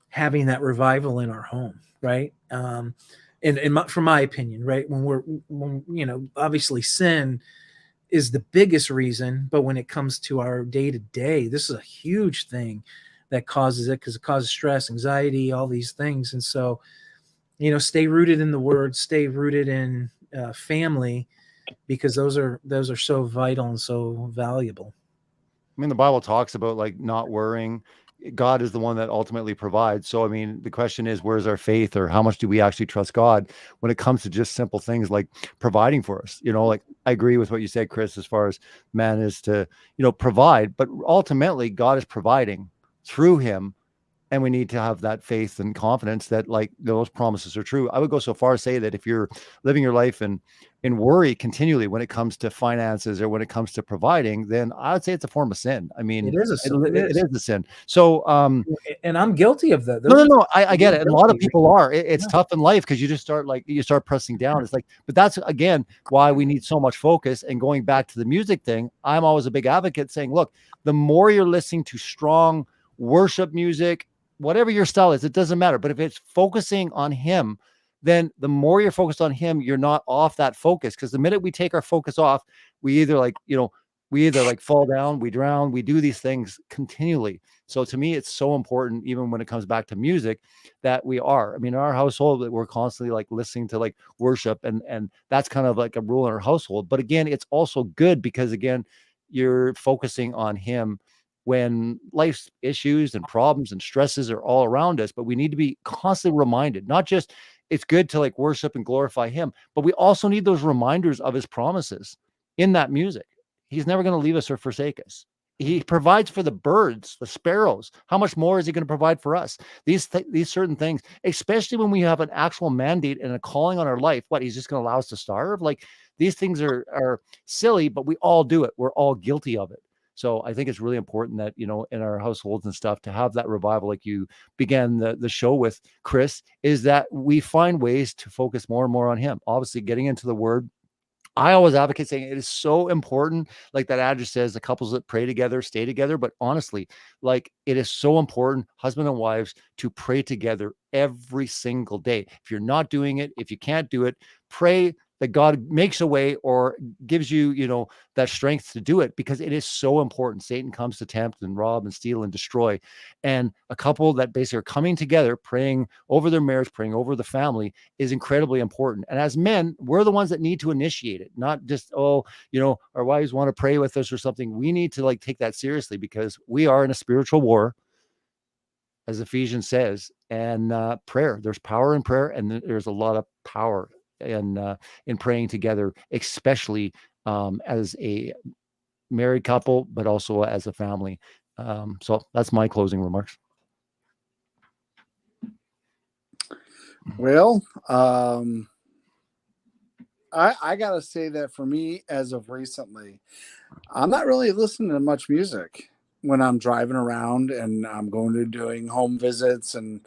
having that revival in our home, right? And from my opinion, right, when obviously sin is the biggest reason, but when it comes to our day-to-day, this is a huge thing that causes it, because it causes stress, anxiety, all these things. And so, stay rooted in the Word, stay rooted in family, because those are so vital and so valuable. I mean, the Bible talks about like not worrying. God is the one that ultimately provides. So, I mean, the question is, where's our faith, or how much do we actually trust God when it comes to just simple things like providing for us? Like, I agree with what you said, Chris, as far as man is to, provide, but ultimately God is providing through him. And we need to have that faith and confidence that like those promises are true. I would go so far as say that if you're living your life and and worry continually when it comes to finances or when it comes to providing, then I would say it's a form of sin. I mean, It is a sin. it is a sin. So, and I'm guilty of that. no, I get it. And a lot of people are. It's Yeah. tough in life because you just start pressing down. It's like, but that's again why we need so much focus. And going back to the music thing, I'm always a big advocate saying, look, the more you're listening to strong worship music, whatever your style is, it doesn't matter. But if it's focusing on Him, then the more you're focused on Him, you're not off that focus. Because the minute we take our focus off, we either fall down, we drown, we do these things continually. So to me, it's so important, even when it comes back to music, that we are. I mean, in our household, that we're constantly like listening to like worship, and that's kind of like a rule in our household. But again, it's also good because again, you're focusing on Him when life's issues and problems and stresses are all around us. But we need to be constantly reminded, not just it's good to like worship and glorify Him, but we also need those reminders of His promises in that music. He's never going to leave us or forsake us. He provides for the birds, the sparrows. How much more is He going to provide for us? These certain things, especially when we have an actual mandate and a calling on our life. What, He's just going to allow us to starve? Like, these things are silly, but we all do it. We're all guilty of it. So I think it's really important that, in our households and stuff, to have that revival, like you began the show with, Chris, is that we find ways to focus more and more on Him. Obviously, getting into the Word. I always advocate saying it is so important, like that adage says, the couples that pray together stay together. But honestly, like, it is so important, husband and wives, to pray together every single day. If you're not doing it, if you can't do it, pray that God makes a way or gives you, that strength to do it, because it is so important. Satan comes to tempt and rob and steal and destroy. And a couple that basically are coming together, praying over their marriage, praying over the family, is incredibly important. And as men, we're the ones that need to initiate it, not just, our wives want to pray with us or something. We need to like take that seriously, because we are in a spiritual war, as Ephesians says, and prayer. There's power in prayer, and there's a lot of power in praying together, especially as a married couple, but also as a family. So that's my closing remarks. Well, I gotta say that for me, as of recently, I'm not really listening to much music when I'm driving around and I'm going to doing home visits and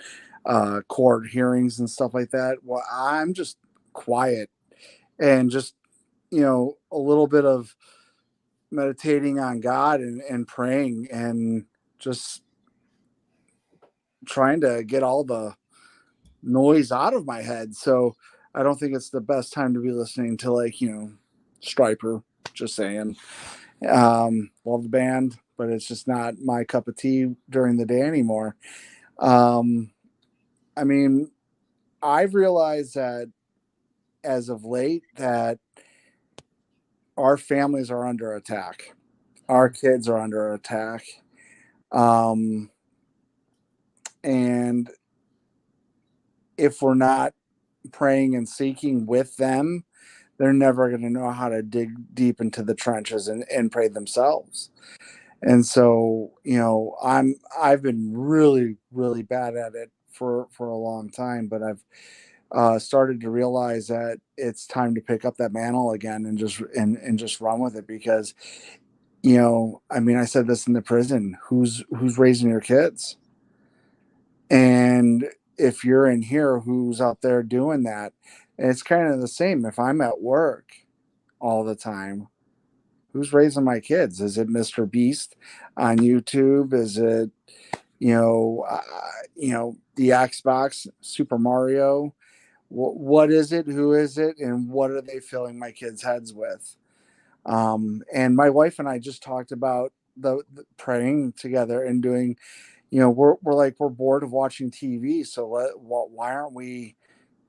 court hearings and stuff like that. Well, I'm just quiet and just, a little bit of meditating on God and praying and just trying to get all the noise out of my head. So I don't think it's the best time to be listening to, like, Striper. Just saying. Love the band, but it's just not my cup of tea during the day anymore. I mean, I've realized that as of late that our families are under attack. Our kids are under attack. And if we're not praying and seeking with them, they're never going to know how to dig deep into the trenches and pray themselves. And so, I've been really, really bad at it for a long time, but I've started to realize that it's time to pick up that mantle again and just run with it, because, I said this in the prison, who's raising your kids? And if you're in here, who's out there doing that? And it's kind of the same. If I'm at work all the time, who's raising my kids? Is it Mr. Beast on YouTube? Is it, the Xbox, Super Mario? What is it? Who is it? And what are they filling my kids' heads with? And my wife and I just talked about the praying together and doing, we're bored of watching TV. So why aren't we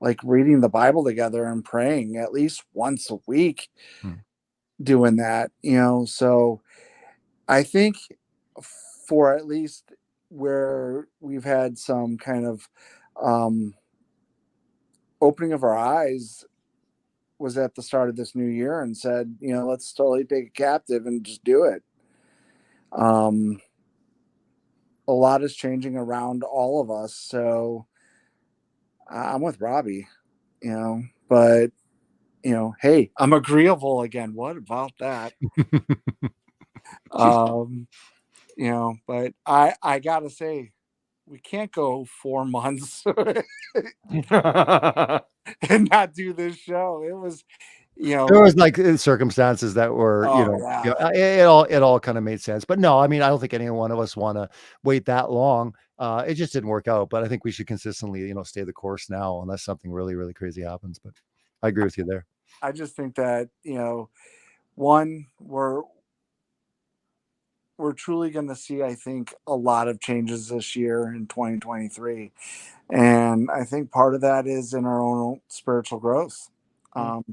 like reading the Bible together and praying at least once a week, doing that, So I think for at least where we've had some kind of opening of our eyes was at the start of this new year, and said, let's totally take it captive and just do it. A lot is changing around all of us. So I'm with Robbie, but hey, I'm agreeable again. What about that? But I gotta say, we can't go 4 months and not do this show. It was, there was like circumstances that were, it all kind of made sense. But no, I mean, I don't think any one of us want to wait that long. It just didn't work out. But I think we should consistently, stay the course now, unless something really, really crazy happens. But I agree with you there. I just think that, one, we're truly going to see, I think, a lot of changes this year in 2023. And I think part of that is in our own spiritual growth.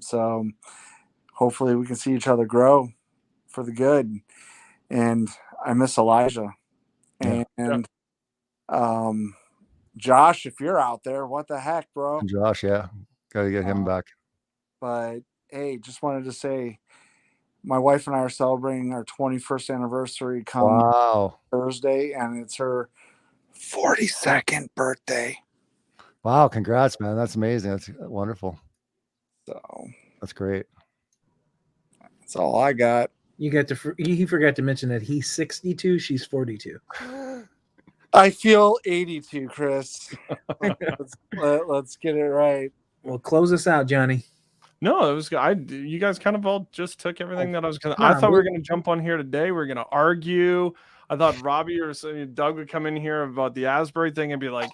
So hopefully we can see each other grow for the good. And I miss Elijah. And Josh, if you're out there, what the heck, bro? Josh, got to get him back. But hey, just wanted to say, my wife and I are celebrating our 21st anniversary come Thursday, and it's her 42nd birthday. Wow, congrats, man. That's amazing. That's wonderful. So that's great. That's all I got. He forgot to mention that he's 62, she's 42. I feel 82, Chris. let's get it right. Well, close us out, Johnny. No, it was you guys kind of all just took everything that I was gonna. I thought we were gonna jump on here today. We were gonna argue. I thought Robbie or Doug would come in here about the Asbury thing and be like,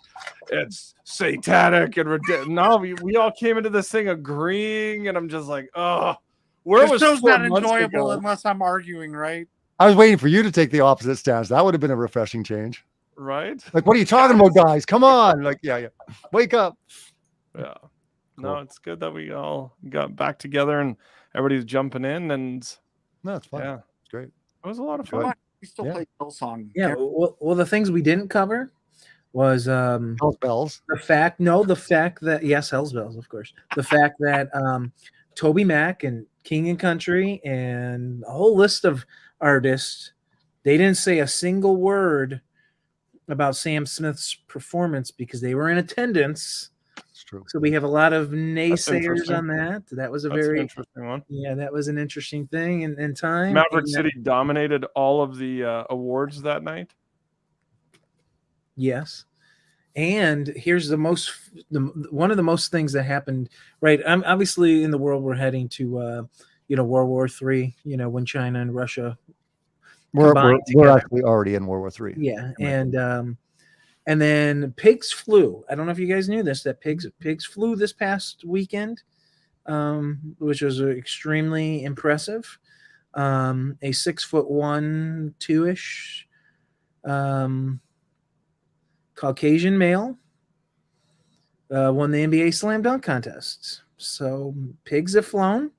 "It's satanic and ridiculous." No, we all came into this thing agreeing, and I'm just like, "Oh, where was show's 4 not months enjoyable ago?" unless I'm arguing, right? I was waiting for you to take the opposite stance. That would have been a refreshing change, right? Like, what are you talking about, guys? Come on, like, yeah, wake up. Yeah. No, it's good that we all got back together and everybody's jumping in, and no, it's fun. Yeah, it's great. It was a lot of fun. We still play Hillsong. Yeah. Well, the things we didn't cover was Hell's Bells. The fact that yes, Hell's Bells, of course. The fact that Toby Mac and King and Country and a whole list of artists, they didn't say a single word about Sam Smith's performance because they were in attendance. True. So we have a lot of naysayers on that. That was That's an interesting one. Yeah, that was an interesting thing in time. Maverick City dominated all of the awards that night. Yes. And here's one of the most things that happened, right? Obviously in the world we're heading to World War III, when China and Russia we're actually already in World War III. Yeah. And then pigs flew. I don't know if you guys knew this, that pigs flew this past weekend, which was extremely impressive. A 6'1", 2-ish Caucasian male won the NBA Slam Dunk contest. So pigs have flown.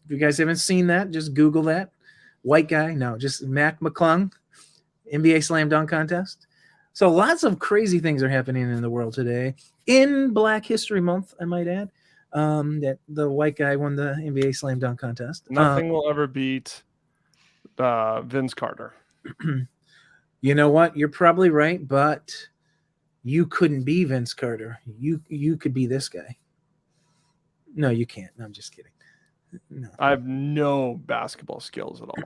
If you guys haven't seen that, just Google that. White guy, no, just Mac McClung, NBA Slam Dunk contest. So lots of crazy things are happening in the world today. In Black History Month, I might add, that the white guy won the NBA Slam Dunk contest. Nothing will ever beat Vince Carter. You know what? You're probably right, but you couldn't be Vince Carter. You could be this guy. No, you can't. No, I'm just kidding. No. I have no basketball skills at all.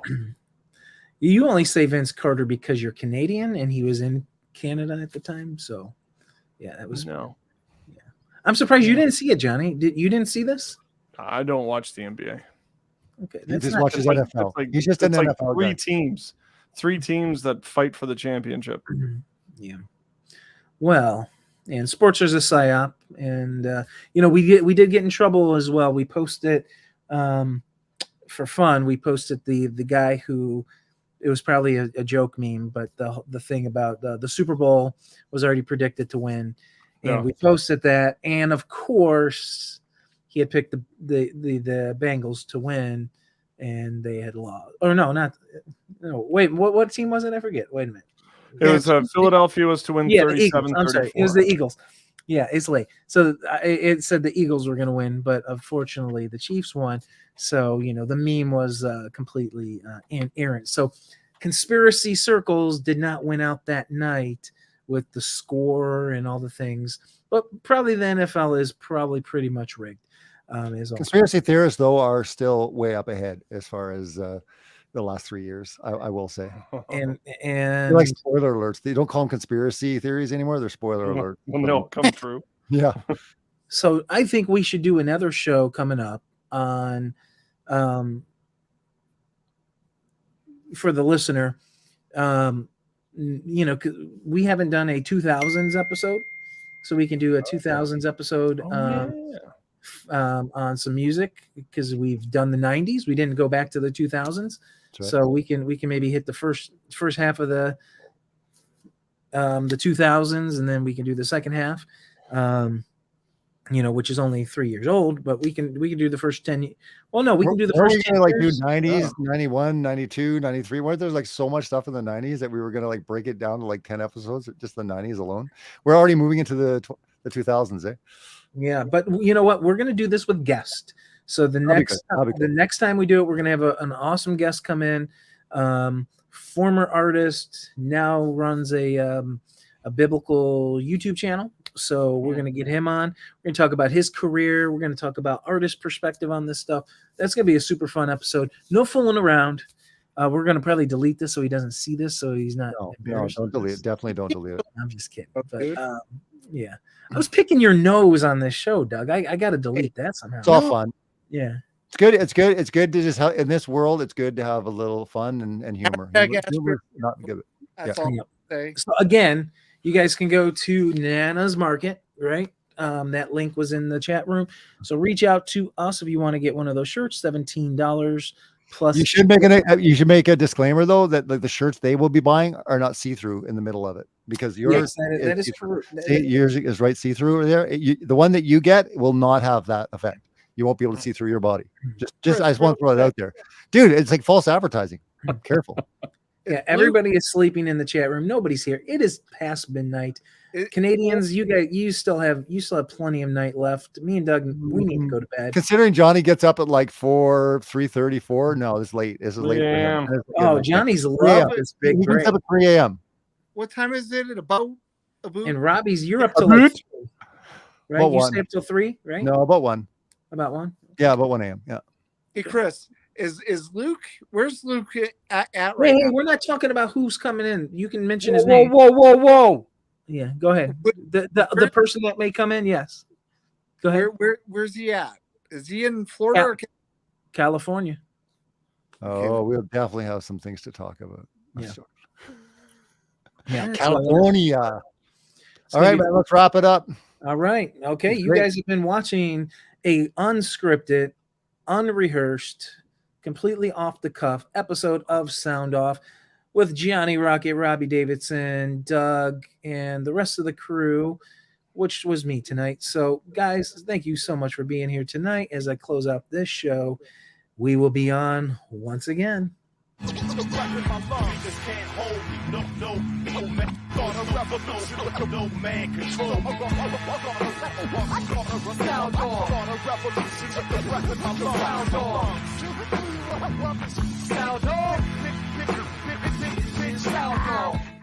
You only say Vince Carter because you're Canadian and he was in Canada at the time. So, yeah, that was no. Yeah, I'm surprised you didn't see it, Johnny. You didn't see this? I don't watch the NBA. Okay, he just watches NFL. He's just an NFL three guy. Three teams that fight for the championship. Yeah. Well, and sports is a psyop, and we did get in trouble as well. We posted for fun. We posted the guy who. It was probably a joke meme, but the thing about the Super Bowl was already predicted to win, and we posted that. And of course, he had picked the Bengals to win, and they had lost. Or no, wait, what team was it? I forget. Wait a minute. It was Philadelphia was to win 37-34. I'm sorry, it was the Eagles. Yeah, it's late. So it said the Eagles were going to win, but unfortunately the Chiefs won. So, the meme was completely errant. So conspiracy circles did not win out that night with the score and all the things, but probably the NFL is probably pretty much rigged. Is all. Conspiracy theorists, though, are still way up ahead as far as the last 3 years. I will say. And They're like spoiler alerts. They don't call them conspiracy theories anymore. They're spoiler alert. Well, no, come true. Yeah. So I think we should do another show coming up on, for the listener, you know, we haven't done a 2000s episode, so we can do a 2000s episode on some music, because we've done the 90s. We didn't go back to the 2000s, right. So we can maybe hit the first half of the 2000s, and then we can do the second half. You know, which is only 3 years old, but we can do the first 10. Well, no, we can do the first 10 like years. do 90s, 91, 92, 93. Weren't there like so much stuff in the 90s that we were going to like break it down to like 10 episodes, just the 90s alone? We're already moving into the 2000s, eh? Yeah, but you know what? We're going to do this with guests. So the next time we do it, we're going to have an awesome guest come in. Former artist, now runs a biblical YouTube channel. So we're going to get him on. We're going to talk about his career. We're going to talk about artist perspective on this stuff. That's going to be a super fun episode. No fooling around. We're going to probably delete this so he doesn't see this, so he's not. No, don't delete it. Definitely don't delete it. I'm just kidding. But yeah, I was picking your nose on this show, Doug. I got to delete that somehow. It's all fun. Yeah. It's good. It's good. It's good to just have, in this world, it's good to have a little fun and humor. Humor not good. That's all I'll say. So again, you guys can go to Nana's Market, right? That link was in the chat room. So reach out to us if you want to get one of those shirts, $17 plus. You should make a disclaimer though that the shirts they will be buying are not see-through in the middle of it, because yours that is true. Yours is right see-through there. The one that you get will not have that effect. You won't be able to see through your body. Just I just want to throw it out there, dude. It's like false advertising. Careful. Yeah, everybody is sleeping in the chat room. Nobody's here. It is past midnight. Canadians, you still have plenty of night left. Me and Doug, we need to go to bed. Considering Johnny gets up at like 3:34. No, it's late. This is late. Yeah. Oh, Johnny's love this big He break. wakes up at 3 a.m. What time is it? About and Robbie's, you're up till like 3, right? About you 1. stay up till 3, right? No, about 1. About 1. Yeah, about 1 a.m. Yeah. Hey, Chris, is Luke? Where's Luke at right Hey, now? we're not talking about who's coming in. You can mention his name. Whoa. Yeah, go ahead. The person that may come in, yes. Go ahead. Where's he at? Is he in Florida or California? Oh, we'll definitely have some things to talk about. Yeah. California. All right, man, let's wrap it up. All right. Okay. You guys have been watching a unscripted, unrehearsed, completely off the cuff episode of Sound Off with Johnny Rocket, Robbie Davidson, Doug, and the rest of the crew, which was me tonight. So, guys, thank you so much for being here tonight. As I close out this show, we will be on once again. No man control. Sound off.